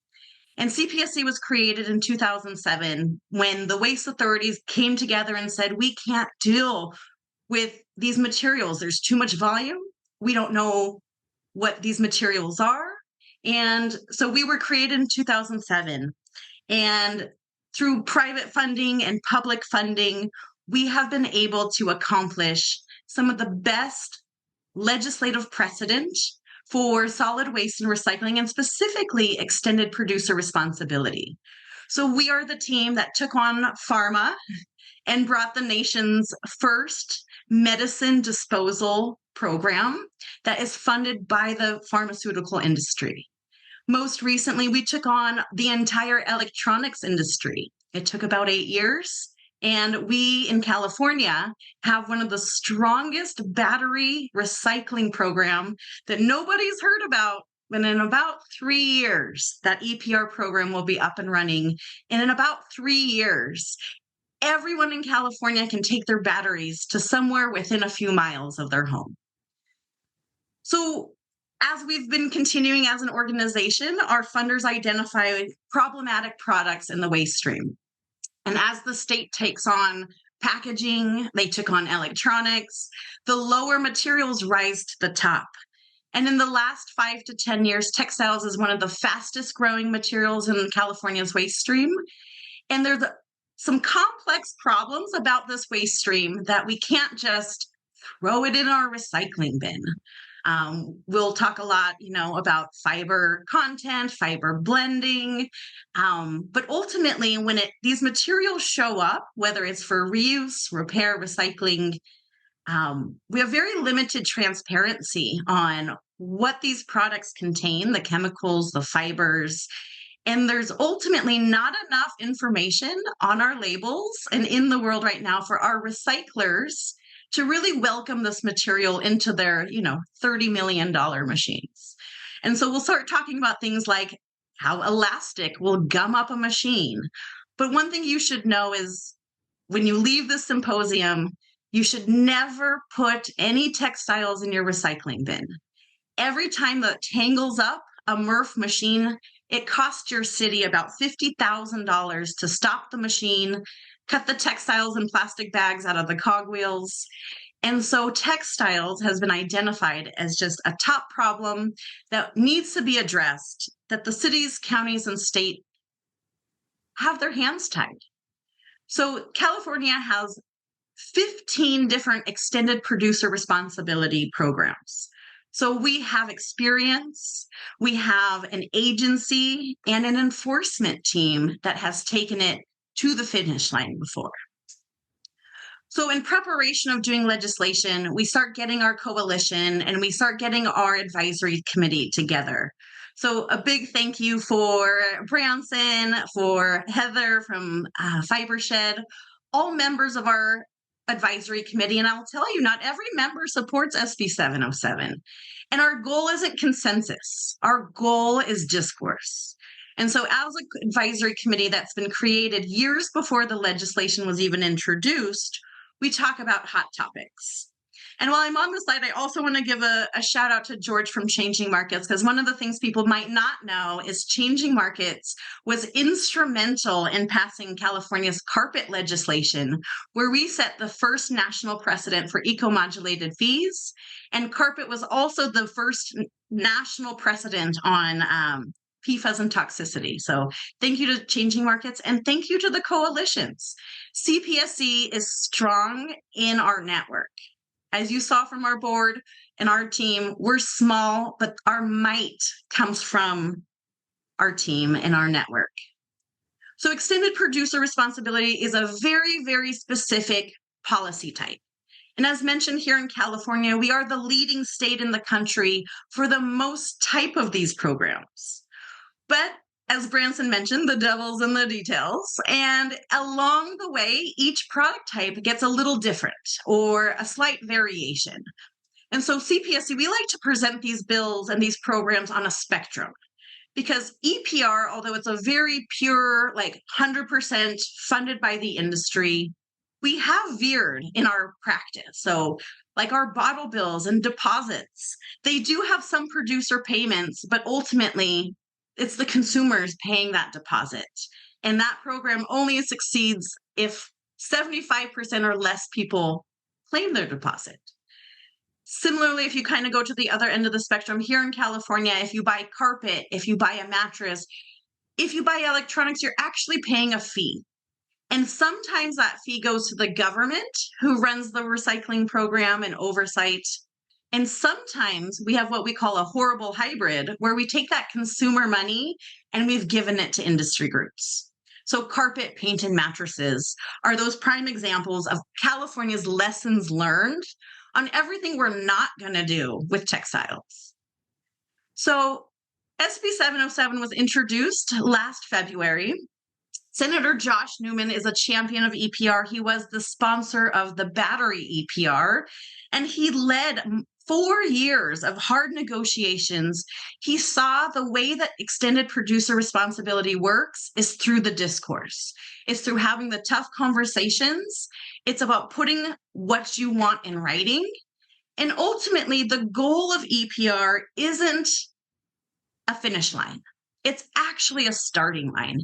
And CPSC was created in 2007 when the waste authorities came together and said, we can't deal with these materials. There's too much volume. We don't know what these materials are. And so we were created in 2007. And through private funding and public funding, we have been able to accomplish some of the best legislative precedent for solid waste and recycling, and specifically extended producer responsibility. So we are the team that took on pharma and brought the nation's first medicine disposal program that is funded by the pharmaceutical industry. Most recently, we took on the entire electronics industry. It took about 8 years. And we in California have one of the strongest battery recycling program that nobody's heard about. And in about 3 years, that EPR program will be up and running. And in about 3 years, everyone in California can take their batteries to somewhere within a few miles of their home. So as we've been continuing as an organization, our funders identify problematic products in the waste stream. And as the state takes on packaging, they took on electronics, the lower materials rise to the top. And in the last 5 to 10 years, textiles is one of the fastest growing materials in California's waste stream. And there's some complex problems about this waste stream that we can't just throw it in our recycling bin. We'll talk a lot, about fiber content, fiber blending, but ultimately when these materials show up, whether it's for reuse, repair, recycling, we have very limited transparency on what these products contain, the chemicals, the fibers, and there's ultimately not enough information on our labels and in the world right now for our recyclers to really welcome this material into their, $30 million machines. And so we'll start talking about things like how elastic will gum up a machine. But one thing you should know is when you leave the symposium, you should never put any textiles in your recycling bin. Every time that tangles up a MRF machine, It cost your city about $50,000 to stop the machine, cut the textiles and plastic bags out of the cogwheels. And so textiles has been identified as just a top problem that needs to be addressed, that the cities, counties, and state have their hands tied. So California has 15 different extended producer responsibility programs. So we have experience, we have an agency and an enforcement team that has taken it to the finish line before. So in preparation of doing legislation, we start getting our coalition and we start getting our advisory committee together. So a big thank you for Branson, for Heather from Fibershed, all members of our advisory committee. And I'll tell you, not every member supports SB 707. And our goal isn't consensus. Our goal is discourse. And so as an advisory committee that's been created years before the legislation was even introduced, we talk about hot topics. And while I'm on the slide, I also want to give a shout out to George from Changing Markets, because one of the things people might not know is Changing Markets was instrumental in passing California's carpet legislation, where we set the first national precedent for eco-modulated fees. And carpet was also the first national precedent on PFAS and toxicity. So thank you to Changing Markets and thank you to the coalitions. CPSC is strong in our network. As you saw from our board and our team, we're small, but our might comes from our team and our network. So extended producer responsibility is a very, very specific policy type. And as mentioned here in California, we are the leading state in the country for the most type of these programs. But as Branson mentioned, the devil's in the details. And along the way, each product type gets a little different or a slight variation. And so CPSC, we like to present these bills and these programs on a spectrum, because EPR, although it's a very pure, like 100% funded by the industry, we have veered in our practice. So like our bottle bills and deposits, they do have some producer payments, but ultimately it's the consumers paying that deposit. And that program only succeeds if 75% or less people claim their deposit. Similarly, if you kind of go to the other end of the spectrum, here in California, if you buy carpet, if you buy a mattress, if you buy electronics, you're actually paying a fee. And sometimes that fee goes to the government who runs the recycling program and oversight. And sometimes we have what we call a horrible hybrid, where we take that consumer money and we've given it to industry groups. So carpet, paint, and mattresses are those prime examples of California's lessons learned on everything we're not going to do with textiles. So SB 707 was introduced last February. Senator Josh Newman is a champion of EPR. He was the sponsor of the battery EPR, and he led 4 years of hard negotiations. He saw the way that extended producer responsibility works is through the discourse. It's through having the tough conversations. It's about putting what you want in writing. And ultimately, the goal of EPR isn't a finish line. It's actually a starting line.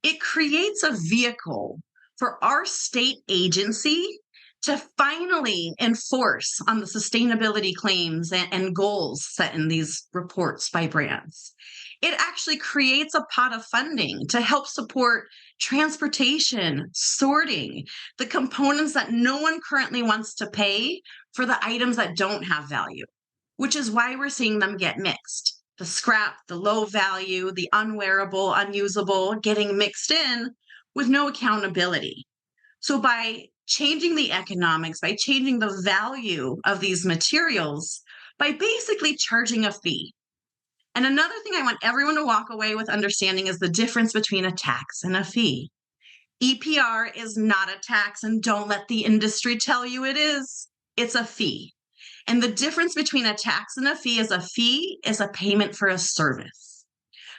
It creates a vehicle for our state agency to finally enforce on the sustainability claims and goals set in these reports by brands. It actually creates a pot of funding to help support transportation, sorting, the components that no one currently wants to pay for the items that don't have value, which is why we're seeing them get mixed. The scrap, the low value, the unwearable, unusable, getting mixed in with no accountability. So by changing the economics, by changing the value of these materials, by basically charging a fee. And another thing I want everyone to walk away with understanding is the difference between a tax and a fee. EPR is not a tax, and don't let the industry tell you it is. It's a fee. And the difference between a tax and a fee is a payment for a service.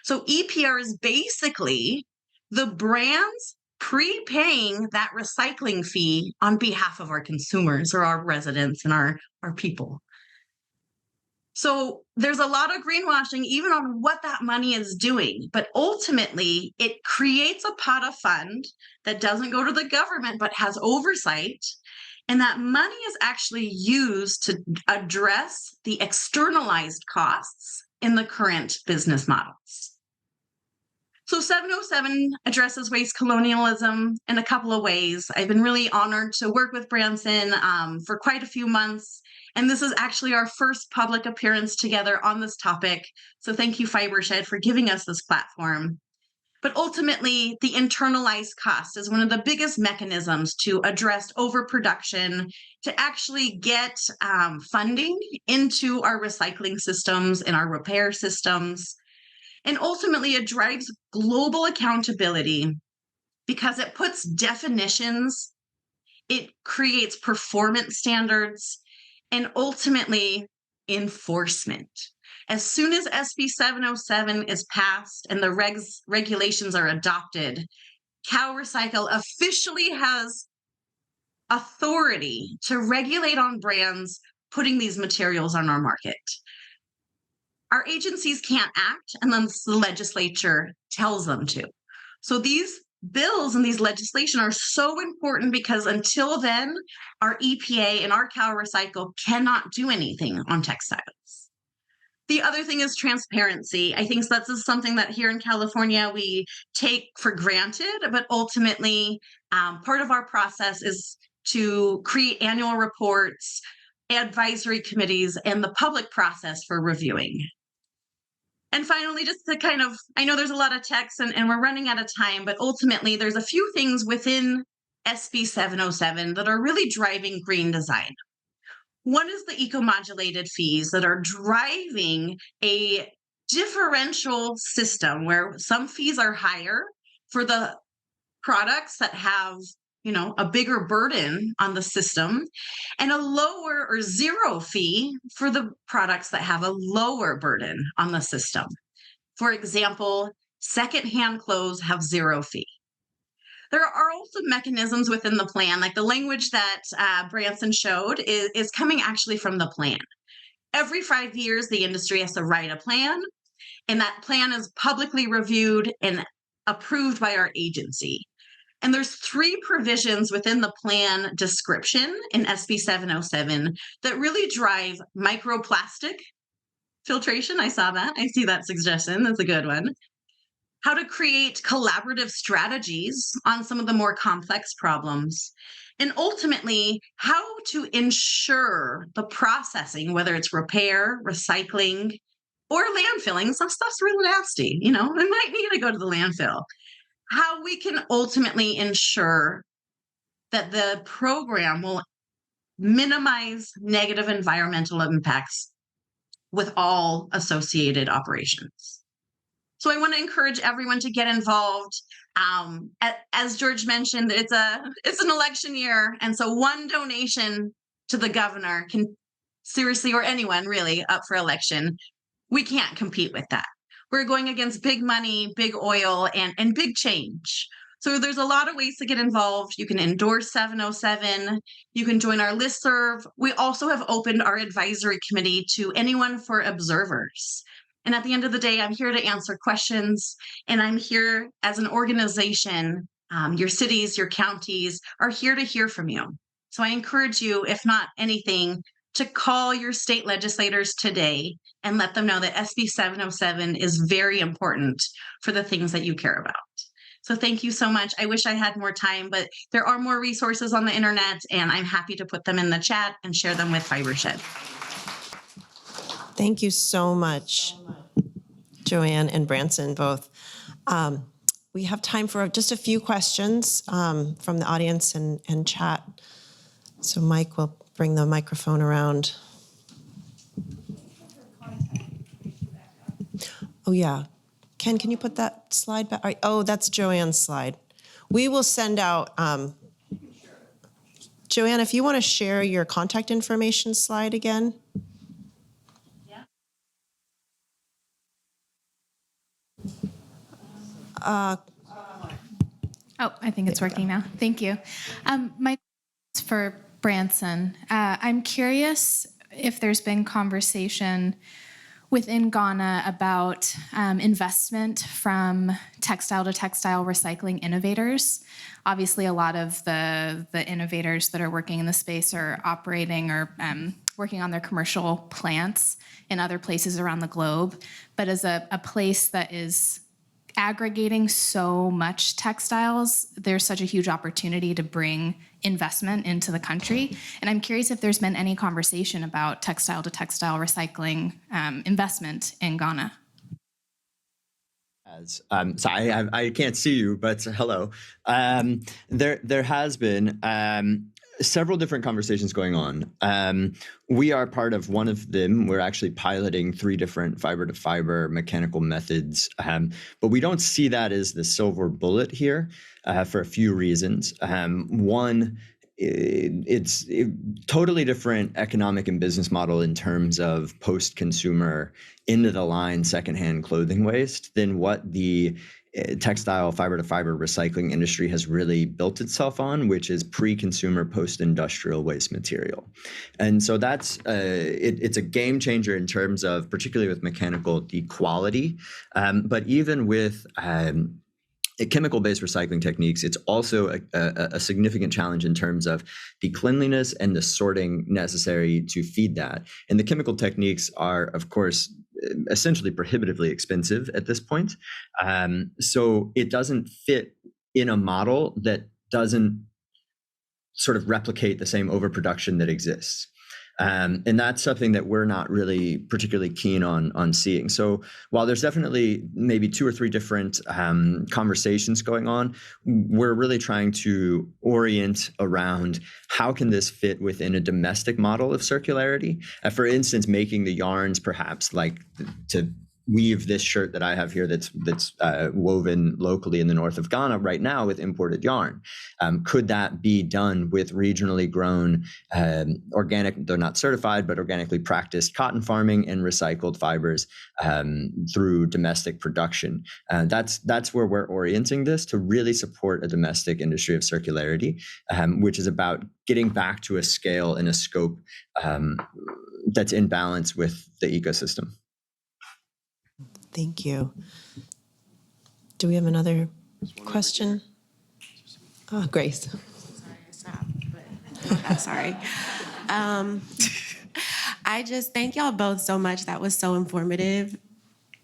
So EPR is basically the brands prepaying that recycling fee on behalf of our consumers or our residents and our people. So there's a lot of greenwashing even on what that money is doing, but ultimately it creates a pot of fund that doesn't go to the government but has oversight. And that money is actually used to address the externalized costs in the current business models. So 707 addresses waste colonialism in a couple of ways. I've been really honored to work with Branson for quite a few months. And this is actually our first public appearance together on this topic. So thank you, Fibershed, for giving us this platform. But ultimately, the internalized cost is one of the biggest mechanisms to address overproduction, to actually get funding into our recycling systems and our repair systems. And ultimately, it drives global accountability because it puts definitions, it creates performance standards, and ultimately enforcement. As soon as SB 707 is passed and the regulations are adopted, CalRecycle officially has authority to regulate on brands putting these materials on our market. Our agencies can't act unless the legislature tells them to. So these bills and these legislation are so important because until then, our EPA and our CalRecycle cannot do anything on textiles. The other thing is transparency. I think this is something that here in California we take for granted, but ultimately part of our process is to create annual reports, advisory committees, and the public process for reviewing. And finally, just to kind of, I know there's a lot of text and we're running out of time, but ultimately there's a few things within SB 707 that are really driving green design. One is the eco-modulated fees that are driving a differential system where some fees are higher for the products that have, a bigger burden on the system, and a lower or zero fee for the products that have a lower burden on the system. For example, secondhand clothes have zero fee. There are also mechanisms within the plan, like the language that Branson showed is coming actually from the plan. Every 5 years, the industry has to write a plan, and that plan is publicly reviewed and approved by our agency. And there's 3 provisions within the plan description in SB 707 that really drive microplastic filtration. I saw that. I see that suggestion. That's a good one. How to create collaborative strategies on some of the more complex problems. And ultimately, how to ensure the processing, whether it's repair, recycling, or landfilling. Some stuff's really nasty, it might need to go to the landfill. How we can ultimately ensure that the program will minimize negative environmental impacts with all associated operations. So I want to encourage everyone to get involved. As George mentioned, it's an election year, and so one donation to the governor can seriously, or anyone really up for election, we can't compete with that. We're going against big money, big oil, and big change. So there's a lot of ways to get involved. You can endorse 707. You can join our listserv. We also have opened our advisory committee to anyone for observers. And at the end of the day, I'm here to answer questions. And I'm here as an organization. Your cities, your counties are here to hear from you. So I encourage you, if not anything, to call your state legislators today and let them know that SB 707 is very important for the things that you care about. So thank you so much. I wish I had more time, but there are more resources on the internet, and I'm happy to put them in the chat and share them with Fibershed. Thank you so much, Joanne and Branson, both. We have time for just a few questions from the audience and chat. So Mike will bring the microphone around. Oh, yeah. Ken, can you put that slide back? Oh, that's Joanne's slide. We will send out, Joanne, if you want to share your contact information slide again. Oh, I think it's working now. Thank you. My question is for Branson. I'm curious if there's been conversation within Ghana about investment from textile to textile recycling innovators. Obviously, a lot of the innovators that are working in the space are operating or working on their commercial plants in other places around the globe. But as a place that is aggregating so much textiles, there's such a huge opportunity to bring investment into the country. And I'm curious if there's been any conversation about textile to textile recycling investment in Ghana. So I can't see you, but hello. There has been several different conversations going on. We are part of one of them. We're actually piloting 3 different fiber to fiber mechanical methods, but we don't see that as the silver bullet here for a few reasons. One, it's a totally different economic and business model in terms of post-consumer into the line secondhand clothing waste than what the textile fiber to fiber recycling industry has really built itself on, which is pre-consumer post-industrial waste material. And so that's it's a game changer in terms of, particularly with mechanical, the quality, but even with chemical-based recycling techniques, it's also a significant challenge in terms of the cleanliness and the sorting necessary to feed that. And the chemical techniques are, of course, essentially prohibitively expensive at this point. So it doesn't fit in a model that doesn't sort of replicate the same overproduction that exists. And that's something that we're not really particularly keen on seeing. So while there's definitely maybe 2 or 3 different conversations going on, we're really trying to orient around how can this fit within a domestic model of circularity. For instance, making the yarns perhaps like to weave this shirt that I have here that's woven locally in the north of Ghana right now with imported yarn. Could that be done with regionally grown, organic, they're not certified, but organically practiced cotton farming and recycled fibers through domestic production? That's where we're orienting this to really support a domestic industry of circularity, which is about getting back to a scale and a scope that's in balance with the ecosystem. Thank you. Do we have another question? Oh, Grace. Sorry. I just thank y'all both so much. That was so informative.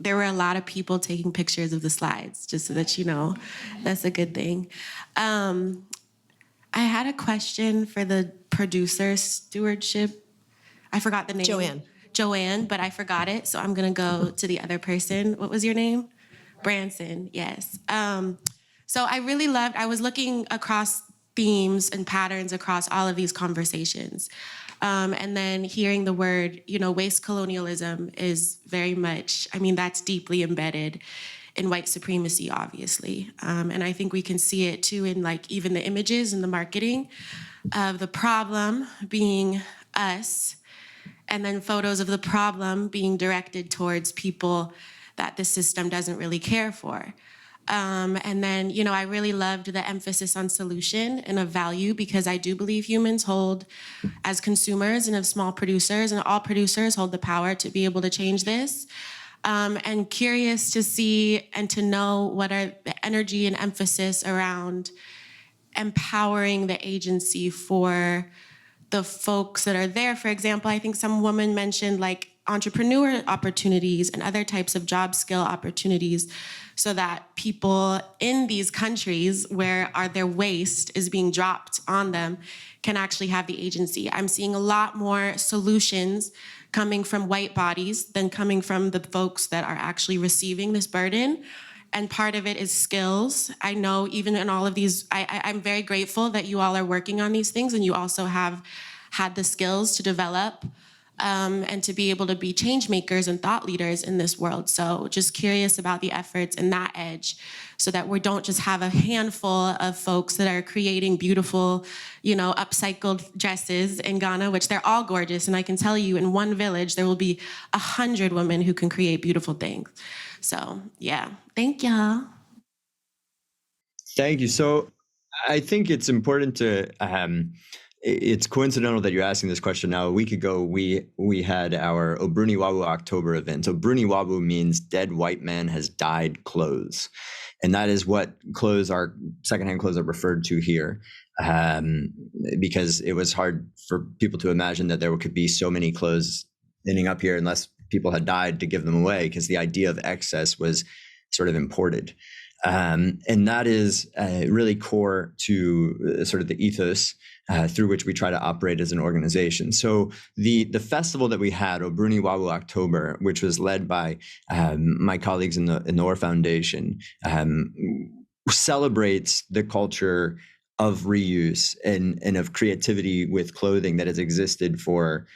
There were a lot of people taking pictures of the slides, just so that you know. That's a good thing. I had a question for the producer stewardship. I forgot the name. Joanne, but I forgot it, so I'm gonna go to the other person. What was your name? Branson, yes. So I really loved, I was looking across themes and patterns across all of these conversations. And then hearing the word, waste colonialism is very much, that's deeply embedded in white supremacy, obviously. And I think we can see it too in even the images and the marketing of the problem being us, and then photos of the problem being directed towards people that the system doesn't really care for. And then, I really loved the emphasis on solution and of value, because I do believe humans hold, as consumers and as small producers, and all producers hold the power to be able to change this. And curious to see and to know what are the energy and emphasis around empowering the agency for the folks that are there. For example, I think some woman mentioned entrepreneur opportunities and other types of job skill opportunities, so that people in these countries where their waste is being dropped on them can actually have the agency. I'm seeing a lot more solutions coming from white bodies than coming from the folks that are actually receiving this burden. And part of it is skills. I know even in all of these, I'm very grateful that you all are working on these things, and you also have had the skills to develop and to be able to be change makers and thought leaders in this world. So just curious about the efforts and that edge, so that we don't just have a handful of folks that are creating beautiful, upcycled dresses in Ghana, which they're all gorgeous. And I can tell you, in one village, there will be 100 women who can create beautiful things. So yeah, thank y'all. Thank you. So I think it's important to it's coincidental that you're asking this question now. A week ago, we had our Obruniwabu October event. Obruniwabu means dead white man has died clothes. And that is what secondhand clothes are referred to here, because it was hard for people to imagine that there could be so many clothes ending up here unless people had died to give them away, because the idea of excess was sort of imported. And that is really core to sort of the ethos through which we try to operate as an organization. So the festival that we had, Obruniwabu October, which was led by my colleagues in the OR Foundation, celebrates the culture of reuse and of creativity with clothing that has existed for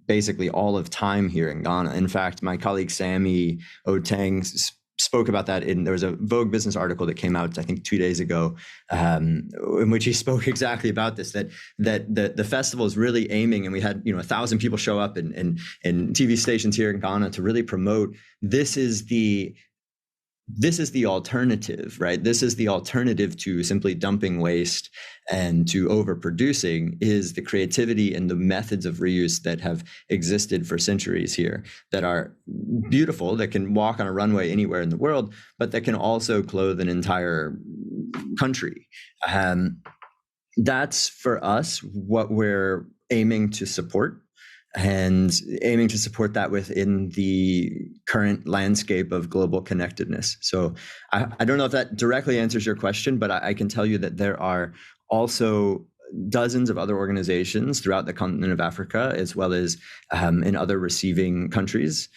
basically all of time here in Ghana. In fact, my colleague Sammy Oteng spoke about that there was a Vogue business article that came out, I think 2 days ago, in which he spoke exactly about this, that the festival is really aiming, and we had 1,000 people show up and TV stations here in Ghana to really promote this is the alternative, right? This is the alternative to simply dumping waste and to overproducing, is the creativity and the methods of reuse that have existed for centuries here, that are beautiful, that can walk on a runway anywhere in the world, but that can also clothe an entire country. That's for us what we're aiming to support, and aiming to support that within the current landscape of global connectedness. So I don't know if that directly answers your question, but I can tell you that there are also dozens of other organizations throughout the continent of Africa, as well as in other receiving countries.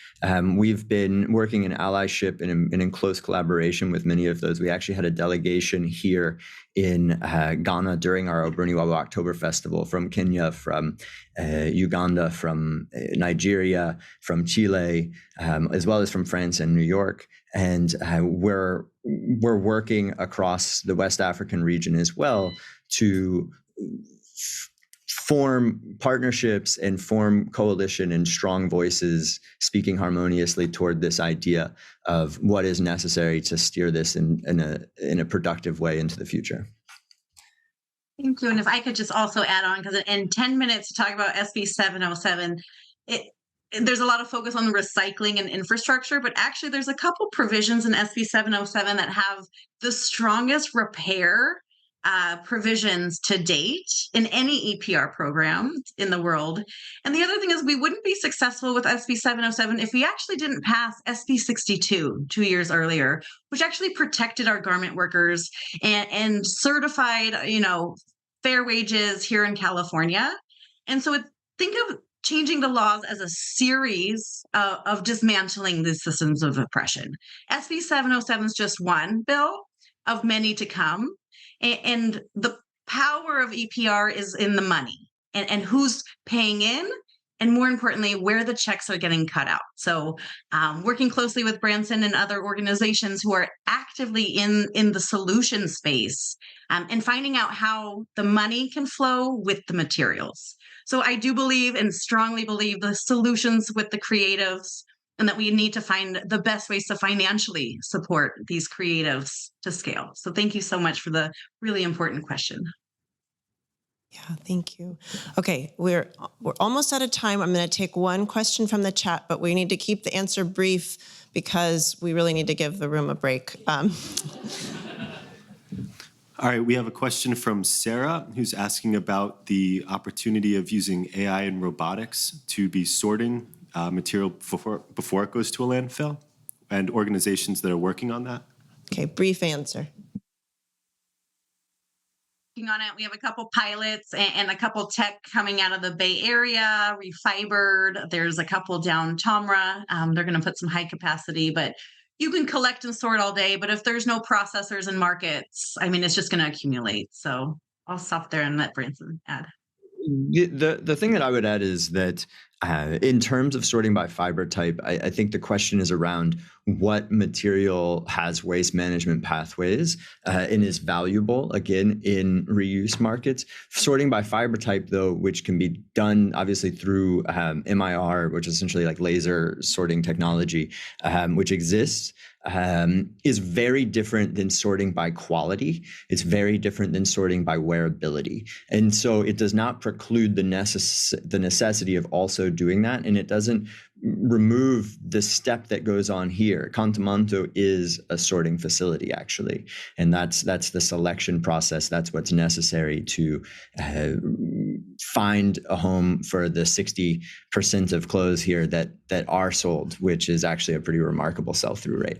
We've been working in allyship and in close collaboration with many of those. We actually had a delegation here in Ghana during our Obruniwabu October Festival from Kenya, from Uganda, from Nigeria, from Chile, as well as from France and New York. And we're working across the West African region as well to form partnerships and form coalition and strong voices speaking harmoniously toward this idea of what is necessary to steer this in a productive way into the future. Thank you. And if I could just also add on, because in 10 minutes to talk about SB 707, there's a lot of focus on the recycling and infrastructure, but actually there's a couple provisions in SB 707 that have the strongest repair provisions to date in any EPR program in the world. And the other thing is, we wouldn't be successful with SB 707 if we actually didn't pass SB 62 2 years earlier, which actually protected our garment workers and certified, fair wages here in California. And so think of changing the laws as a series of dismantling the systems of oppression. SB 707 is just one bill of many to come. And the power of EPR is in the money and who's paying in, and more importantly, where the checks are getting cut out. So working closely with Branson and other organizations who are actively in the solution space and finding out how the money can flow with the materials. So I do believe and strongly believe the solutions with the creatives, and that we need to find the best ways to financially support these creatives to scale. So thank you so much for the really important question. Yeah, thank you. Okay, we're almost out of time. I'm going to take one question from the chat, but we need to keep the answer brief because we really need to give the room a break. All right, we have a question from Sarah, who's asking about the opportunity of using AI and robotics to be sorting material before it goes to a landfill, and organizations that are working on that. Okay, brief answer. Working on it, we have a couple pilots and a couple tech coming out of the Bay Area, Refibered. There's a couple down Tomra. They're going to put some high capacity, but you can collect and sort all day. But if there's no processors and markets, it's just going to accumulate. So I'll stop there and let Branson add. The thing that I would add is that in terms of sorting by fiber type, I think the question is around what material has waste management pathways and is valuable, again, in reuse markets. Sorting by fiber type, though, which can be done obviously through MIR, which is essentially like laser sorting technology, which exists. is very different than sorting by quality. It's very different than sorting by wearability. And so it does not preclude the necessity of also doing that. And it doesn't remove the step that goes on here. Contamanto is a sorting facility, actually. And that's the selection process. That's what's necessary to find a home for the 60% of clothes here that are sold, which is actually a pretty remarkable sell-through rate.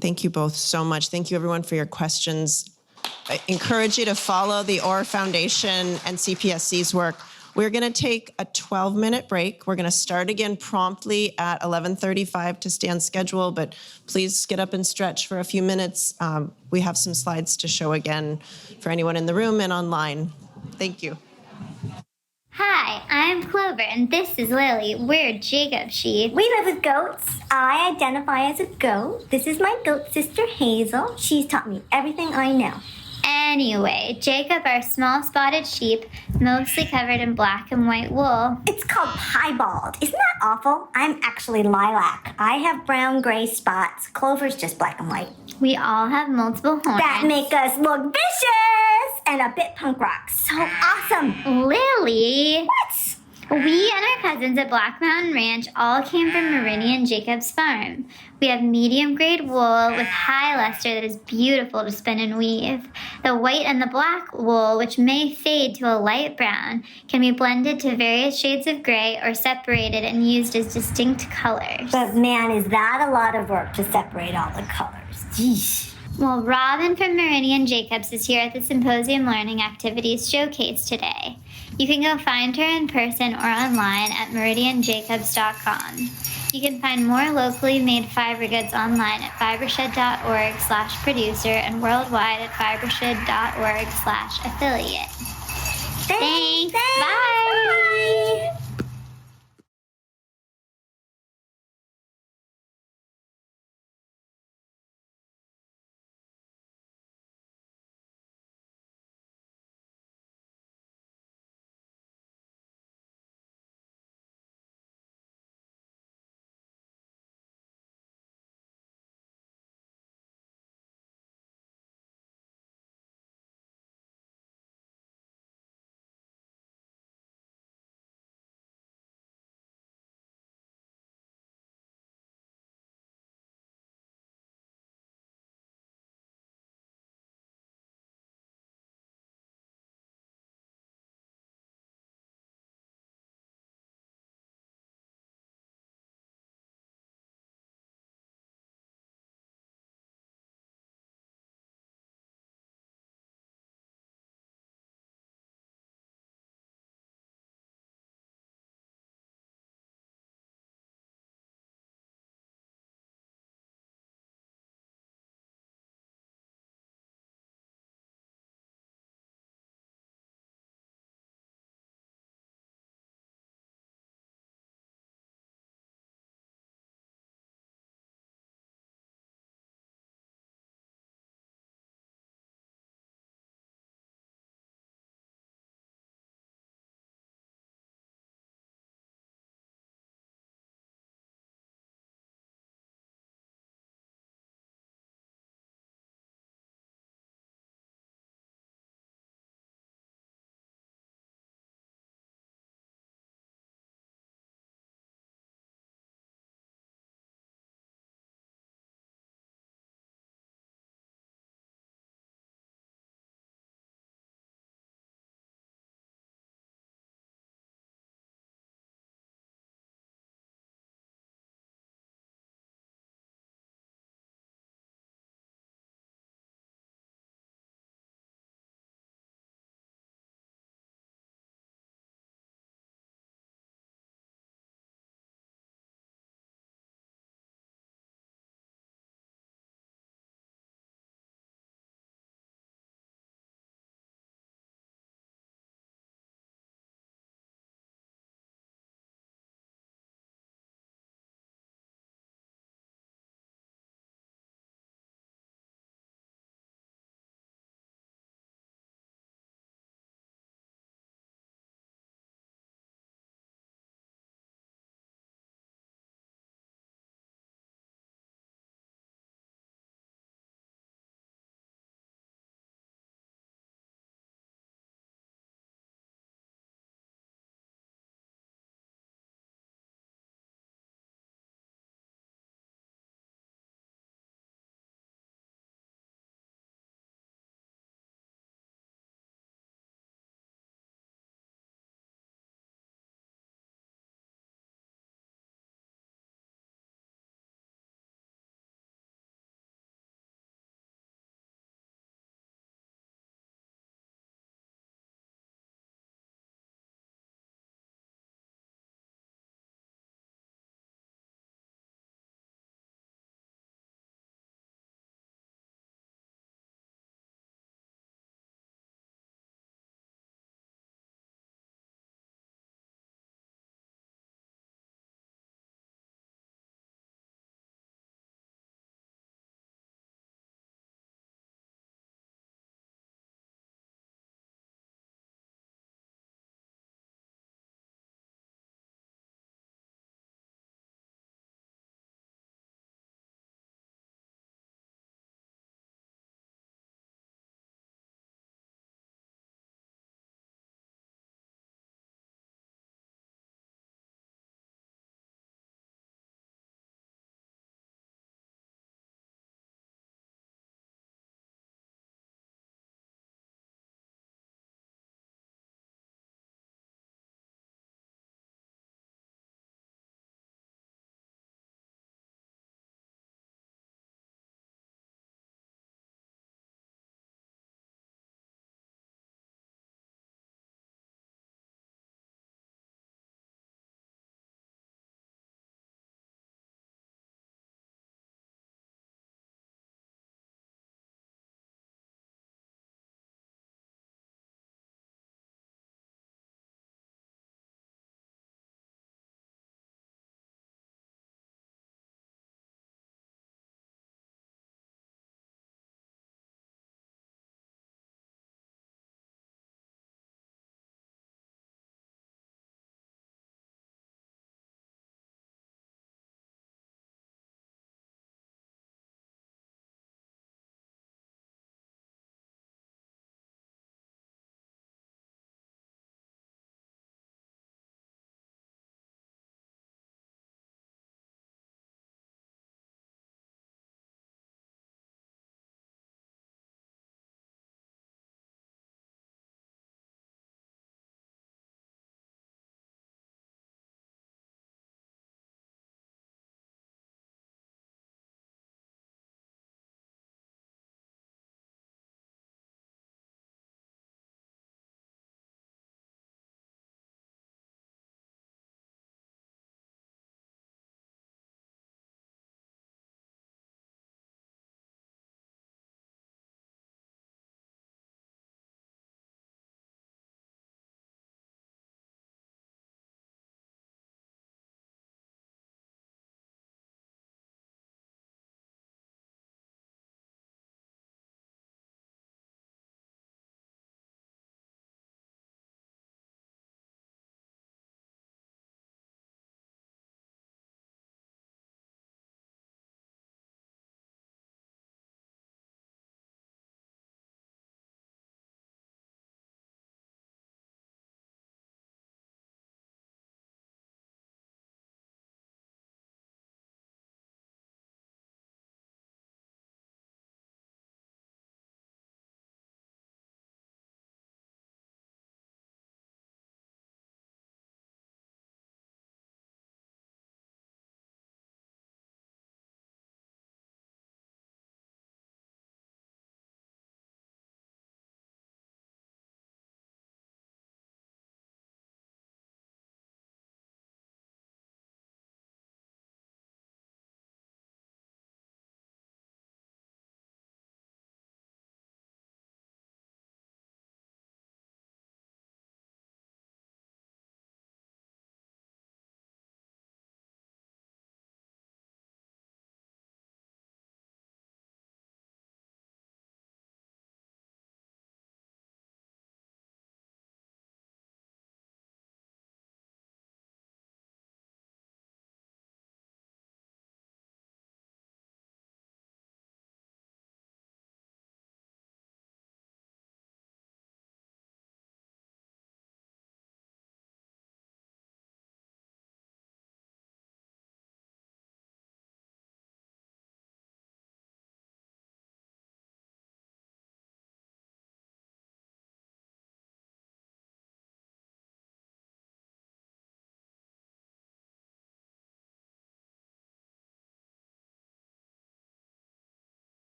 Thank you both so much. Thank you everyone for your questions. I encourage you to follow the OR Foundation and CPSC's work. We're going to take a 12-minute break. We're going to start again promptly at 11:35 to stay on schedule, but please get up and stretch for a few minutes. We have some slides to show again for anyone in the room and online. Thank you. Hi, I'm Clover, and this is Lily. We're Jacob's sheep. We live with goats. I identify as a goat. This is my goat sister, Hazel. She's taught me everything I know. Anyway, Jacob, our small spotted sheep, mostly covered in black and white wool. It's called piebald. Isn't that awful? I'm actually lilac. I have brown, gray spots. Clover's just black and white. We all have multiple horns. That make us look vicious and a bit punk rock. So awesome. Lily! What? We and our cousins at Black Mountain Ranch all came from Meridian Jacobs Farm. We have medium-grade wool with high luster that is beautiful to spin and weave. The white and the black wool, which may fade to a light brown, can be blended to various shades of gray or separated and used as distinct colors. But man, is that a lot of work to separate all the colors. Jeez. Well, Robin from Meridian Jacobs is here at the Symposium Learning Activities Showcase today. You can go find her in person or online at meridianjacobs.com. You can find more locally made fiber goods online at fibershed.org/producer and worldwide at fibershed.org/affiliate. Thanks. Bye. Bye.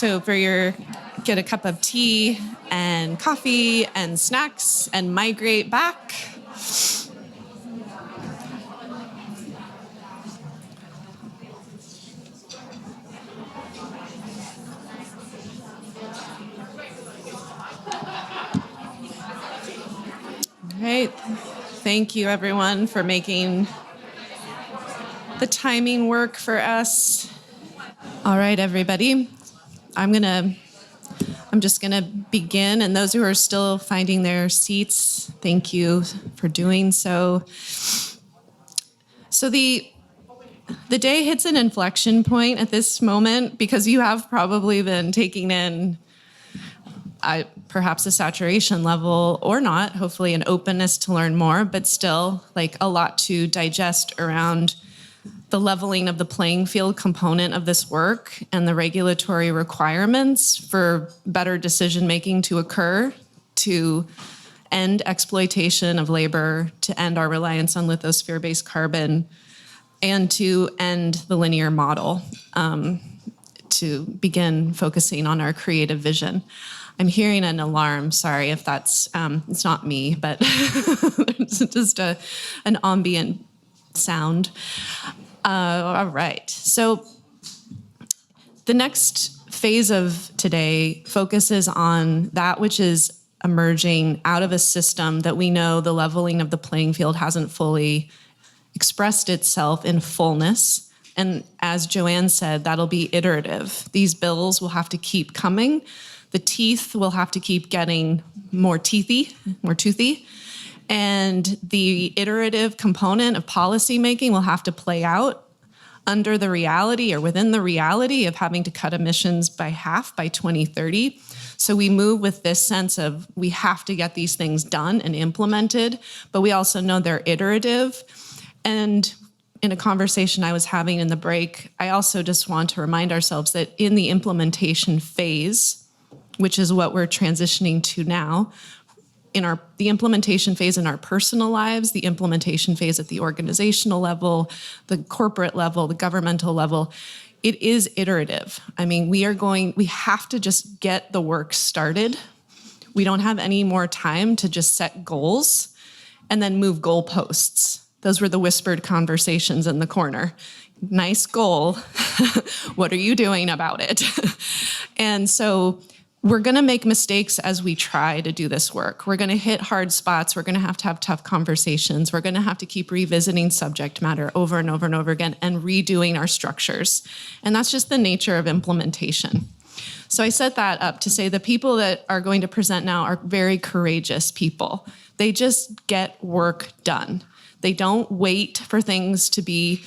So get a cup of tea and coffee and snacks and migrate back. All right. Thank you, everyone, for making the timing work for us. All right, everybody. I'm just gonna begin, and those who are still finding their seats, thank you for doing so. So the day hits an inflection point at this moment because you have probably been taking in perhaps a saturation level or not, hopefully an openness to learn more, but still like a lot to digest around the leveling of the playing field component of this work and the regulatory requirements for better decision-making to occur, to end exploitation of labor, to end our reliance on lithosphere-based carbon, and to end the linear model, to begin focusing on our creative vision. I'm hearing an alarm. Sorry if that's, it's not me, but it's just an ambient sound. All right. So the next phase of today focuses on that which is emerging out of a system that we know the leveling of the playing field hasn't fully expressed itself in fullness. And as Joanne said, that'll be iterative. These bills will have to keep coming. The teeth will have to keep getting more toothy. And the iterative component of policymaking will have to play out under the reality or within the reality of having to cut emissions by half by 2030. So we move with this sense of we have to get these things done and implemented, but we also know they're iterative. And in a conversation I was having in the break, I also just want to remind ourselves that in the implementation phase, which is what we're transitioning to now, the implementation phase in our personal lives, the implementation phase at the organizational level, the corporate level, the governmental level, it is iterative. I mean, we have to just get the work started. We don't have any more time to just set goals and then move goalposts. Those were the whispered conversations in the corner. Nice goal. What are you doing about it? And so we're going to make mistakes as we try to do this work. We're going to hit hard spots. We're going to have tough conversations. We're going to have to keep revisiting subject matter over and over and over again and redoing our structures. And that's just the nature of implementation. So I set that up to say the people that are going to present now are very courageous people. They just get work done. They don't wait for things to be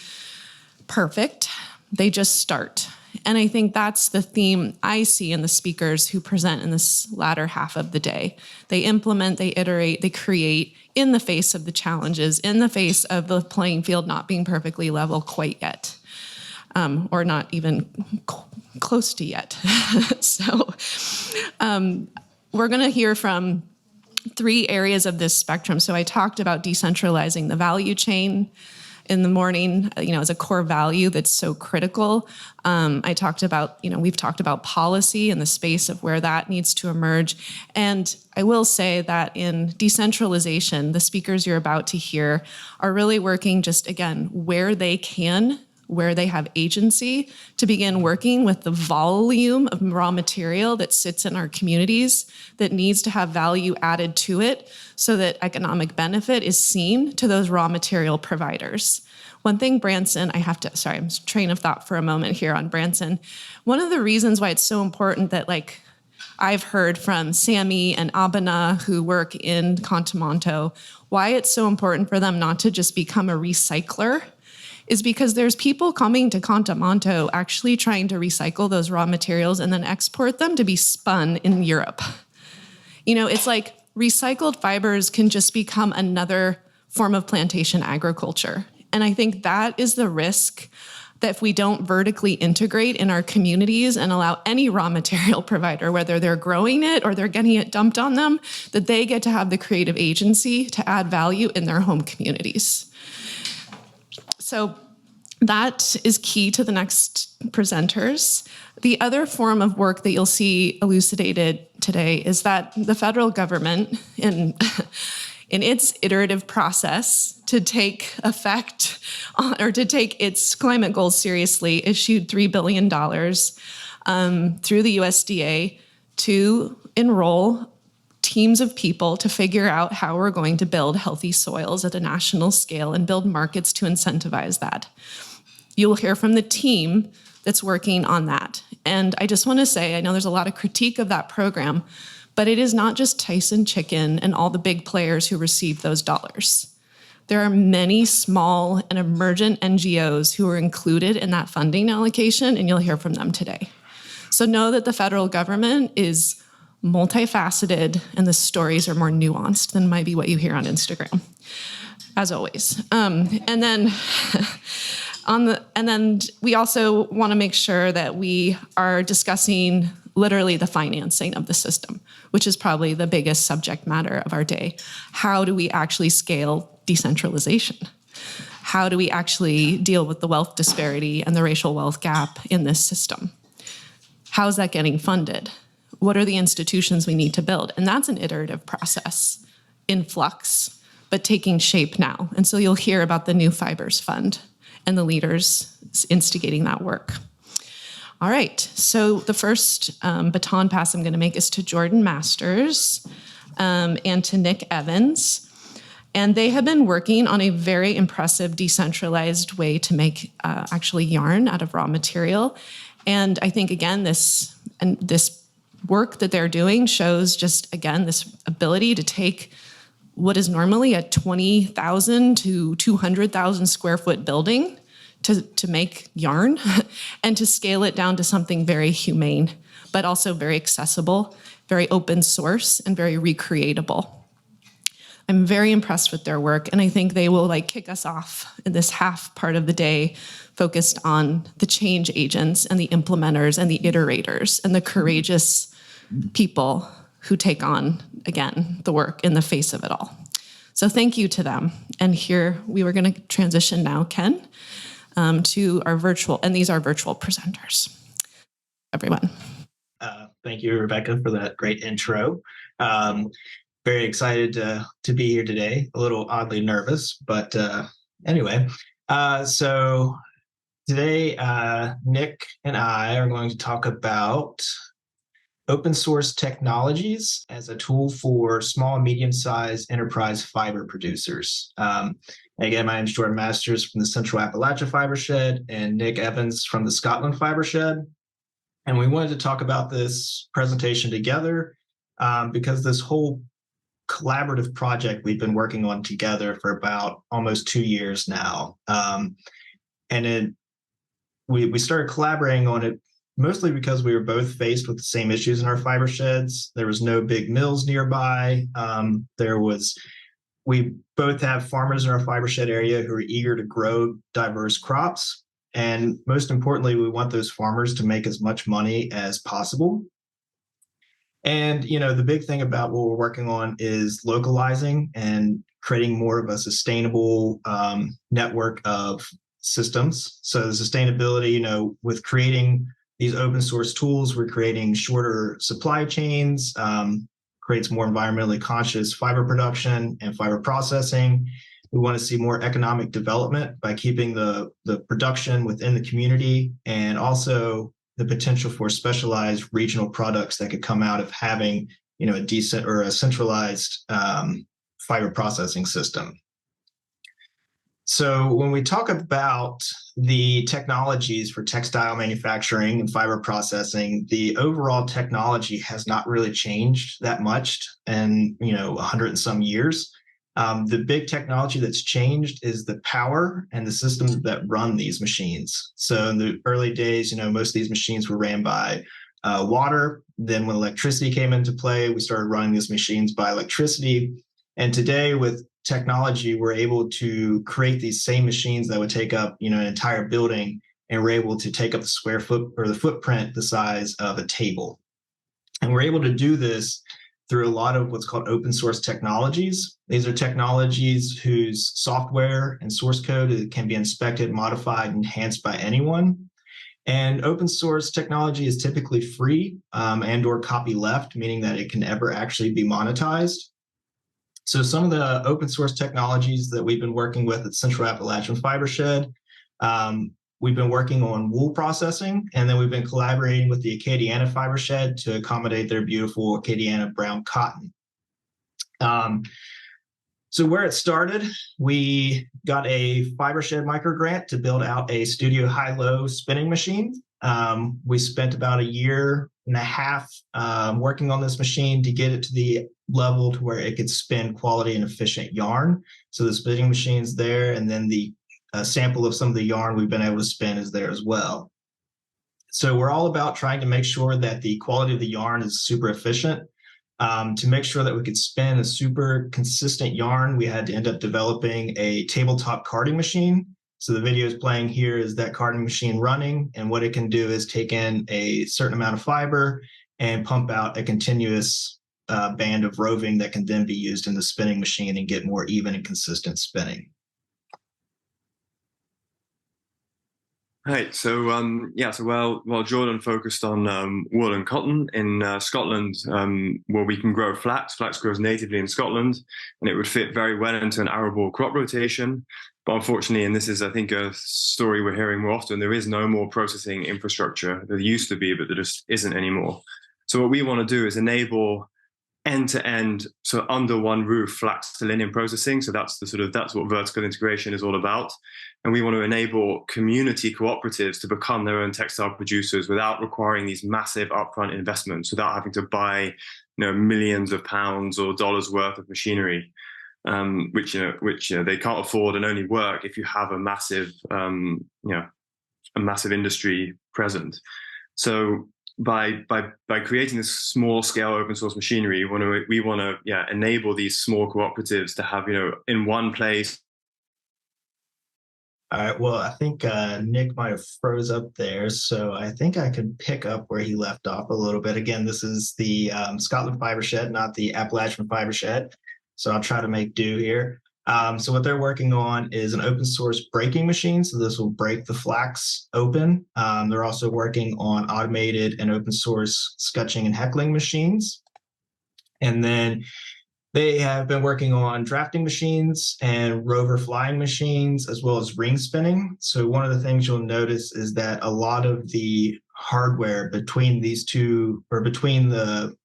perfect. They just start. And I think that's the theme I see in the speakers who present in this latter half of the day. They implement, they iterate, they create in the face of the challenges, in the face of the playing field not being perfectly level quite yet, or not even close to yet. So we're going to hear from 3 areas of this spectrum. So I talked about decentralizing the value chain in the morning, as a core value that's so critical. I talked about, we've talked about policy and the space of where that needs to emerge. And I will say that in decentralization, the speakers you're about to hear are really working just, again, where they can, where they have agency to begin working with the volume of raw material that sits in our communities that needs to have value added to it so that economic benefit is seen to those raw material providers. One thing Branson, I'm train of thought for a moment here on Branson. One of the reasons why it's so important that I've heard from Sammy and Abena who work in Contamonto, why it's so important for them not to just become a recycler is because there's people coming to Contamonto actually trying to recycle those raw materials and then export them to be spun in Europe. It's like recycled fibers can just become another form of plantation agriculture. And I think that is the risk that if we don't vertically integrate in our communities and allow any raw material provider, whether they're growing it or they're getting it dumped on them, that they get to have the creative agency to add value in their home communities. So that is key to the next presenters. The other form of work that you'll see elucidated today is that the federal government, in its iterative process to take effect or to take its climate goals seriously, issued $3 billion through the USDA to enroll teams of people to figure out how we're going to build healthy soils at a national scale and build markets to incentivize that. You'll hear from the team that's working on that. And I just want to say, I know there's a lot of critique of that program, but it is not just Tyson Chicken and all the big players who receive those dollars. There are many small and emergent NGOs who are included in that funding allocation, and you'll hear from them today. So know that the federal government is multifaceted and the stories are more nuanced than might be what you hear on Instagram, as always. And then we also want to make sure that we are discussing literally the financing of the system, which is probably the biggest subject matter of our day. How do we actually scale decentralization? How do we actually deal with the wealth disparity and the racial wealth gap in this system? How is that getting funded? What are the institutions we need to build? And that's an iterative process in flux, but taking shape now. And so you'll hear about the new Fibers Fund and the leaders instigating that work. All right, so the first baton pass I'm gonna make is to Jordan Masters and to Nick Evans. And they have been working on a very impressive decentralized way to make actually yarn out of raw material. And I think, again, this work that they're doing shows just, again, this ability to take what is normally a 20,000 to 200,000 square foot building to make yarn and to scale it down to something very humane, but also very accessible, very open source, and very recreatable. I'm very impressed with their work, and I think they will kick us off in this half part of the day focused on the change agents and the implementers and the iterators and the courageous people who take on, again, the work in the face of it all. So thank you to them. And here we were going to transition now, Ken, to our virtual, and these are virtual presenters. Everyone. Thank you, Rebecca, for that great intro. Very excited to be here today. A little oddly nervous, but anyway. So today, Nick and I are going to talk about open source technologies as a tool for small and medium-sized enterprise fiber producers. Again, my name is Jordan Masters from the Central Appalachia Fibershed and Nick Evans from the Scotland Fibershed. And we wanted to talk about this presentation together because this whole collaborative project we've been working on together for about almost 2 years now. We started collaborating on it mostly because we were both faced with the same issues in our fiber sheds. There was no big mills nearby. We both have farmers in our fiber shed area who are eager to grow diverse crops. And most importantly, we want those farmers to make as much money as possible. And, the big thing about what we're working on is localizing and creating more of a sustainable network of systems. So the sustainability, with creating these open source tools, we're creating shorter supply chains, creates more environmentally conscious fiber production and fiber processing. We want to see more economic development by keeping the production within the community, and also the potential for specialized regional products that could come out of having, a decent or a centralized fiber processing system. So when we talk about the technologies for textile manufacturing and fiber processing, the overall technology has not really changed that much in 100 and some years. The big technology that's changed is the power and the systems that run these machines. So in the early days, most of these machines were ran by water. Then when electricity came into play, we started running these machines by electricity. And today with technology, we're able to create these same machines that would take up, an entire building, and we're able to take up the square foot or the footprint the size of a table. And we're able to do this through a lot of what's called open source technologies. These are technologies whose software and source code can be inspected, modified, enhanced by anyone. And open source technology is typically free and or copyleft, meaning that it can never actually be monetized. So some of the open source technologies that we've been working with at Central Appalachian Fibershed, we've been working on wool processing, and then we've been collaborating with the Acadiana Fibershed to accommodate their beautiful Acadiana brown cotton. So where it started, we got a Fibershed micro grant to build out a studio high-low spinning machine. We spent about 1.5 years working on this machine to get it to the level to where it could spin quality and efficient yarn. So the spinning machine's there, and then the sample of some of the yarn we've been able to spin is there as well. So we're all about trying to make sure that the quality of the yarn is super efficient. To make sure that we could spin a super consistent yarn, we had to end up developing a tabletop carding machine. So the video is playing here is that carding machine running, and what it can do is take in a certain amount of fiber and pump out a continuous band of roving that can then be used in the spinning machine and get more even and consistent spinning. Right. So while Jordan focused on wool and cotton in Scotland, where we can grow flax. Flax grows natively in Scotland, and it would fit very well into an arable crop rotation. But unfortunately, and this is, I think, a story we're hearing more often, there is no more processing infrastructure. There used to be, but there just isn't anymore. So what we want to do is enable end-to-end, so under one roof, flax to linen processing. So that's what vertical integration is all about. And we want to enable community cooperatives to become their own textile producers without requiring these massive upfront investments, without having to buy, millions of pounds or dollars worth of machinery, which they can't afford and only work if you have a massive industry present. So by creating this small scale open source machinery, we want to enable these small cooperatives to have, in one place. All right, well, I think Nick might have froze up there, so I think I could pick up where he left off a little bit. Again, this is the Scotland Fibershed, not the Appalachian Fibershed, so I'll try to make do here. So what they're working on is an open source breaking machine. So this will break the flax open. They're also working on automated and open source scutching and heckling machines. And then they have been working on drafting machines and rover flying machines, as well as ring spinning. So one of the things you'll notice is that a lot of the hardware between these two, or between the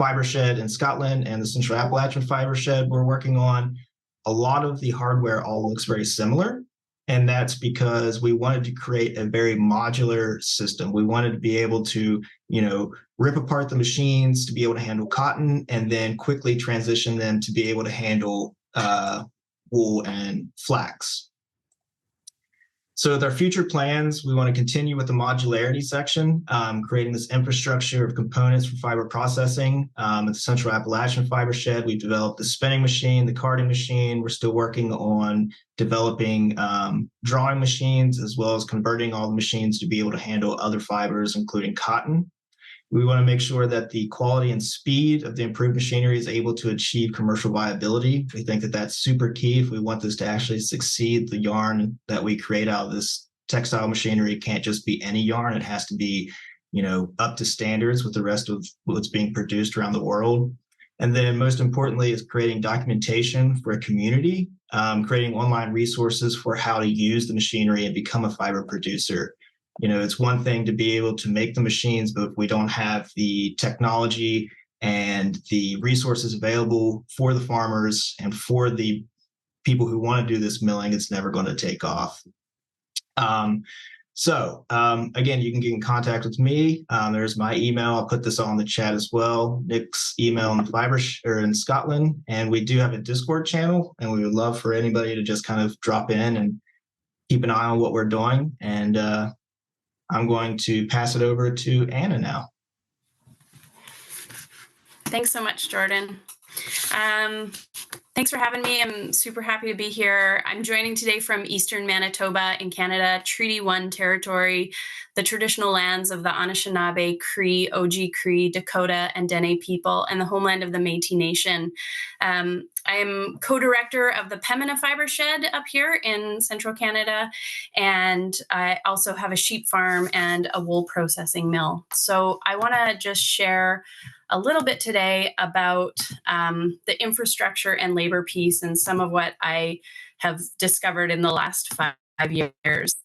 Fibershed in Scotland and the Central Appalachian Fibershed we're working on, a lot of the hardware all looks very similar. And that's because we wanted to create a very modular system. We wanted to be able to, rip apart the machines to be able to handle cotton, and then quickly transition them to be able to handle wool and flax. So with our future plans, we want to continue with the modularity section, creating this infrastructure of components for fiber processing. At the Central Appalachian Fibershed, we've developed the spinning machine, the carding machine. We're still working on developing drawing machines, as well as converting all the machines to be able to handle other fibers, including cotton. We want to make sure that the quality and speed of the improved machinery is able to achieve commercial viability. We think that that's super key if we want this to actually succeed. The yarn that we create out of this textile machinery can't just be any yarn. It has to be, up to standards with the rest of what's being produced around the world. And then most importantly is creating documentation for a community, creating online resources for how to use the machinery and become a fiber producer. It's one thing to be able to make the machines, but if we don't have the technology and the resources available for the farmers and for the people who want to do this milling, it's never going to take off. Again, you can get in contact with me. There's my email. I'll put this on the chat as well. Nick's email in in Scotland. And we do have a Discord channel, and we would love for anybody to just kind of drop in and keep an eye on what we're doing. And I'm going to pass it over to Anna now. Thanks so much, Jordan. Thanks for having me. I'm super happy to be here. I'm joining today from Eastern Manitoba in Canada, Treaty 1 territory, the traditional lands of the Anishinaabe, Cree, Oji Cree, Dakota, and Dene people, and the homeland of the Métis Nation. I am co-director of the Pembina Fibershed up here in central Canada, and I also have a sheep farm and a wool processing mill. So I want to just share a little bit today about the infrastructure and labor piece and some of what I have discovered in the last 5 years.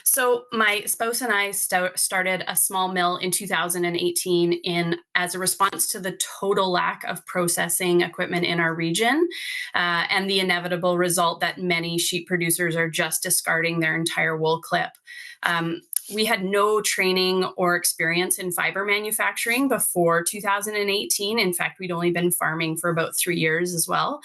So my spouse and I started a small mill in 2018 as a response to the total lack of processing equipment in our region and the inevitable result that many sheep producers are just discarding their entire wool clip. We had no training or experience in fiber manufacturing before 2018. In fact, we'd only been farming for about 3 years as well.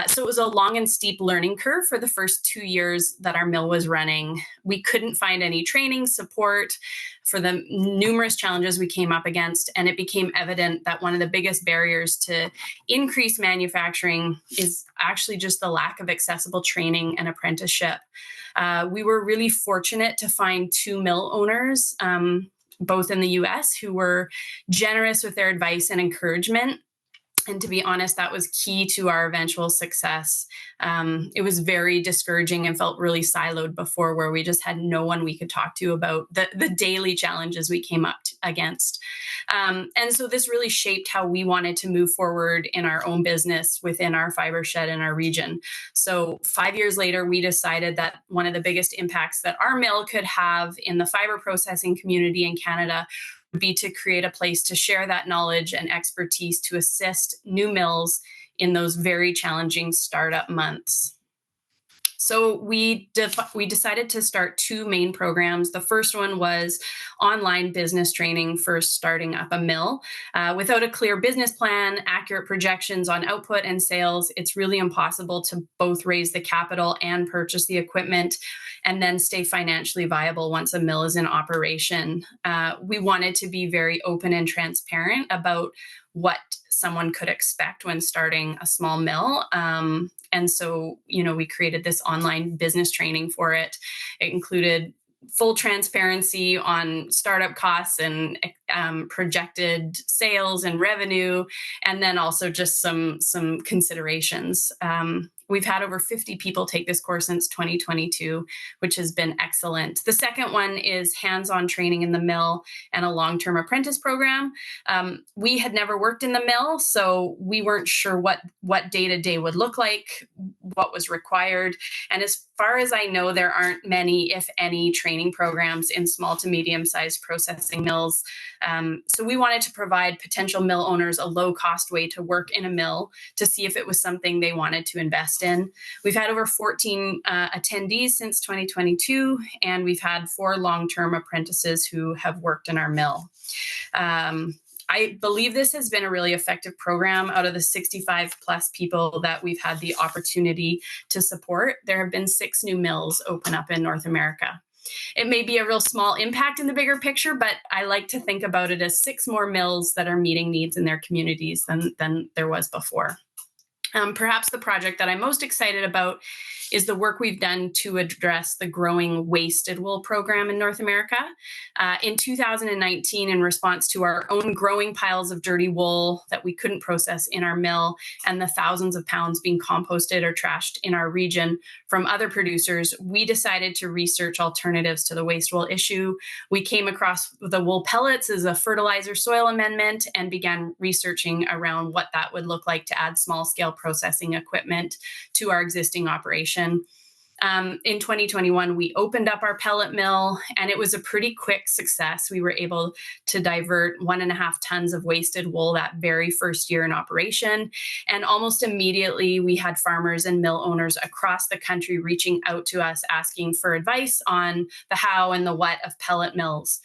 So it was a long and steep learning curve for the first 2 years that our mill was running. We couldn't find any training support for the numerous challenges we came up against, and it became evident that one of the biggest barriers to increase manufacturing is actually just the lack of accessible training and apprenticeship. We were really fortunate to find 2 mill owners, both in the US, who were generous with their advice and encouragement. And to be honest, that was key to our eventual success. It was very discouraging and felt really siloed before, where we just had no one we could talk to about the daily challenges we came up against. And so this really shaped how we wanted to move forward in our own business within our fiber shed in our region. So 5 years later, we decided that one of the biggest impacts that our mill could have in the fiber processing community in Canada would be to create a place to share that knowledge and expertise to assist new mills in those very challenging startup months. So we decided to start 2 main programs. The first one was online business training for starting up a mill. Without a clear business plan, accurate projections on output and sales, it's really impossible to both raise the capital and purchase the equipment and then stay financially viable once a mill is in operation. We wanted to be very open and transparent about what someone could expect when starting a small mill. And so, we created this online business training for it. It included full transparency on startup costs and projected sales and revenue, and then also just some considerations. We've had over 50 people take this course since 2022, which has been excellent. The second one is hands-on training in the mill and a long-term apprentice program. We had never worked in the mill, so we weren't sure what day-to-day would look like, what was required. And as far as I know, there aren't many, if any, training programs in small to medium-sized processing mills. So we wanted to provide potential mill owners a low-cost way to work in a mill to see if it was something they wanted to invest in. We've had over 14 attendees since 2022, and we've had 4 long-term apprentices who have worked in our mill. I believe this has been a really effective program. Out of the 65 plus people that we've had the opportunity to support, there have been 6 new mills open up in North America. It may be a real small impact in the bigger picture, but I like to think about it as 6 more mills that are meeting needs in their communities than there was before. Perhaps the project that I'm most excited about is the work we've done to address the growing wasted wool program in North America. In 2019, in response to our own growing piles of dirty wool that we couldn't process in our mill and the thousands of pounds being composted or trashed in our region from other producers, we decided to research alternatives to the waste wool issue. We came across the wool pellets as a fertilizer soil amendment and began researching around what that would look like to add small-scale processing equipment to our existing operation. In 2021, we opened up our pellet mill, and it was a pretty quick success. We were able to divert 1.5 tons of wasted wool that very first year in operation. And almost immediately, we had farmers and mill owners across the country reaching out to us, asking for advice on the how and the what of pellet mills.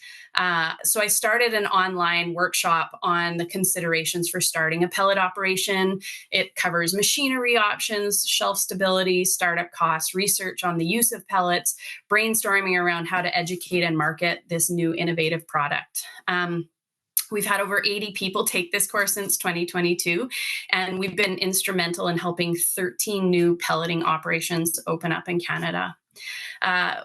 So I started an online workshop on the considerations for starting a pellet operation. It covers machinery options, shelf stability, startup costs, research on the use of pellets, brainstorming around how to educate and market this new innovative product. We've had over 80 people take this course since 2022, and we've been instrumental in helping 13 new pelleting operations open up in Canada.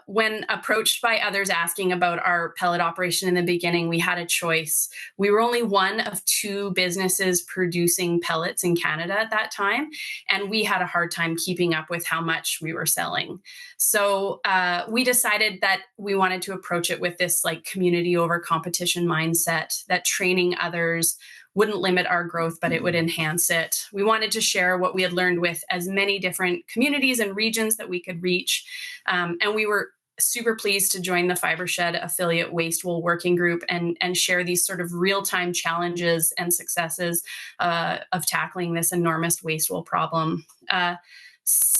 When approached by others asking about our pellet operation in the beginning, we had a choice. We were only one of 2 businesses producing pellets in Canada at that time, and we had a hard time keeping up with how much we were selling. So we decided that we wanted to approach it with this like community over competition mindset, that training others wouldn't limit our growth, but it would enhance it. We wanted to share what we had learned with as many different communities and regions that we could reach. And we were super pleased to join the Fibershed affiliate waste wool working group and share these sort of real-time challenges and successes of tackling this enormous waste wool problem.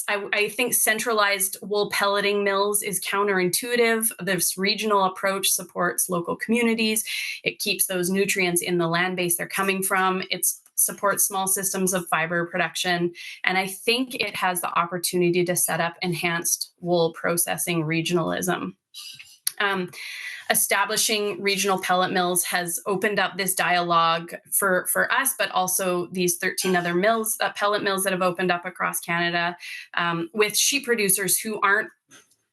I think centralized wool pelleting mills is counterintuitive. This regional approach supports local communities. It keeps those nutrients in the land base they're coming from. It supports small systems of fiber production. And I think it has the opportunity to set up enhanced wool processing regionalism. Establishing regional pellet mills has opened up this dialogue for us, but also these 13 other mills, pellet mills that have opened up across Canada with sheep producers who aren't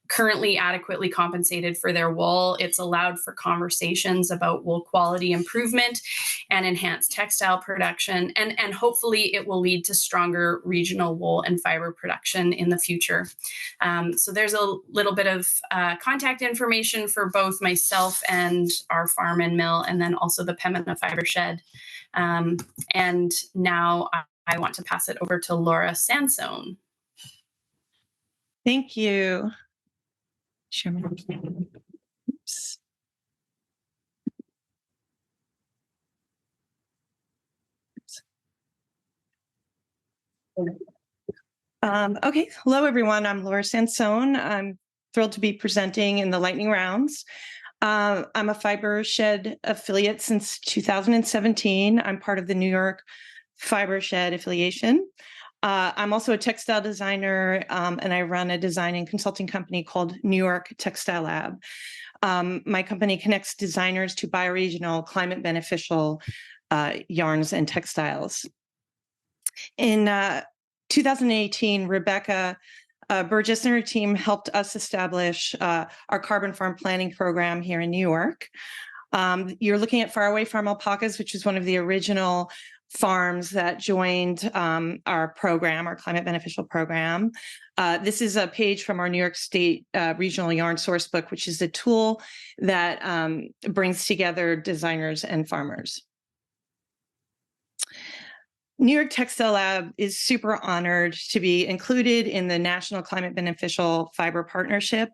currently adequately compensated for their wool. It's allowed for conversations about wool quality improvement and enhanced textile production. And hopefully it will lead to stronger regional wool and fiber production in the future. So there's a little bit of contact information for both myself and our farm and mill, and then also the Pembina Fibershed. And now I want to pass it over to Laura Sansone. Thank you. Share my oops. Okay, hello everyone. I'm Laura Sansone. I'm thrilled to be presenting in the lightning rounds. I'm a Fibershed affiliate since 2017. I'm part of the New York Fibershed affiliation. I'm also a textile designer, and I run a design and consulting company called New York Textile Lab. My company connects designers to bioregional, climate beneficial yarns and textiles. In 2018, Rebecca Burgess and her team helped us establish our carbon farm planning program here in New York. You're looking at Faraway Farm Alpacas, which is one of the original farms that joined our program, our climate beneficial program. This is a page from our New York State Regional Yarn Sourcebook, which is a tool that brings together designers and farmers. New York Textile Lab is super honored to be included in the National Climate Beneficial Fiber Partnership.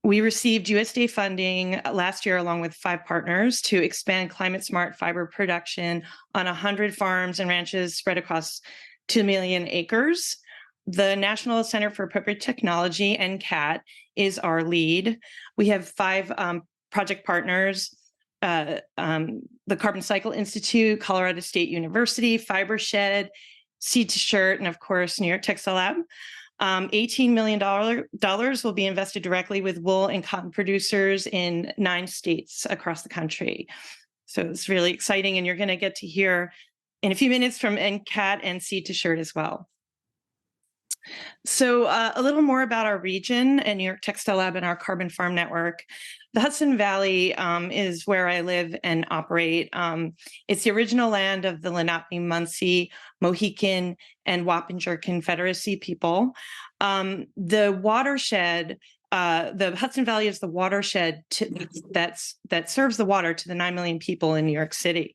We received USDA funding last year along with 5 partners to expand climate smart fiber production on 100 farms and ranches spread across 2 million acres. The National Center for Appropriate Technology, NCAT, is our lead. We have 5 project partners, the Carbon Cycle Institute, Colorado State University, Fibershed, Seed to Shirt, and of course, New York Textile Lab. $18 million will be invested directly with wool and cotton producers in 9 states across the country. So it's really exciting, and you're going to get to hear in a few minutes from NCAT and Seed to Shirt as well. So a little more about our region and New York Textile Lab and our carbon farm network. The Hudson Valley is where I live and operate. It's the original land of the Lenape, Munsee, Mohican, and Wappinger Confederacy people. The watershed, the Hudson Valley is the watershed that serves the water to the 9 million people in New York City.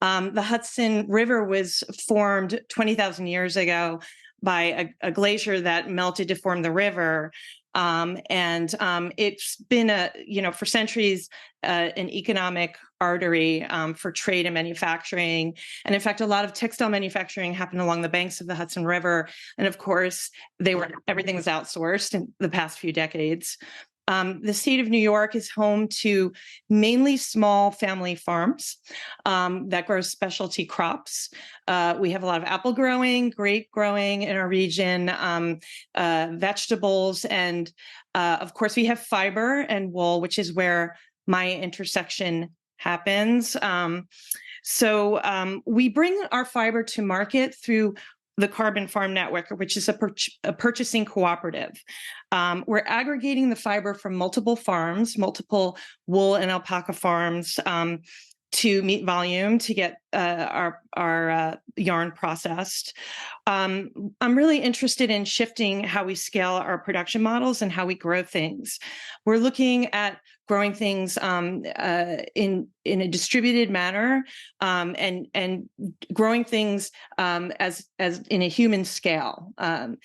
The Hudson River was formed 20,000 years ago by a glacier that melted to form the river. It's been for centuries, an economic artery for trade and manufacturing. And in fact, a lot of textile manufacturing happened along the banks of the Hudson River. And of course, everything was outsourced in the past few decades. The state of New York is home to mainly small family farms that grow specialty crops. We have a lot of apple growing, grape growing in our region, vegetables, and of course we have fiber and wool, which is where my intersection happens. We bring our fiber to market through the Carbon Farm Network, which is a purchasing cooperative. We're aggregating the fiber from multiple farms, multiple wool and alpaca farms, to meet volume to get our yarn processed. I'm really interested in shifting how we scale our production models and how we grow things. We're looking at growing things in a distributed manner, and growing things as in a human scale. And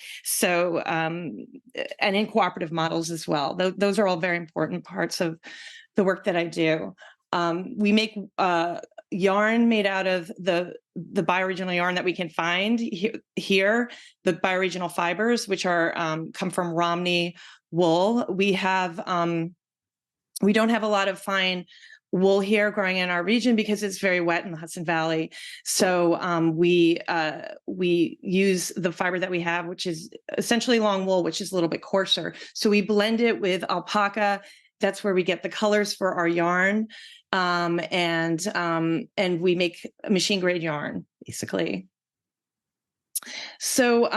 in cooperative models as well. Those are all very important parts of the work that I do. We make yarn made out of the bioregional yarn that we can find here, the bioregional fibers, which are come from Romney wool. We don't have a lot of fine wool here growing in our region because it's very wet in the Hudson Valley. So we use the fiber that we have, which is essentially long wool, which is a little bit coarser. So we blend it with alpaca. That's where we get the colors for our yarn. And we make machine grade yarn, basically. So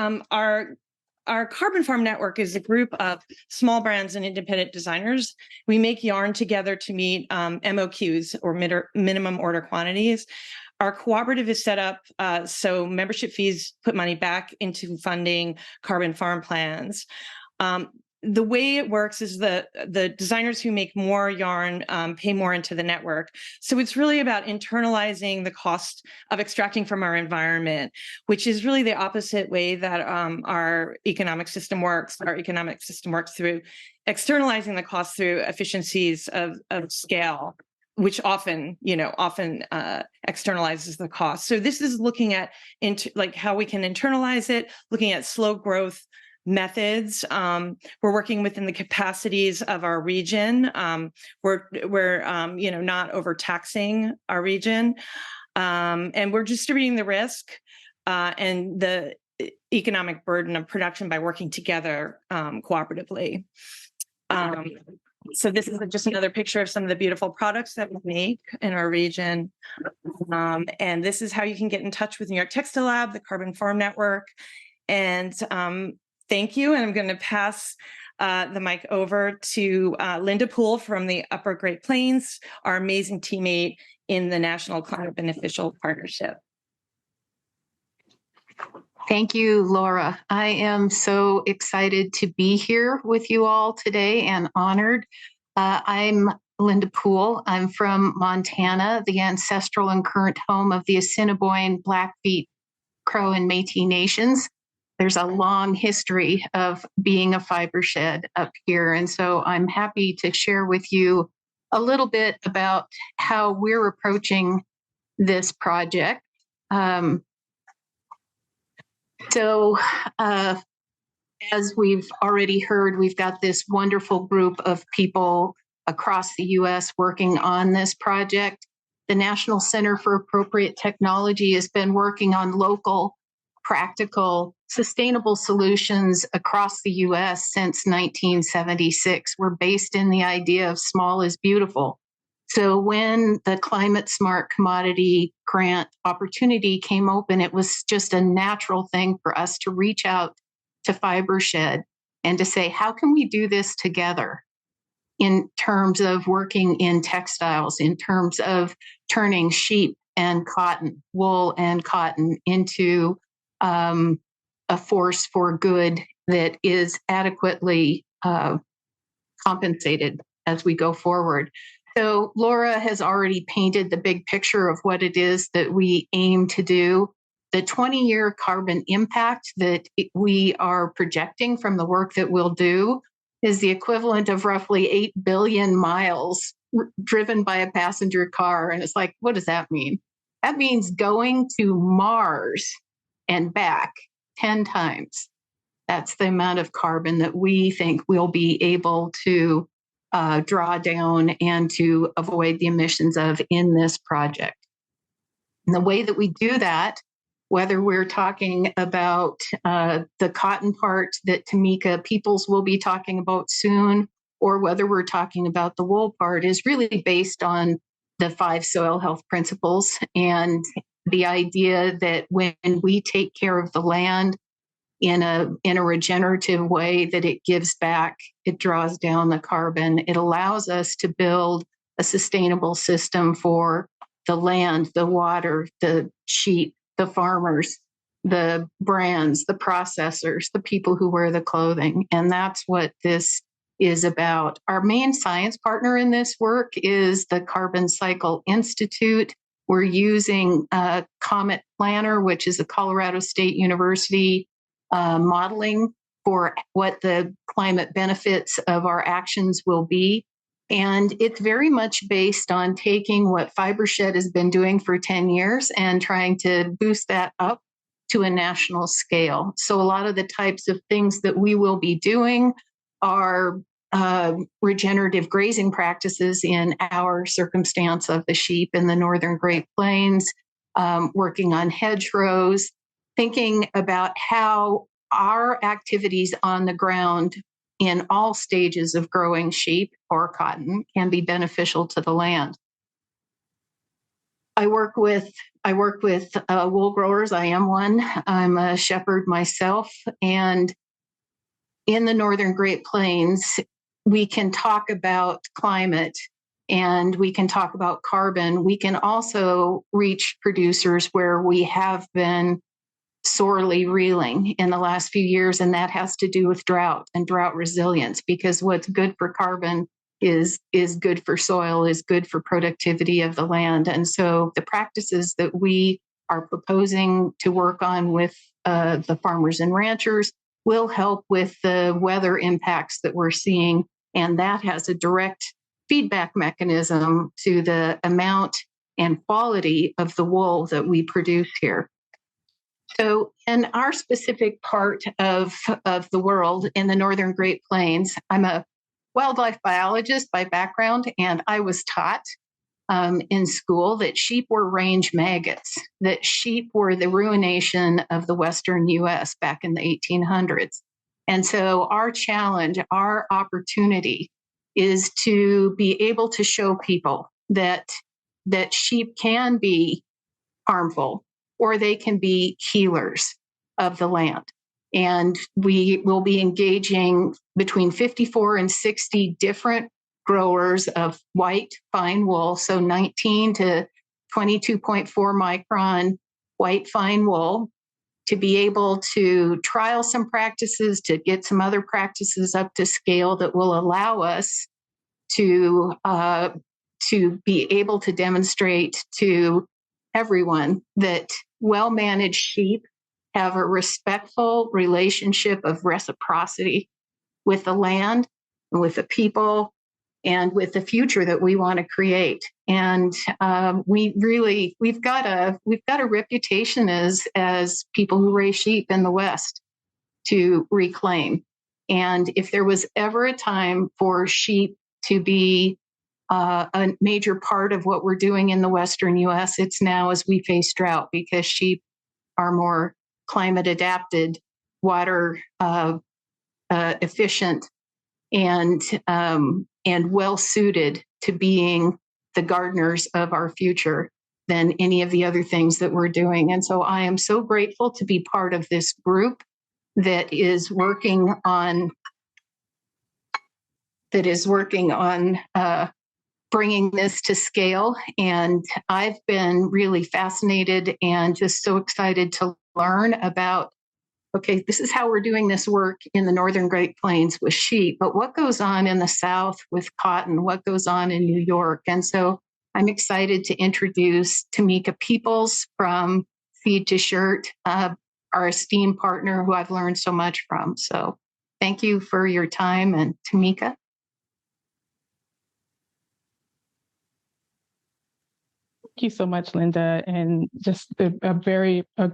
our Carbon Farm Network is a group of small brands and independent designers. We make yarn together to meet MOQs, or minimum order quantities. Our cooperative is set up so membership fees put money back into funding carbon farm plans. The way it works is the designers who make more yarn pay more into the network. So it's really about internalizing the cost of extracting from our environment, which is really the opposite way that our economic system works. Our economic system works through externalizing the cost through efficiencies of scale, which often externalizes the cost. So this is looking at how we can internalize it, looking at slow growth methods. We're working within the capacities of our region. We're not overtaxing our region, and we're distributing the risk and the economic burden of production by working together cooperatively. So this is just another picture of some of the beautiful products that we make in our region. And this is how you can get in touch with New York Textile Lab, the Carbon Farm Network. And thank you. And I'm going to pass the mic over to Linda Poole from the Upper Great Plains, our amazing teammate in the National Climate Beneficial Partnership. Thank you, Laura. I am so excited to be here with you all today and honored. I'm Linda Poole. I'm from Montana, the ancestral and current home of the Assiniboine, Blackfeet, Crow, and Métis nations. There's a long history of being a fibershed up here. And so I'm happy to share with you a little bit about how we're approaching this project. As we've already heard, we've got this wonderful group of people across the U.S. working on this project. The National Center for Appropriate Technology has been working on local, practical, sustainable solutions across the U.S. since 1976. We're based in the idea of small is beautiful. So when the Climate Smart Commodity Grant opportunity came open, it was just a natural thing for us to reach out to Fibershed and to say, how can we do this together in terms of working in textiles, in terms of turning sheep and cotton, wool and cotton into a force for good that is adequately compensated as we go forward. So Laura has already painted the big picture of what it is that we aim to do. The 20-year carbon impact that we are projecting from the work that we'll do is the equivalent of roughly 8 billion miles driven by a passenger car. And it's like, what does that mean? That means going to Mars and back 10 times. That's the amount of carbon that we think we'll be able to draw down and to avoid the emissions of in this project. And the way that we do that, whether we're talking about the cotton part that Tameka Peoples will be talking about soon, or whether we're talking about the wool part, is really based on the 5 soil health principles, and the idea that when we take care of the land in a regenerative way, that it gives back, it draws down the carbon, it allows us to build a sustainable system for the land, the water, the sheep, the farmers, the brands, the processors, the people who wear the clothing. And that's what this is about. Our main science partner in this work is the Carbon Cycle Institute. We're using Comet Planner, which is a Colorado State University modeling for what the climate benefits of our actions will be. And it's very much based on taking what Fibershed has been doing for 10 years and trying to boost that up to a national scale. So a lot of the types of things that we will be doing are regenerative grazing practices in our circumstance of the sheep in the northern Great Plains, working on hedgerows, thinking about how our activities on the ground in all stages of growing sheep or cotton can be beneficial to the land. I work with wool growers. I am one. I'm a shepherd myself. And in the northern Great Plains, we can talk about climate and we can talk about carbon. We can also reach producers where we have been sorely reeling in the last few years, and that has to do with drought and drought resilience, because what's good for carbon is good for soil, is good for productivity of the land. And so the practices that we are proposing to work on with the farmers and ranchers will help with the weather impacts that we're seeing, and that has a direct feedback mechanism to the amount and quality of the wool that we produce here. So in our specific part of the world, in the northern Great Plains, I'm a wildlife biologist by background, and I was taught in school that sheep were range maggots, that sheep were the ruination of the Western U.S. back in the 1800s. And so our challenge, our opportunity is to be able to show people that sheep can be harmful, or they can be healers of the land. And we will be engaging between 54 and 60 different growers of white fine wool, so 19 to 22.4 micron white fine wool, to be able to trial some practices, to get some other practices up to scale that will allow us to be able to demonstrate to everyone that well-managed sheep have a respectful relationship of reciprocity with the land, and with the people, and with the future that we want to create. And we've got a reputation as people who raise sheep in the West to reclaim. And if there was ever a time for sheep to be a major part of what we're doing in the Western U.S., it's now, as we face drought, because sheep are more climate adapted, water efficient, and well suited to being the gardeners of our future than any of the other things that we're doing. And so I am so grateful to be part of this group that is working on bringing this to scale. And I've been really fascinated and just so excited to learn about, okay, this is how we're doing this work in the northern Great Plains with sheep, but what goes on in the South with cotton? What goes on in New York? And so I'm excited to introduce Tameka Peoples from Feed to Shirt, our esteemed partner who I've learned so much from. So thank you for your time, and Tameka. Thank you so much, Linda, and just a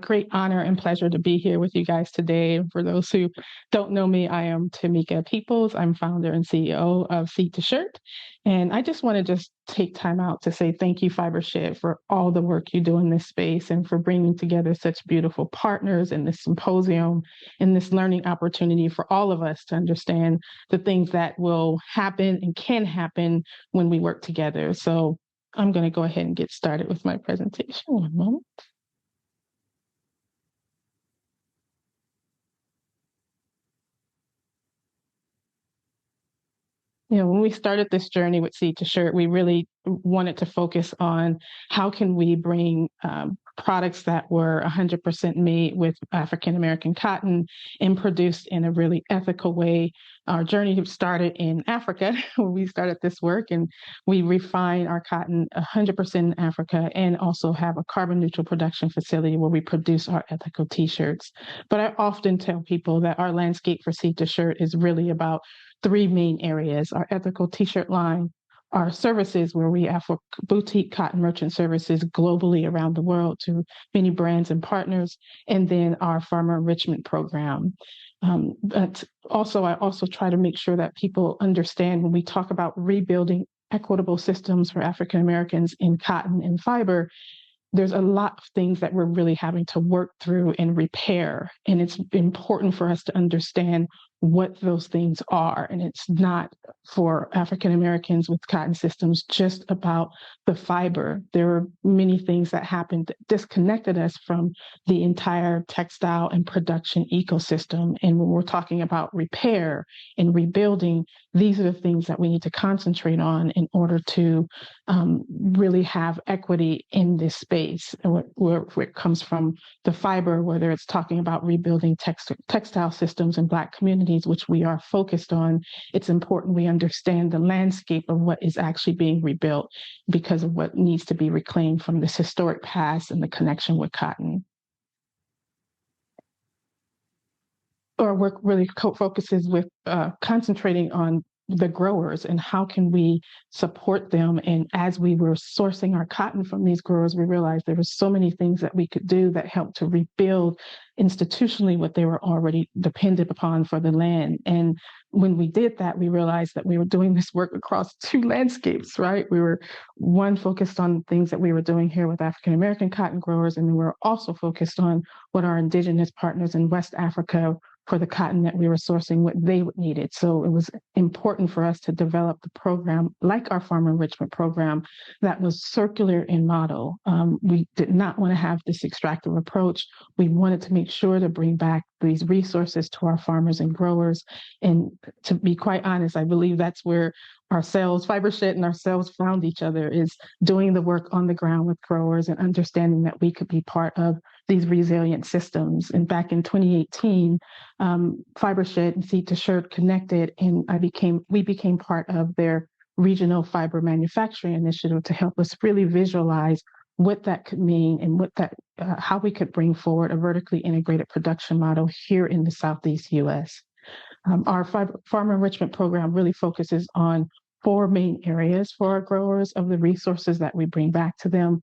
great honor and pleasure to be here with you guys today. For those who don't know me, I am Tameka Peoples. I'm founder and CEO of Feed to Shirt, and I just want to take time out to say thank you, Fibershed, for all the work you do in this space and for bringing together such beautiful partners in this symposium, in this learning opportunity for all of us to understand the things that will happen and can happen when we work together. So I'm going to go ahead and get started with my presentation. One moment. When we started this journey with Seed to Shirt, we really wanted to focus on how can we bring products that were 100% made with African American cotton and produced in a really ethical way. Our journey started in Africa when we started this work, and we refine our cotton 100% in Africa and also have a carbon neutral production facility where we produce our ethical t-shirts. But I often tell people that our landscape for Seed to Shirt is really about three main areas: our ethical t-shirt line, our services where we offer boutique cotton merchant services globally around the world to many brands and partners, and then our farmer enrichment program. But also, I also try to make sure that people understand when we talk about rebuilding equitable systems for African Americans in cotton and fiber, there's a lot of things that we're really having to work through and repair. And it's important for us to understand what those things are. And it's not for African Americans with cotton systems just about the fiber. There are many things that happened that disconnected us from the entire textile and production ecosystem. And when we're talking about repair and rebuilding, these are the things that we need to concentrate on in order to really have equity in this space, where it comes from the fiber, whether it's talking about rebuilding textile systems in Black communities, which we are focused on. It's important we understand the landscape of what is actually being rebuilt because of what needs to be reclaimed from this historic past and the connection with cotton. Our work really focuses with concentrating on the growers and how can we support them. And as we were sourcing our cotton from these growers, we realized there were so many things that we could do that helped to rebuild institutionally what they were already dependent upon for the land. And when we did that, we realized that we were doing this work across two landscapes, right? We were one focused on things that we were doing here with African American cotton growers, and then we were also focused on what our indigenous partners in West Africa for the cotton that we were sourcing, what they needed. So it was important for us to develop the program, like our farmer enrichment program, that was circular in model. We did not want to have this extractive approach. We wanted to make sure to bring back these resources to our farmers and growers. And to be quite honest, I believe that's where ourselves, Fibershed and ourselves found each other, is doing the work on the ground with growers and understanding that we could be part of these resilient systems. And back in 2018, Fibershed and Seed to Shirt connected, and we became part of their regional fiber manufacturing initiative to help us really visualize what that could mean and how we could bring forward a vertically integrated production model here in the Southeast U.S. Our farmer enrichment program really focuses on four main areas for our growers of the resources that we bring back to them,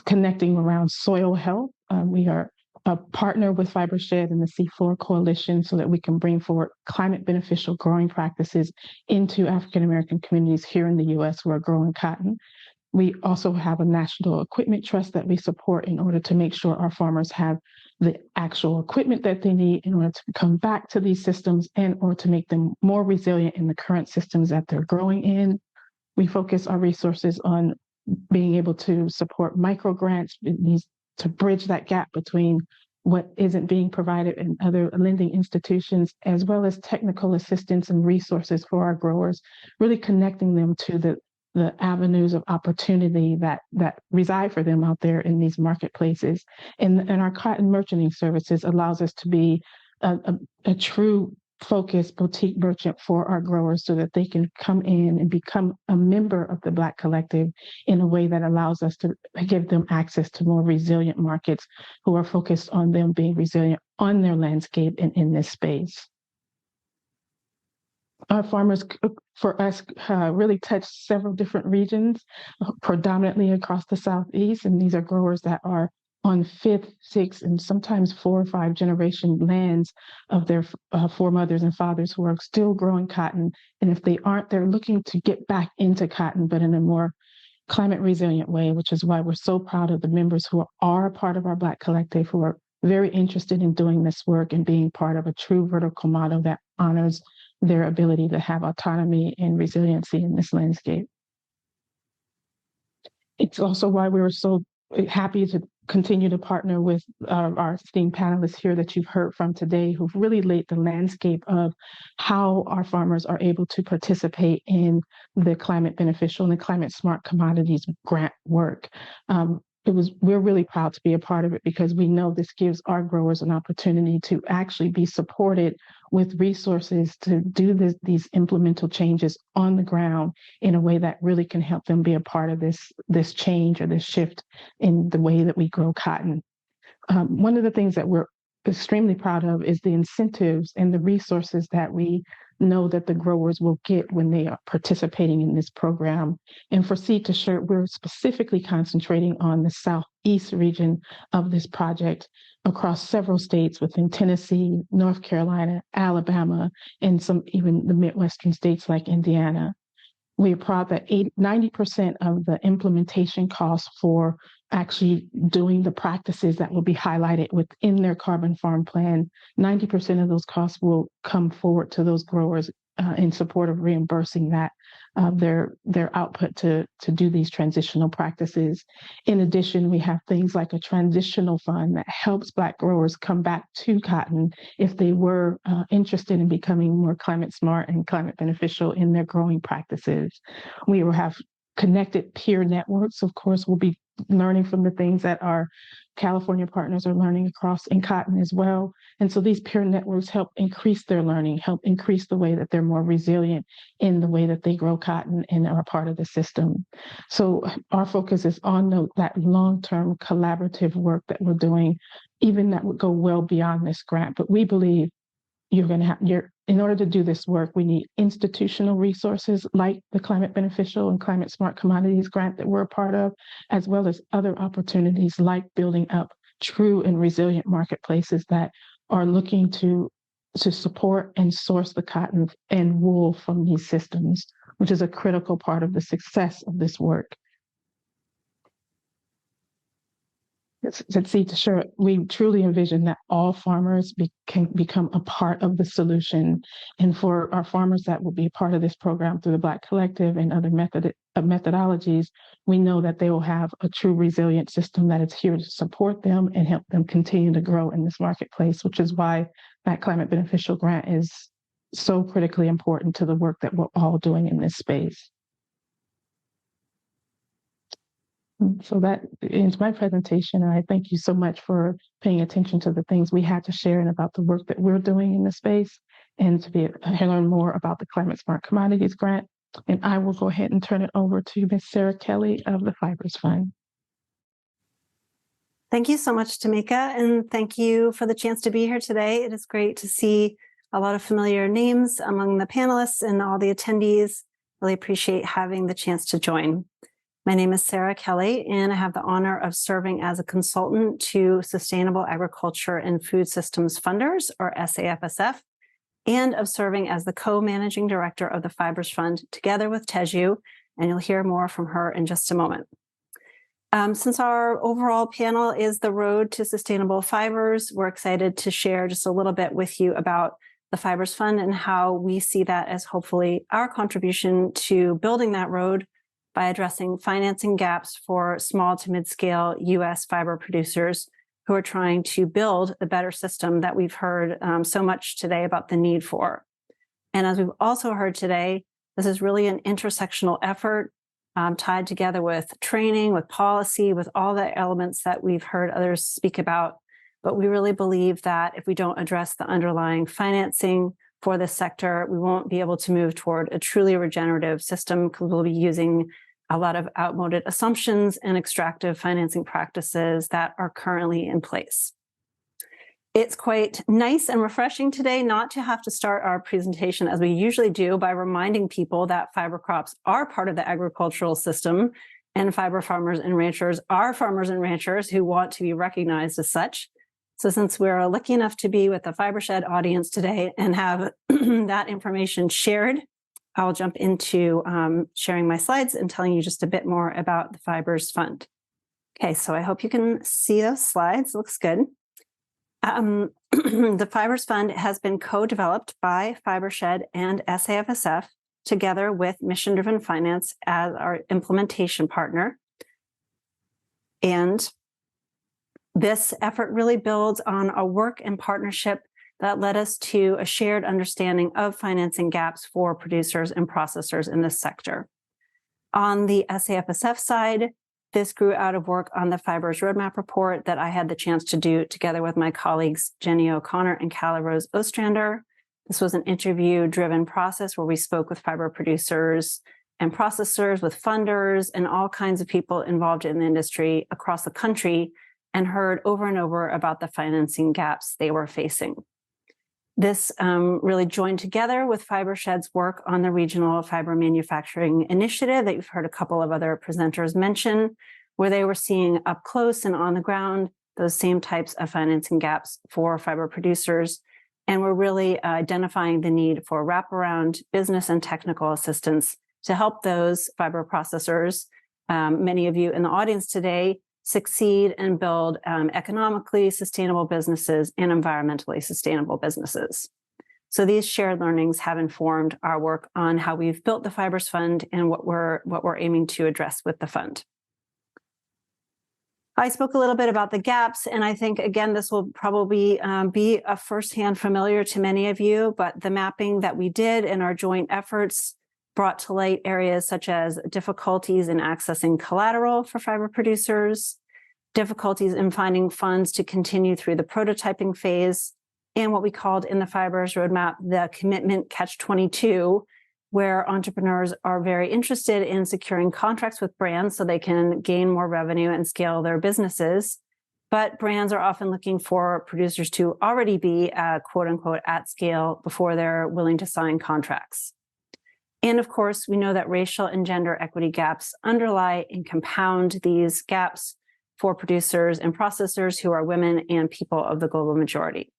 connecting around soil health. We are a partner with Fibershed and the Seafloor Coalition so that we can bring forward climate beneficial growing practices into African American communities here in the U.S. who are growing cotton. We also have a national equipment trust that we support in order to make sure our farmers have the actual equipment that they need in order to come back to these systems and or to make them more resilient in the current systems that they're growing in. We focus our resources on being able to support micro grants. It needs to bridge that gap between what isn't being provided in other lending institutions, as well as technical assistance and resources for our growers, really connecting them to the avenues of opportunity that reside for them out there in these marketplaces. And our cotton merchanting services allows us to be a true focused boutique merchant for our growers so that they can come in and become a member of the Black collective in a way that allows us to give them access to more resilient markets who are focused on them being resilient on their landscape and in this space. Our farmers, for us, really touch several different regions, predominantly across the Southeast, and these are growers that are on fifth, sixth, and sometimes 4 or 5 generation lands of their foremothers and fathers who are still growing cotton. And if they aren't, they're looking to get back into cotton, but in a more climate resilient way, which is why we're so proud of the members who are a part of our Black collective, who are very interested in doing this work and being part of a true vertical model that honors their ability to have autonomy and resiliency in this landscape. it's also why we were so happy to continue to partner with our esteemed panelists here that you've heard from today, who've really laid the landscape of how our farmers are able to participate in the climate beneficial and the climate smart commodities grant work. We're really proud to be a part of it because we know this gives our growers an opportunity to actually be supported with resources to do these implemental changes on the ground in a way that really can help them be a part of this change or this shift in the way that we grow cotton. One of the things that we're extremely proud of is the incentives and the resources that we know that the growers will get when they are participating in this program. And for Seed to Shirt, we're specifically concentrating on the Southeast region of this project across several states within Tennessee, North Carolina, Alabama, and some even the Midwestern states like Indiana. We are proud that 90% of the implementation costs for actually doing the practices that will be highlighted within their carbon farm plan, 90% of those costs will come forward to those growers in support of reimbursing that their output to do these transitional practices. In addition, we have things like a transitional fund that helps Black growers come back to cotton if they were interested in becoming more climate smart and climate beneficial in their growing practices. We will have connected peer networks. Of course, we'll be learning from the things that our California partners are learning across in cotton as well. And so these peer networks help increase their learning, help increase the way that they're more resilient in the way that they grow cotton and are part of the system. So our focus is on that long-term collaborative work that we're doing, even that would go well beyond this grant. But we believe in order to do this work, we need institutional resources like the Climate Beneficial and Climate Smart Commodities Grant that we're a part of, as well as other opportunities like building up true and resilient marketplaces that are looking to support and source the cotton and wool from these systems, which is a critical part of the success of this work. At Seed to Shirt, we truly envision that all farmers can become a part of the solution. And for our farmers that will be a part of this program through the Black Collective and other methodologies, we know that they will have a true resilient system that is here to support them and help them continue to grow in this marketplace, which is why that Climate Beneficial Grant is so critically important to the work that we're all doing in this space. So that ends my presentation, and I thank you so much for paying attention to the things we had to share and about the work that we're doing in the space, and to learn more about the Climate Smart Commodities Grant. And I will go ahead and turn it over to Ms. Sarah Kelley of the Fibers Fund. Thank you so much, Tameka, and thank you for the chance to be here today. It is great to see a lot of familiar names among the panelists and all the attendees. Really appreciate having the chance to join. My name is Sarah Kelley, and I have the honor of serving as a consultant to Sustainable Agriculture and Food Systems Funders, or SAFSF, and of serving as the co-managing director of the Fibers Fund together with Teju, and you'll hear more from her in just a moment. Since our overall panel is the road to sustainable fibers, we're excited to share just a little bit with you about the Fibers Fund and how we see that as hopefully our contribution to building that road by addressing financing gaps for small to mid-scale U.S. fiber producers who are trying to build a better system that we've heard so much today about the need for. And as we've also heard today, this is really an intersectional effort tied together with training, with policy, with all the elements that we've heard others speak about. But we really believe that if we don't address the underlying financing for this sector, we won't be able to move toward a truly regenerative system because we'll be using a lot of outmoded assumptions and extractive financing practices that are currently in place. It's quite nice and refreshing today not to have to start our presentation as we usually do by reminding people that fiber crops are part of the agricultural system, and fiber farmers and ranchers are farmers and ranchers who want to be recognized as such. So since we're lucky enough to be with the Fibershed audience today and have that information shared, I'll jump into sharing my slides and telling you just a bit more about the Fibers Fund. Okay, so I hope you can see those slides. Looks good. The Fibers Fund has been co-developed by Fibershed and SAFSF together with Mission Driven Finance as our implementation partner. And this effort really builds on a work and partnership that led us to a shared understanding of financing gaps for producers and processors in this sector. On the SAFSF side, this grew out of work on the Fibers Roadmap report that I had the chance to do together with my colleagues Jenny O'Connor and Callie Rose Ostrander. This was an interview-driven process where we spoke with fiber producers and processors, with funders, and all kinds of people involved in the industry across the country, and heard over and over about the financing gaps they were facing. This really joined together with Fibershed's work on the Regional Fiber Manufacturing Initiative that you've heard a couple of other presenters mention, where they were seeing up close and on the ground those same types of financing gaps for fiber producers, and were really identifying the need for wraparound business and technical assistance to help those fiber processors, many of you in the audience today, succeed and build economically sustainable businesses and environmentally sustainable businesses. So these shared learnings have informed our work on how we've built the Fibers Fund and what we're aiming to address with the fund. I spoke a little bit about the gaps, and I think, again, this will probably be a firsthand familiar to many of you, but the mapping that we did in our joint efforts brought to light areas such as difficulties in accessing collateral for fiber producers, difficulties in finding funds to continue through the prototyping phase, and what we called in the Fibers Roadmap the commitment catch-22, where entrepreneurs are very interested in securing contracts with brands so they can gain more revenue and scale their businesses. But brands are often looking for producers to already be quote unquote at scale before they're willing to sign contracts. And of course, we know that racial and gender equity gaps underlie and compound these gaps for producers and processors who are women and people of the global majority.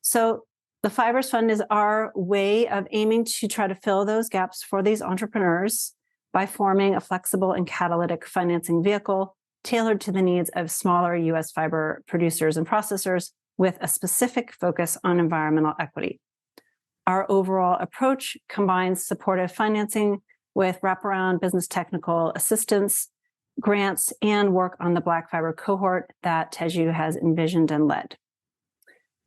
So the Fibers Fund is our way of aiming to try to fill those gaps for these entrepreneurs by forming a flexible and catalytic financing vehicle tailored to the needs of smaller U.S. fiber producers and processors with a specific focus on environmental equity. Our overall approach combines supportive financing with wraparound business technical assistance, grants, and work on the Black Fiber Cohort that Teju has envisioned and led.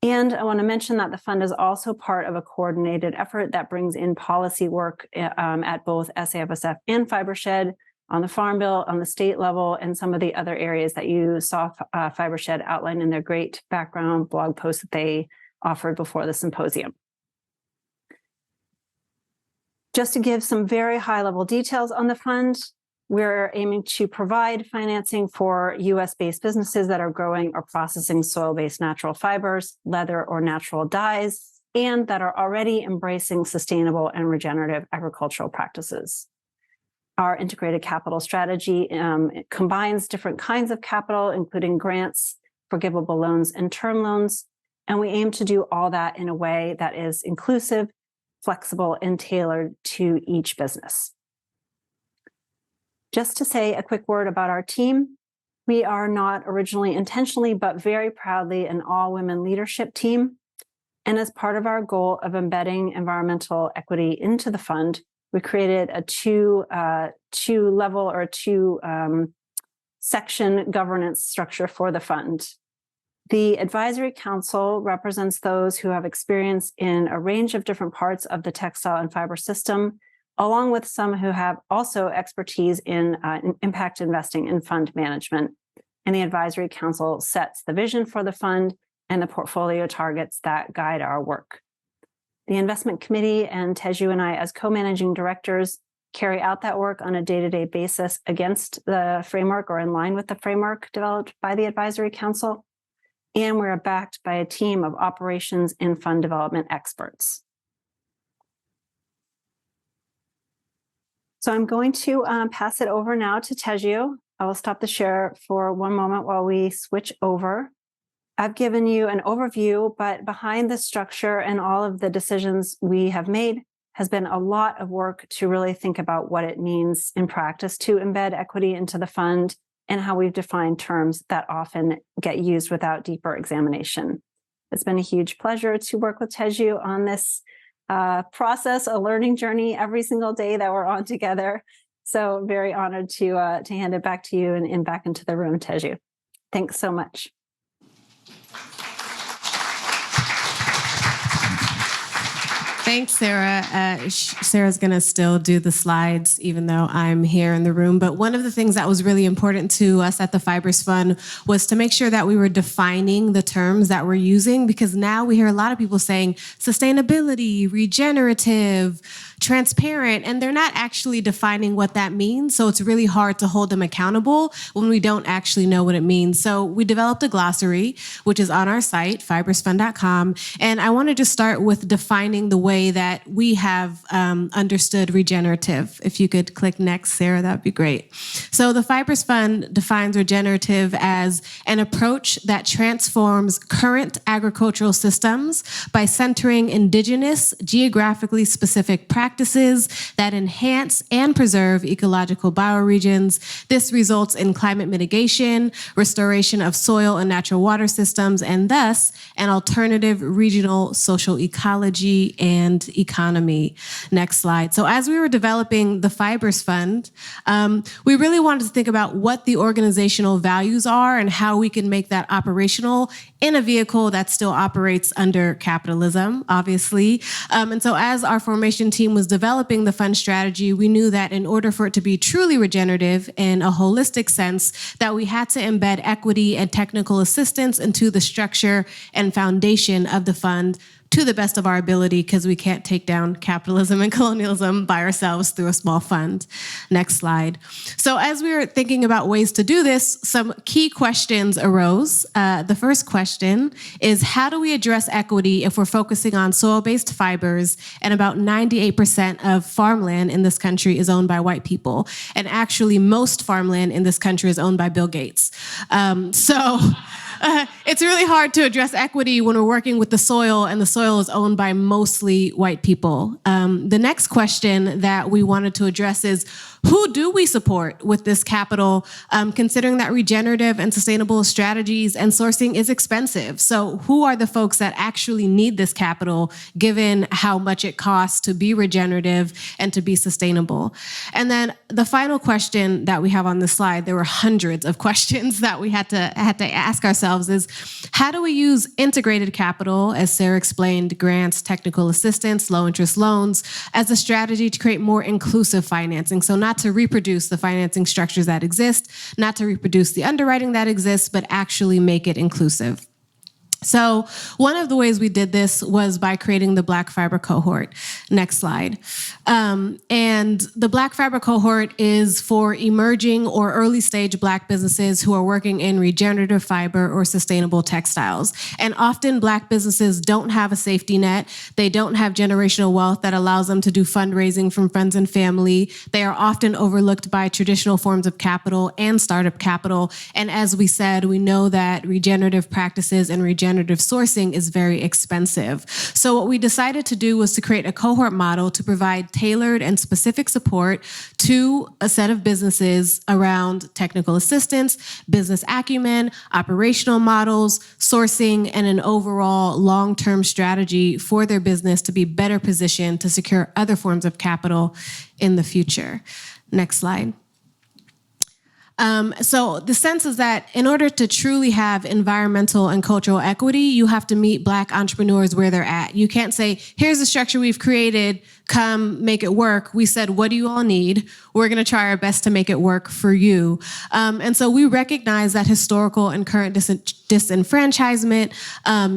And I want to mention that the fund is also part of a coordinated effort that brings in policy work at both SAFSF and Fibershed, on the Farm Bill, on the state level, and some of the other areas that you saw Fibershed outline in their great background blog post that they offered before the symposium. Just to give some very high-level details on the fund, we're aiming to provide financing for U.S.-based businesses that are growing or processing soil-based natural fibers, leather, or natural dyes, and that are already embracing sustainable and regenerative agricultural practices. Our integrated capital strategy combines different kinds of capital, including grants, forgivable loans, and term loans, and we aim to do all that in a way that is inclusive, flexible, and tailored to each business. Just to say a quick word about our team, we are not originally intentionally, but very proudly an all-women leadership team. And as part of our goal of embedding environmental equity into the fund, we created a two-level or two-section governance structure for the fund. The advisory council represents those who have experience in a range of different parts of the textile and fiber system, along with some who have also expertise in impact investing and fund management. And the advisory council sets the vision for the fund and the portfolio targets that guide our work. The investment committee and Teju and I, as co-managing directors, carry out that work on a day-to-day basis against the framework or in line with the framework developed by the advisory council. And we're backed by a team of operations and fund development experts. So I'm going to pass it over now to Teju. I will stop the share for one moment while we switch over. I've given you an overview, but behind the structure and all of the decisions we have made has been a lot of work to really think about what it means in practice to embed equity into the fund and how we've defined terms that often get used without deeper examination. It's been a huge pleasure to work with Teju on this process, a learning journey every single day that we're on together. So very honored to hand it back to you and back into the room, Teju. Thanks so much. Thanks, Sarah. Sarah's going to still do the slides, even though I'm here in the room. But one of the things that was really important to us at the Fibers Fund was to make sure that we were defining the terms that we're using, because now we hear a lot of people saying sustainability, regenerative, transparent, and they're not actually defining what that means. So it's really hard to hold them accountable when we don't actually know what it means. So we developed a glossary, which is on our site, fibersfund.com. And I want to just start with defining the way that we have understood regenerative. If you could click next, Sarah, that would be great. So the Fibers Fund defines regenerative as an approach that transforms current agricultural systems by centering indigenous, geographically specific practices that enhance and preserve ecological bioregions. This results in climate mitigation, restoration of soil and natural water systems, and thus an alternative regional social ecology and economy. Next slide. So as we were developing the Fibers Fund, we really wanted to think about what the organizational values are and how we can make that operational in a vehicle that still operates under capitalism, obviously. And so as our formation team was developing the fund strategy, we knew that in order for it to be truly regenerative in a holistic sense, that we had to embed equity and technical assistance into the structure and foundation of the fund to the best of our ability, because we can't take down capitalism and colonialism by ourselves through a small fund. Next slide. So as we were thinking about ways to do this, some key questions arose. The first question is, how do we address equity if we're focusing on soil-based fibers and about 98% of farmland in this country is owned by white people? And actually, most farmland in this country is owned by Bill Gates. It's really hard to address equity when we're working with the soil, and the soil is owned by mostly white people. The next question that we wanted to address is, who do we support with this capital, considering that regenerative and sustainable strategies and sourcing is expensive? So who are the folks that actually need this capital, given how much it costs to be regenerative and to be sustainable? And then the final question that we have on this slide, there were hundreds of questions that we had to ask ourselves, is how do we use integrated capital, as Sarah explained, grants, technical assistance, low interest loans, as a strategy to create more inclusive financing? So not to reproduce the financing structures that exist, not to reproduce the underwriting that exists, but actually make it inclusive. So one of the ways we did this was by creating the Black Fiber Cohort. Next slide. And the Black Fiber Cohort is for emerging or early stage Black businesses who are working in regenerative fiber or sustainable textiles. And often Black businesses don't have a safety net. They don't have generational wealth that allows them to do fundraising from friends and family. They are often overlooked by traditional forms of capital and startup capital. And as we said, we know that regenerative practices and regenerative sourcing is very expensive. So what we decided to do was to create a cohort model to provide tailored and specific support to a set of businesses around technical assistance, business acumen, operational models, sourcing, and an overall long-term strategy for their business to be better positioned to secure other forms of capital in the future. Next slide. So the sense is that in order to truly have environmental and cultural equity, you have to meet Black entrepreneurs where they're at. You can't say, here's the structure we've created, come make it work. We said, what do you all need? We're going to try our best to make it work for you. And so we recognize that historical and current disenfranchisement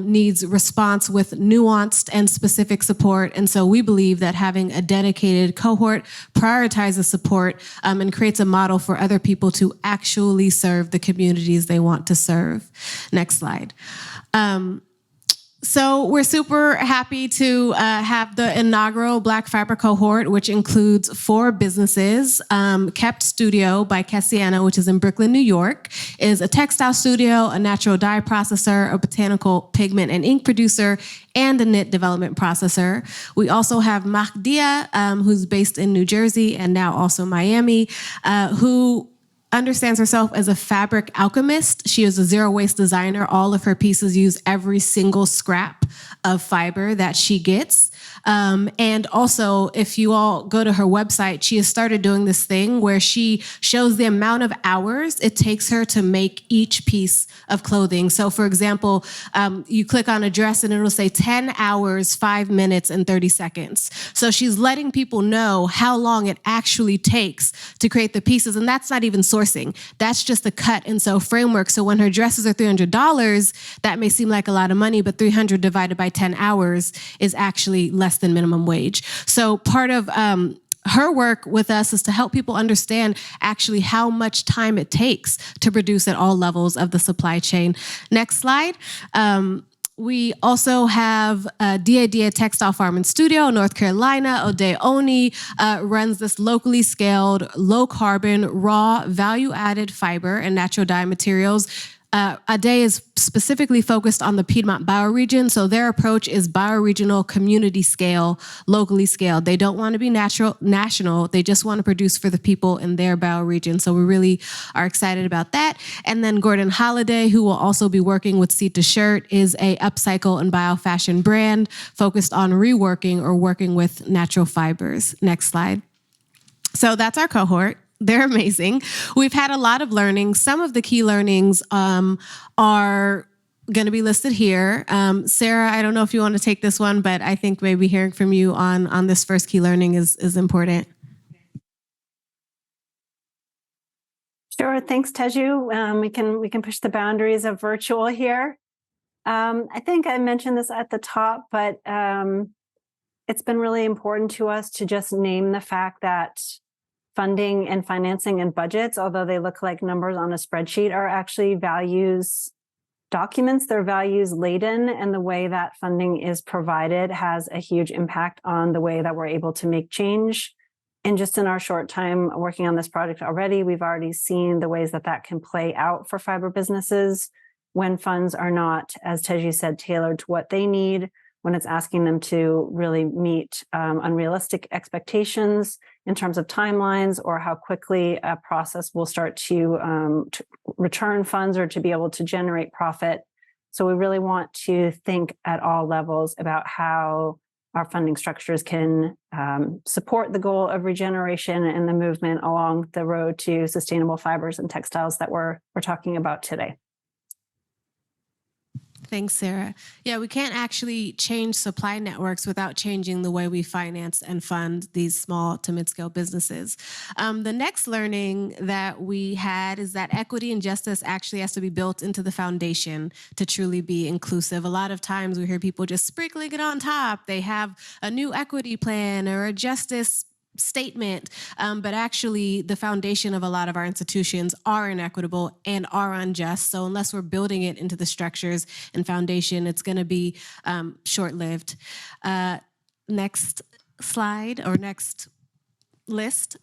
needs response with nuanced and specific support. And so we believe that having a dedicated cohort prioritizes support and creates a model for other people to actually serve the communities they want to serve. Next slide. So we're super happy to have the inaugural Black Fiber Cohort, which includes 4 businesses. Kept Studio by Kessiana, which is in Brooklyn, New York, is a textile studio, a natural dye processor, a botanical pigment and ink producer, and a knit development processor. We also have Mahdia, who's based in New Jersey and now also Miami, who understands herself as a fabric alchemist. She is a zero waste designer. All of her pieces use every single scrap of fiber that she gets. And also, if you all go to her website, she has started doing this thing where she shows the amount of hours it takes her to make each piece of clothing. So for example, you click on a dress and it'll say 10 hours, 5 minutes, and 30 seconds. So she's letting people know how long it actually takes to create the pieces. And that's not even sourcing. That's just the cut and sew framework. So when her dresses are $300, that may seem like a lot of money, but 300 divided by 10 hours is actually less than minimum wage. So part of her work with us is to help people understand actually how much time it takes to produce at all levels of the supply chain. Next slide. We also have Dia Textile Farm and Studio, North Carolina. Ode Oni runs this locally scaled, low carbon, raw, value-added fiber and natural dye materials. Ade is specifically focused on the Piedmont bioregion, so their approach is bioregional, community scale, locally scaled. They don't want to be national, they just want to produce for the people in their bioregion. So we really are excited about that. And then Gordon Holiday, who will also be working with Seed to Shirt, is a upcycle and biofashion brand focused on reworking or working with natural fibers. Next slide. So that's our cohort. They're amazing. We've had a lot of learning. Some of the key learnings are going to be listed here. Sarah, I don't know if you want to take this one, but I think maybe hearing from you on this first key learning is important. Sure. Thanks, Teju. We can push the boundaries of virtual here. I think I mentioned this at the top, but it's been really important to us to just name the fact that funding and financing and budgets, although they look like numbers on a spreadsheet, are actually values documents. They're values laden, and the way that funding is provided has a huge impact on the way that we're able to make change. And just in our short time working on this project already, we've already seen the ways that that can play out for fiber businesses when funds are not, as Teju said, tailored to what they need, when it's asking them to really meet unrealistic expectations in terms of timelines or how quickly a process will start to return funds or to be able to generate profit. So we really want to think at all levels about how our funding structures can support the goal of regeneration and the movement along the road to sustainable fibers and textiles that we're talking about today. Thanks, Sarah. Yeah, we can't actually change supply networks without changing the way we finance and fund these small to mid-scale businesses. The next learning that we had is that equity and justice actually has to be built into the foundation to truly be inclusive. A lot of times we hear people just sprinkling it on top. They have a new equity plan or a justice statement, but actually the foundation of a lot of our institutions are inequitable and are unjust. So unless we're building it into the structures and foundation, it's going to be short-lived. Next slide or next list.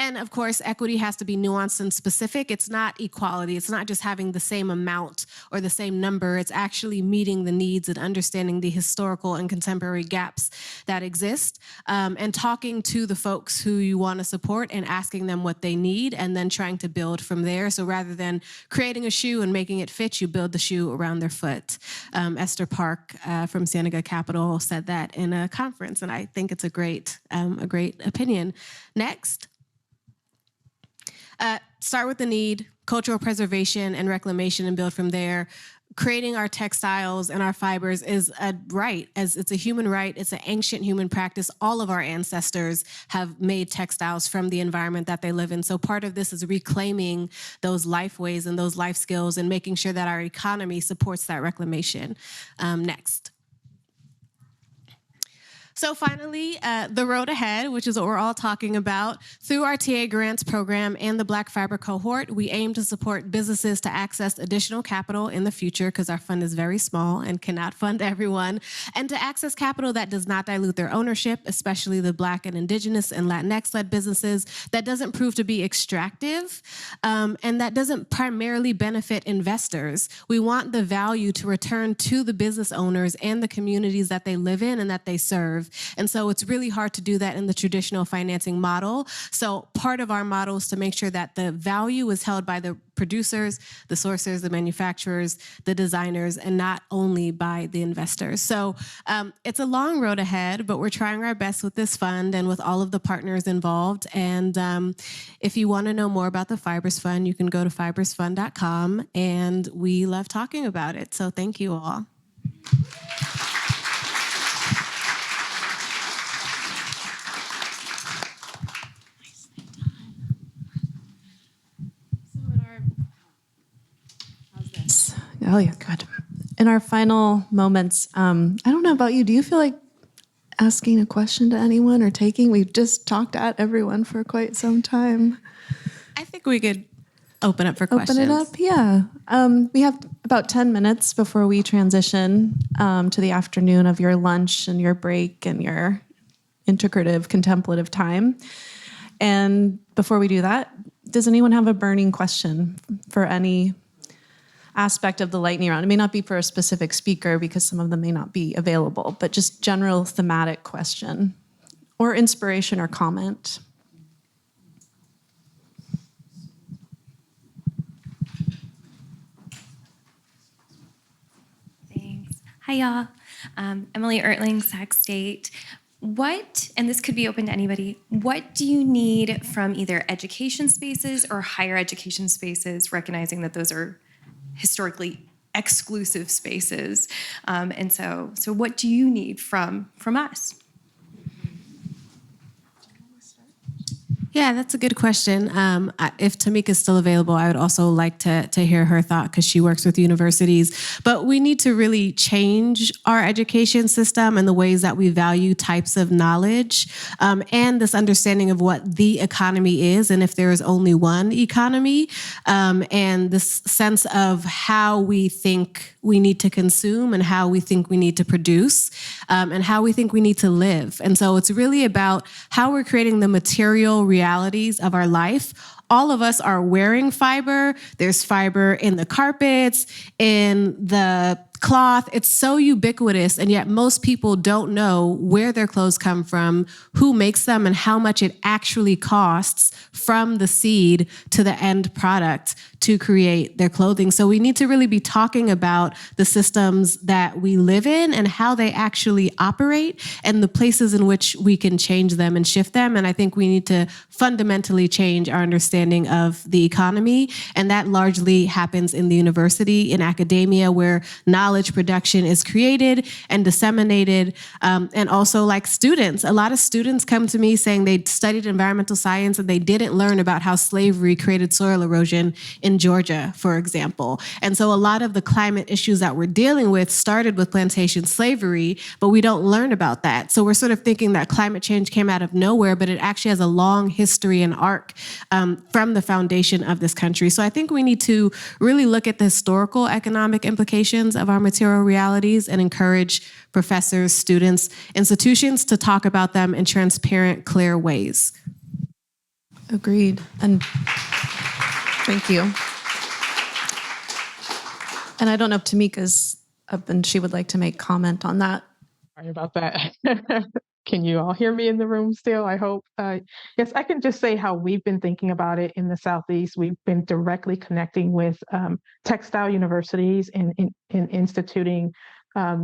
And of course, equity has to be nuanced and specific. It's not equality. It's not just having the same amount or the same number. It's actually meeting the needs and understanding the historical and contemporary gaps that exist, and talking to the folks who you want to support and asking them what they need and then trying to build from there. So rather than creating a shoe and making it fit, you build the shoe around their foot. Esther Park from Cienega Capital said that in a conference, and I think it's a great opinion. Next. Start with the need, cultural preservation and reclamation, and build from there. Creating our textiles and our fibers is a right, as it's a human right. It's an ancient human practice. All of our ancestors have made textiles from the environment that they live in. So part of this is reclaiming those life ways and those life skills and making sure that our economy supports that reclamation. Next. So finally, the road ahead, which is what we're all talking about. Through our TA grants program and the Black Fiber Cohort, we aim to support businesses to access additional capital in the future, because our fund is very small and cannot fund everyone, and to access capital that does not dilute their ownership, especially the Black and Indigenous and Latinx-led businesses, that doesn't prove to be extractive, and that doesn't primarily benefit investors. We want the value to return to the business owners and the communities that they live in and that they serve. expensive. And so it's really hard to do that in the traditional financing model. So part of our model is to make sure that the value is held by the producers, the sourcers, the manufacturers, the designers, and not only by the investors. So it's a long road ahead, but we're trying our best with this fund and with all of the partners involved. And if you want to know more about the Fibers Fund, you can go to fibersfund.com, and we love talking about it. So thank you all. Oh, yeah, good. In our final moments, I don't know about you. Do you feel like asking a question to anyone or taking? We've just talked at everyone for quite some time. I think we could open up for questions. Open it up, yeah. We have about 10 minutes before we transition to the afternoon of your lunch and your break and your integrative contemplative time. And before we do that, does anyone have a burning question for any aspect of the lightning round? It may not be for a specific speaker because some of them may not be available, but just general thematic question or inspiration or comment. Thanks. Hi, y'all. Emily Ertling, Sac State. What, and this could be open to anybody, what do you need from either education spaces or higher education spaces, recognizing that those are historically exclusive spaces? And so what do you need from us? Yeah, that's a good question. If Tameka's still available, I would also like to hear her thought because she works with universities. But we need to really change our education system and the ways that we value types of knowledge and this understanding of what the economy is and if there is only one economy, and this sense of how we think we need to consume and how we think we need to produce and how we think we need to live. And so it's really about how we're creating the material realities of our life. All of us are wearing fiber. There's fiber in the carpets, in the cloth. It's so ubiquitous, and yet most people don't know where their clothes come from, who makes them, and how much it actually costs from the seed to the end product to create their clothing. So we need to really be talking about the systems that we live in and how they actually operate and the places in which we can change them and shift them. And I think we need to fundamentally change our understanding of the economy. And that largely happens in the university, in academia, where knowledge production is created and disseminated. And also like students, a lot of students come to me saying they studied environmental science and they didn't learn about how slavery created soil erosion in Georgia, for example. And so a lot of the climate issues that we're dealing with started with plantation slavery, but we don't learn about that. So we're sort of thinking that climate change came out of nowhere, but it actually has a long history and arc from the foundation of this country. So I think we need to really look at the historical economic implications of our material realities and encourage professors, students, institutions to talk about them in transparent, clear ways. Agreed. And thank you. And I don't know if Tameka's up and she would like to make comment on that. Sorry about that. Can you all hear me in the room still? I hope. Yes, I can just say how we've been thinking about it in the Southeast. We've been directly connecting with textile universities and instituting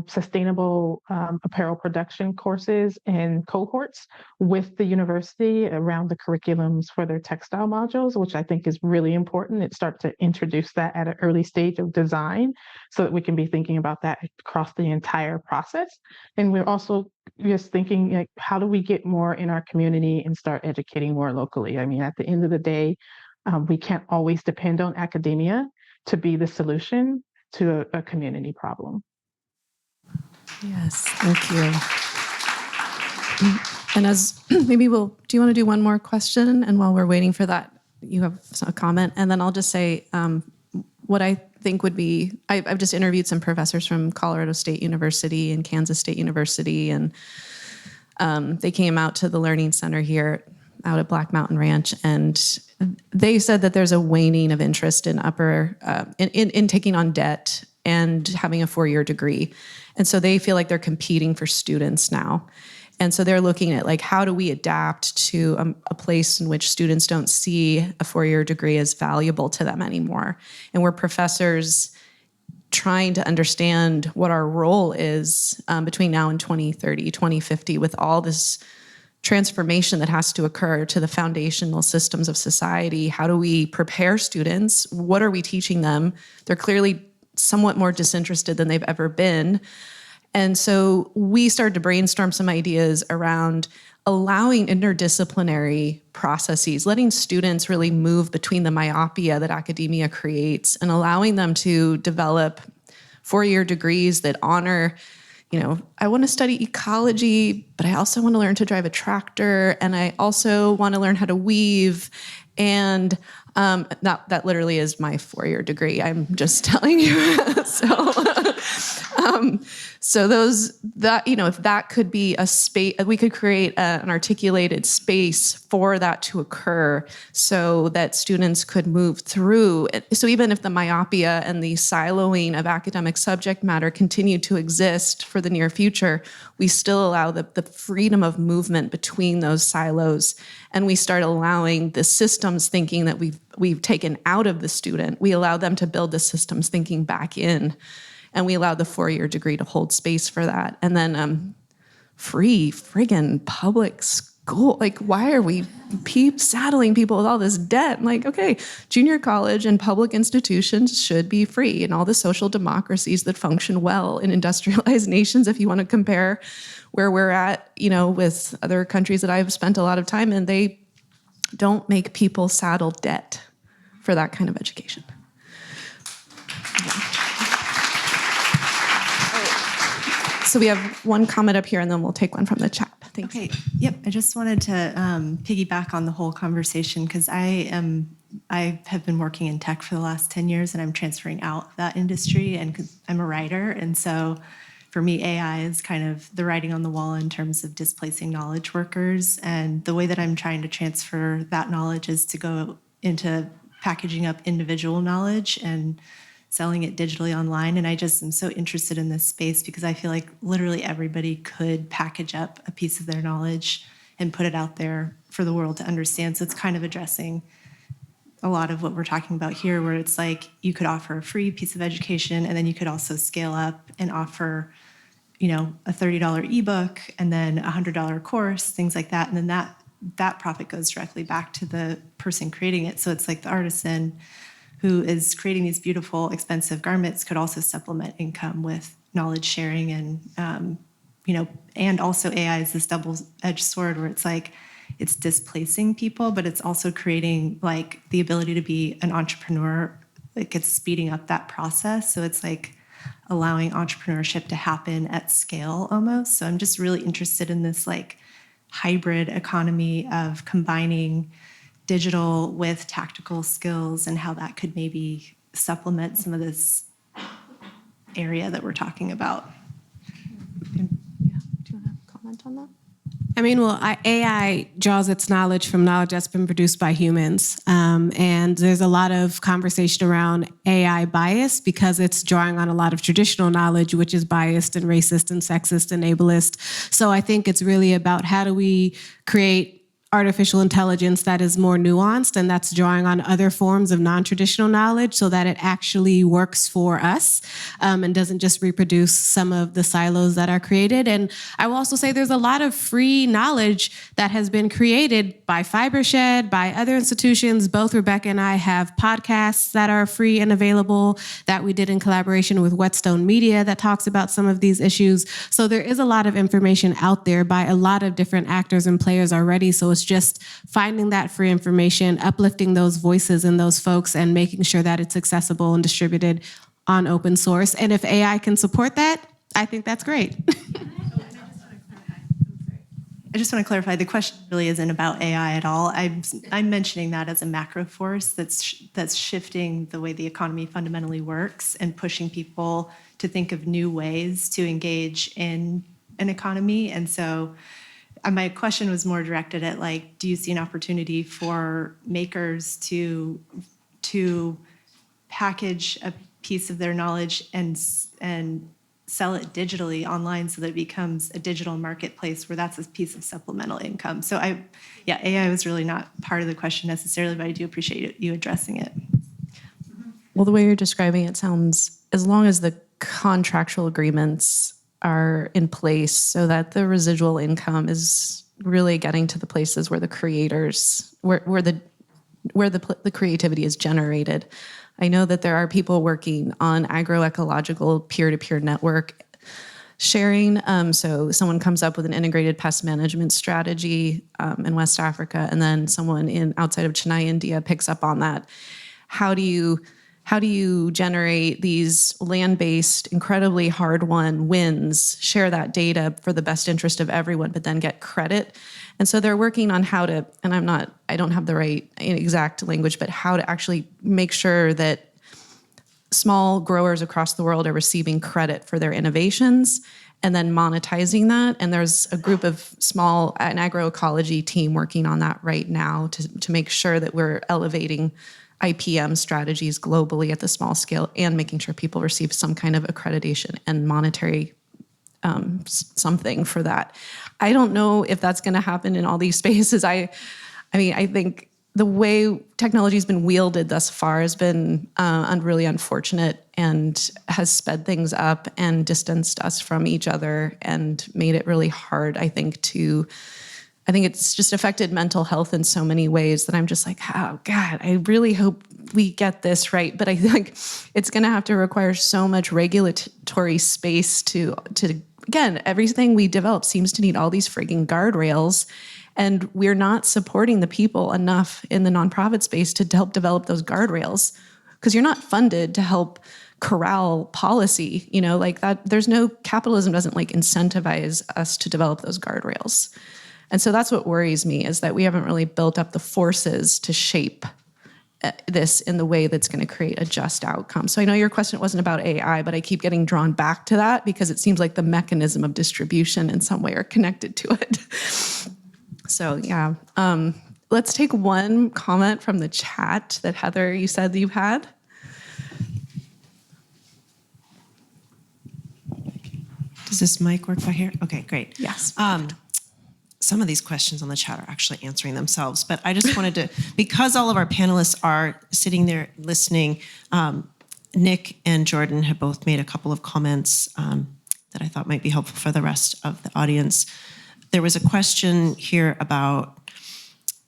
sustainable apparel production courses and cohorts with the university around the curriculums for their textile modules, which I think is really important. It starts to introduce that at an early stage of design so that we can be thinking about that across the entire process. And we're also just thinking, like, how do we get more in our community and start educating more locally? I mean, at the end of the day, we can't always depend on academia to be the solution to a community problem. Yes, thank you. And as maybe do you want to do one more question? And while we're waiting for that, you have a comment. And then I'll just say what I think would be, I've just interviewed some professors from Colorado State University and Kansas State University, and they came out to the Learning Center here out at Black Mountain Ranch, and they said that there's a waning of interest in in taking on debt and having a 4-year degree. And so they feel like they're competing for students now. And so they're looking at like, how do we adapt to a place in which students don't see a four-year degree as valuable to them anymore? And we're professors trying to understand what our role is between now and 2030, 2050, with all this transformation that has to occur to the foundational systems of society. How do we prepare students? What are we teaching them? They're clearly somewhat more disinterested than they've ever been. And so we started to brainstorm some ideas around allowing interdisciplinary processes, letting students really move between the myopia that academia creates and allowing them to develop four-year degrees that honor, I want to study ecology, but I also want to learn to drive a tractor, and I also want to learn how to weave. And that literally is my four-year degree. I'm just telling you. So if that could be a space, we could create an articulated space for that to occur so that students could move through. So even if the myopia and the siloing of academic subject matter continue to exist for the near future, we still allow the freedom of movement between those silos. And we start allowing the systems thinking that we've taken out of the student. We allow them to build the systems thinking back in. And we allow the four-year degree to hold space for that. And then free friggin' public school. Like, why are we saddling people with all this debt? Like, okay, junior college and public institutions should be free, and all the social democracies that function well in industrialized nations, if you want to compare where we're at, with other countries that I've spent a lot of time in, they don't make people saddle debt for that kind of education. So we have one comment up here, and then we'll take one from the chat. Thanks. Okay. Yep. I just wanted to piggyback on the whole conversation because I have been working in tech for the last 10 years, and I'm transferring out that industry, and 'cause I'm a writer, and so for me, AI is kind of the writing on the wall in terms of displacing knowledge workers. And the way that I'm trying to transfer that knowledge is to go into packaging up individual knowledge and selling it digitally online. And I just am so interested in this space because I feel like literally everybody could package up a piece of their knowledge and put it out there for the world to understand. So it's kind of addressing a lot of what we're talking about here, where it's like you could offer a free piece of education, and then you could also scale up and offer, a $30 ebook and then a $100 course, things like that. And then that profit goes directly back to the person creating it. So it's like the artisan who is creating these beautiful, expensive garments could also supplement income with knowledge sharing and, and also AI is this double-edged sword where it's like, it's displacing people, but it's also creating like the ability to be an entrepreneur. Like it's speeding up that process. So it's like allowing entrepreneurship to happen at scale almost. So I'm just really interested in this like hybrid economy of combining digital with tactical skills and how that could maybe supplement some of this area that we're talking about. Do you want to comment on that? AI draws its knowledge from knowledge that's been produced by humans. And there's a lot of conversation around AI bias because it's drawing on a lot of traditional knowledge, which is biased and racist and sexist and ableist. So I think it's really about how do we create artificial intelligence that is more nuanced and that's drawing on other forms of non-traditional knowledge so that it actually works for us and doesn't just reproduce some of the silos that are created. And I will also say there's a lot of free knowledge that has been created by Fibershed, by other institutions. Both Rebecca and I have podcasts that are free and available that we did in collaboration with Whetstone Media that talks about some of these issues. So there is a lot of information out there by a lot of different actors and players already. So it's just finding that free information, uplifting those voices and those folks, and making sure that it's accessible and distributed on open source. And if AI can support that, I think that's great. I just want to clarify, the question really isn't about AI at all. I'm mentioning that as a macro force that's shifting the way the economy fundamentally works and pushing people to think of new ways to engage in an economy. And so my question was more directed at like, do you see an opportunity for makers to package a piece of their knowledge and sell it digitally online so that it becomes a digital marketplace where that's a piece of supplemental income. So AI was really not part of the question necessarily, but I do appreciate you addressing it. Well, the way you're describing it sounds, as long as the contractual agreements are in place so that the residual income is really getting to the places where the creators, where the creativity is generated. I know that there are people working on agroecological peer-to-peer network sharing. So someone comes up with an integrated pest management strategy in West Africa, and then someone outside of Chennai, India picks up on that. How do you generate these land-based, incredibly hard-won wins, share that data for the best interest of everyone, but then get credit? And so they're working on how to, and I don't have the right exact language, but how to actually make sure that small growers across the world are receiving credit for their innovations and then monetizing that. And there's a group of an agroecology team working on that right now to make sure that we're elevating IPM strategies globally at the small scale and making sure people receive some kind of accreditation and monetary something for that. I don't know if that's going to happen in all these spaces. I think the way technology has been wielded thus far has been really unfortunate and has sped things up and distanced us from each other and made it really hard, I think it's just affected mental health in so many ways that I'm just like, oh God, I really hope we get this right. But I think it's going to have to require so much regulatory space to again, everything we develop seems to need all these frigging guardrails. And we're not supporting the people enough in the nonprofit space to help develop those guardrails, because you're not funded to help corral policy, like that. There's no capitalism doesn't incentivize us to develop those guardrails. And so that's what worries me, is that we haven't really built up the forces to shape this in the way that's going to create a just outcome. So I know your question wasn't about AI, but I keep getting drawn back to that because it seems like the mechanism of distribution in some way are connected to it. So yeah, let's take one comment from the chat that Heather, you said you had. Does this mic work by here? Okay, great. Yes. Some of these questions on the chat are actually answering themselves, but I just wanted to, because all of our panelists are sitting there listening, Nick and Jordan have both made a couple of comments that I thought might be helpful for the rest of the audience. There was a question here about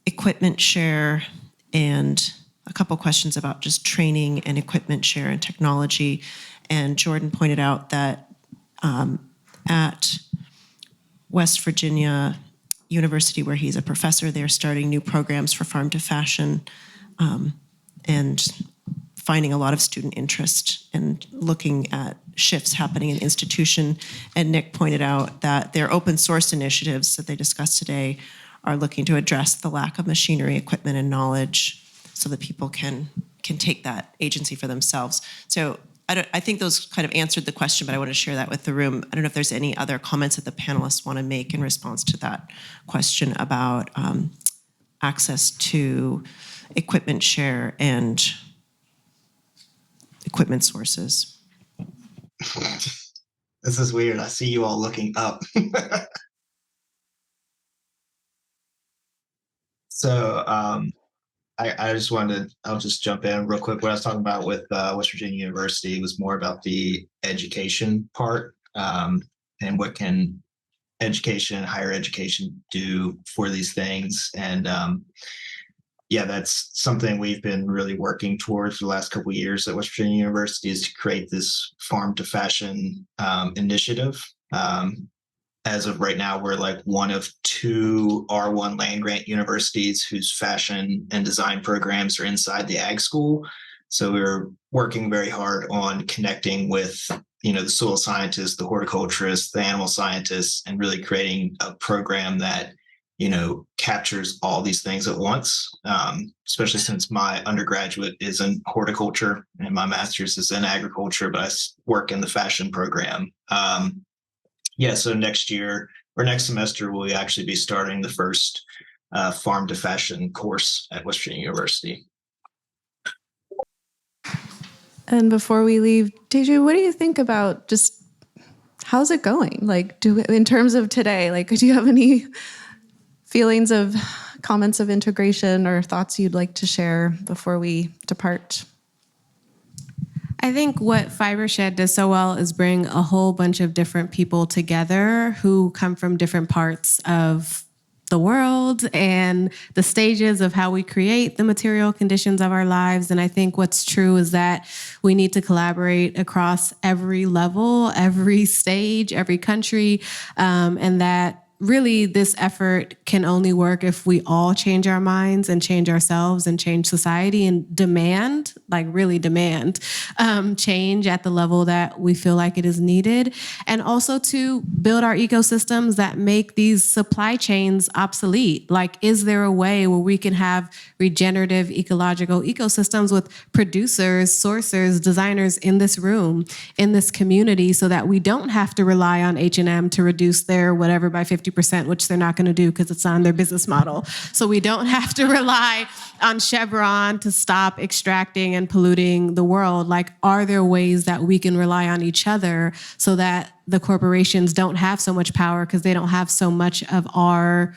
equipment share and a couple questions about just training and equipment share and technology. And Jordan pointed out that at West Virginia University, where he's a professor, they're starting new programs for farm to fashion and finding a lot of student interest and looking at shifts happening in institution. And Nick pointed out that their open source initiatives that they discussed today are looking to address the lack of machinery, equipment, and knowledge so that people can take that agency for themselves. So I think those kind of answered the question, but I want to share that with the room. I don't know if there's any other comments that the panelists want to make in response to that question about access to equipment share and equipment sources. This is weird. I see you all looking up. So I just wanted to, I'll just jump in real quick. What I was talking about with West Virginia University was more about the education part and what can education, higher education do for these things. And yeah, that's something we've been really working towards for the last couple of years at West Virginia University, is to create this farm to fashion initiative. As of right now, we're like one of 2 R1 land grant universities whose fashion and design programs are inside the ag school. So we're working very hard on connecting with, the soil scientists, the horticulturists, the animal scientists, and really creating a program that, captures all these things at once, especially since my undergraduate is in horticulture and my master's is in agriculture, but I work in the fashion program. Yeah, so next year or next semester, we'll actually be starting the first farm to fashion course at West Virginia University. And before we leave, Teju, what do you think about just how's it going? Like, in terms of today, like, do you have any feelings of comments of integration or thoughts you'd like to share before we depart? I think what Fibershed does so well is bring a whole bunch of different people together who come from different parts of the world and the stages of how we create the material conditions of our lives. And I think what's true is that we need to collaborate across every level, every stage, every country, and that really this effort can only work if we all change our minds and change ourselves and change society and demand, like really demand, change at the level that we feel like it is needed. And also to build our ecosystems that make these supply chains obsolete. Like, is there a way where we can have regenerative ecological ecosystems with producers, sourcers, designers in this room, in this community, so that we don't have to rely on H&M to reduce their whatever by 50%, which they're not going to do because it's on their business model. So we don't have to rely on Chevron to stop extracting and polluting the world. Like, are there ways that we can rely on each other so that the corporations don't have so much power because they don't have so much of our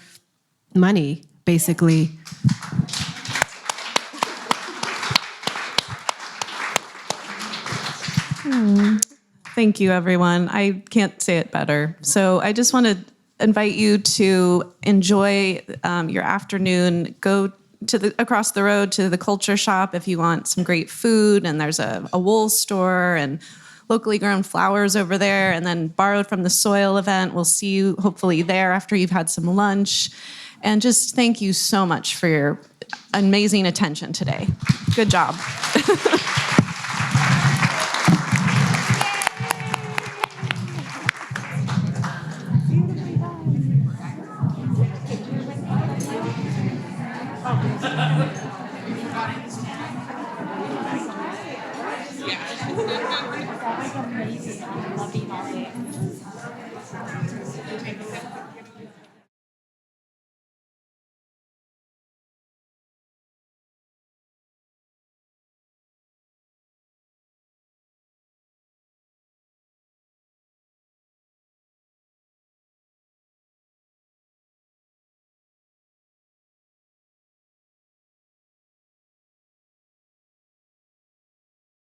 money, basically? Thank you, everyone. I can't say it better. So I just want to invite you to enjoy your afternoon. Go to across the road to the culture shop if you want some great food, and there's a wool store and locally grown flowers over there, and then Borrowed from the Soil event. We'll see you hopefully there after you've had some lunch. And just thank you so much for your amazing attention today. Good job. Amazing. I love the holiday.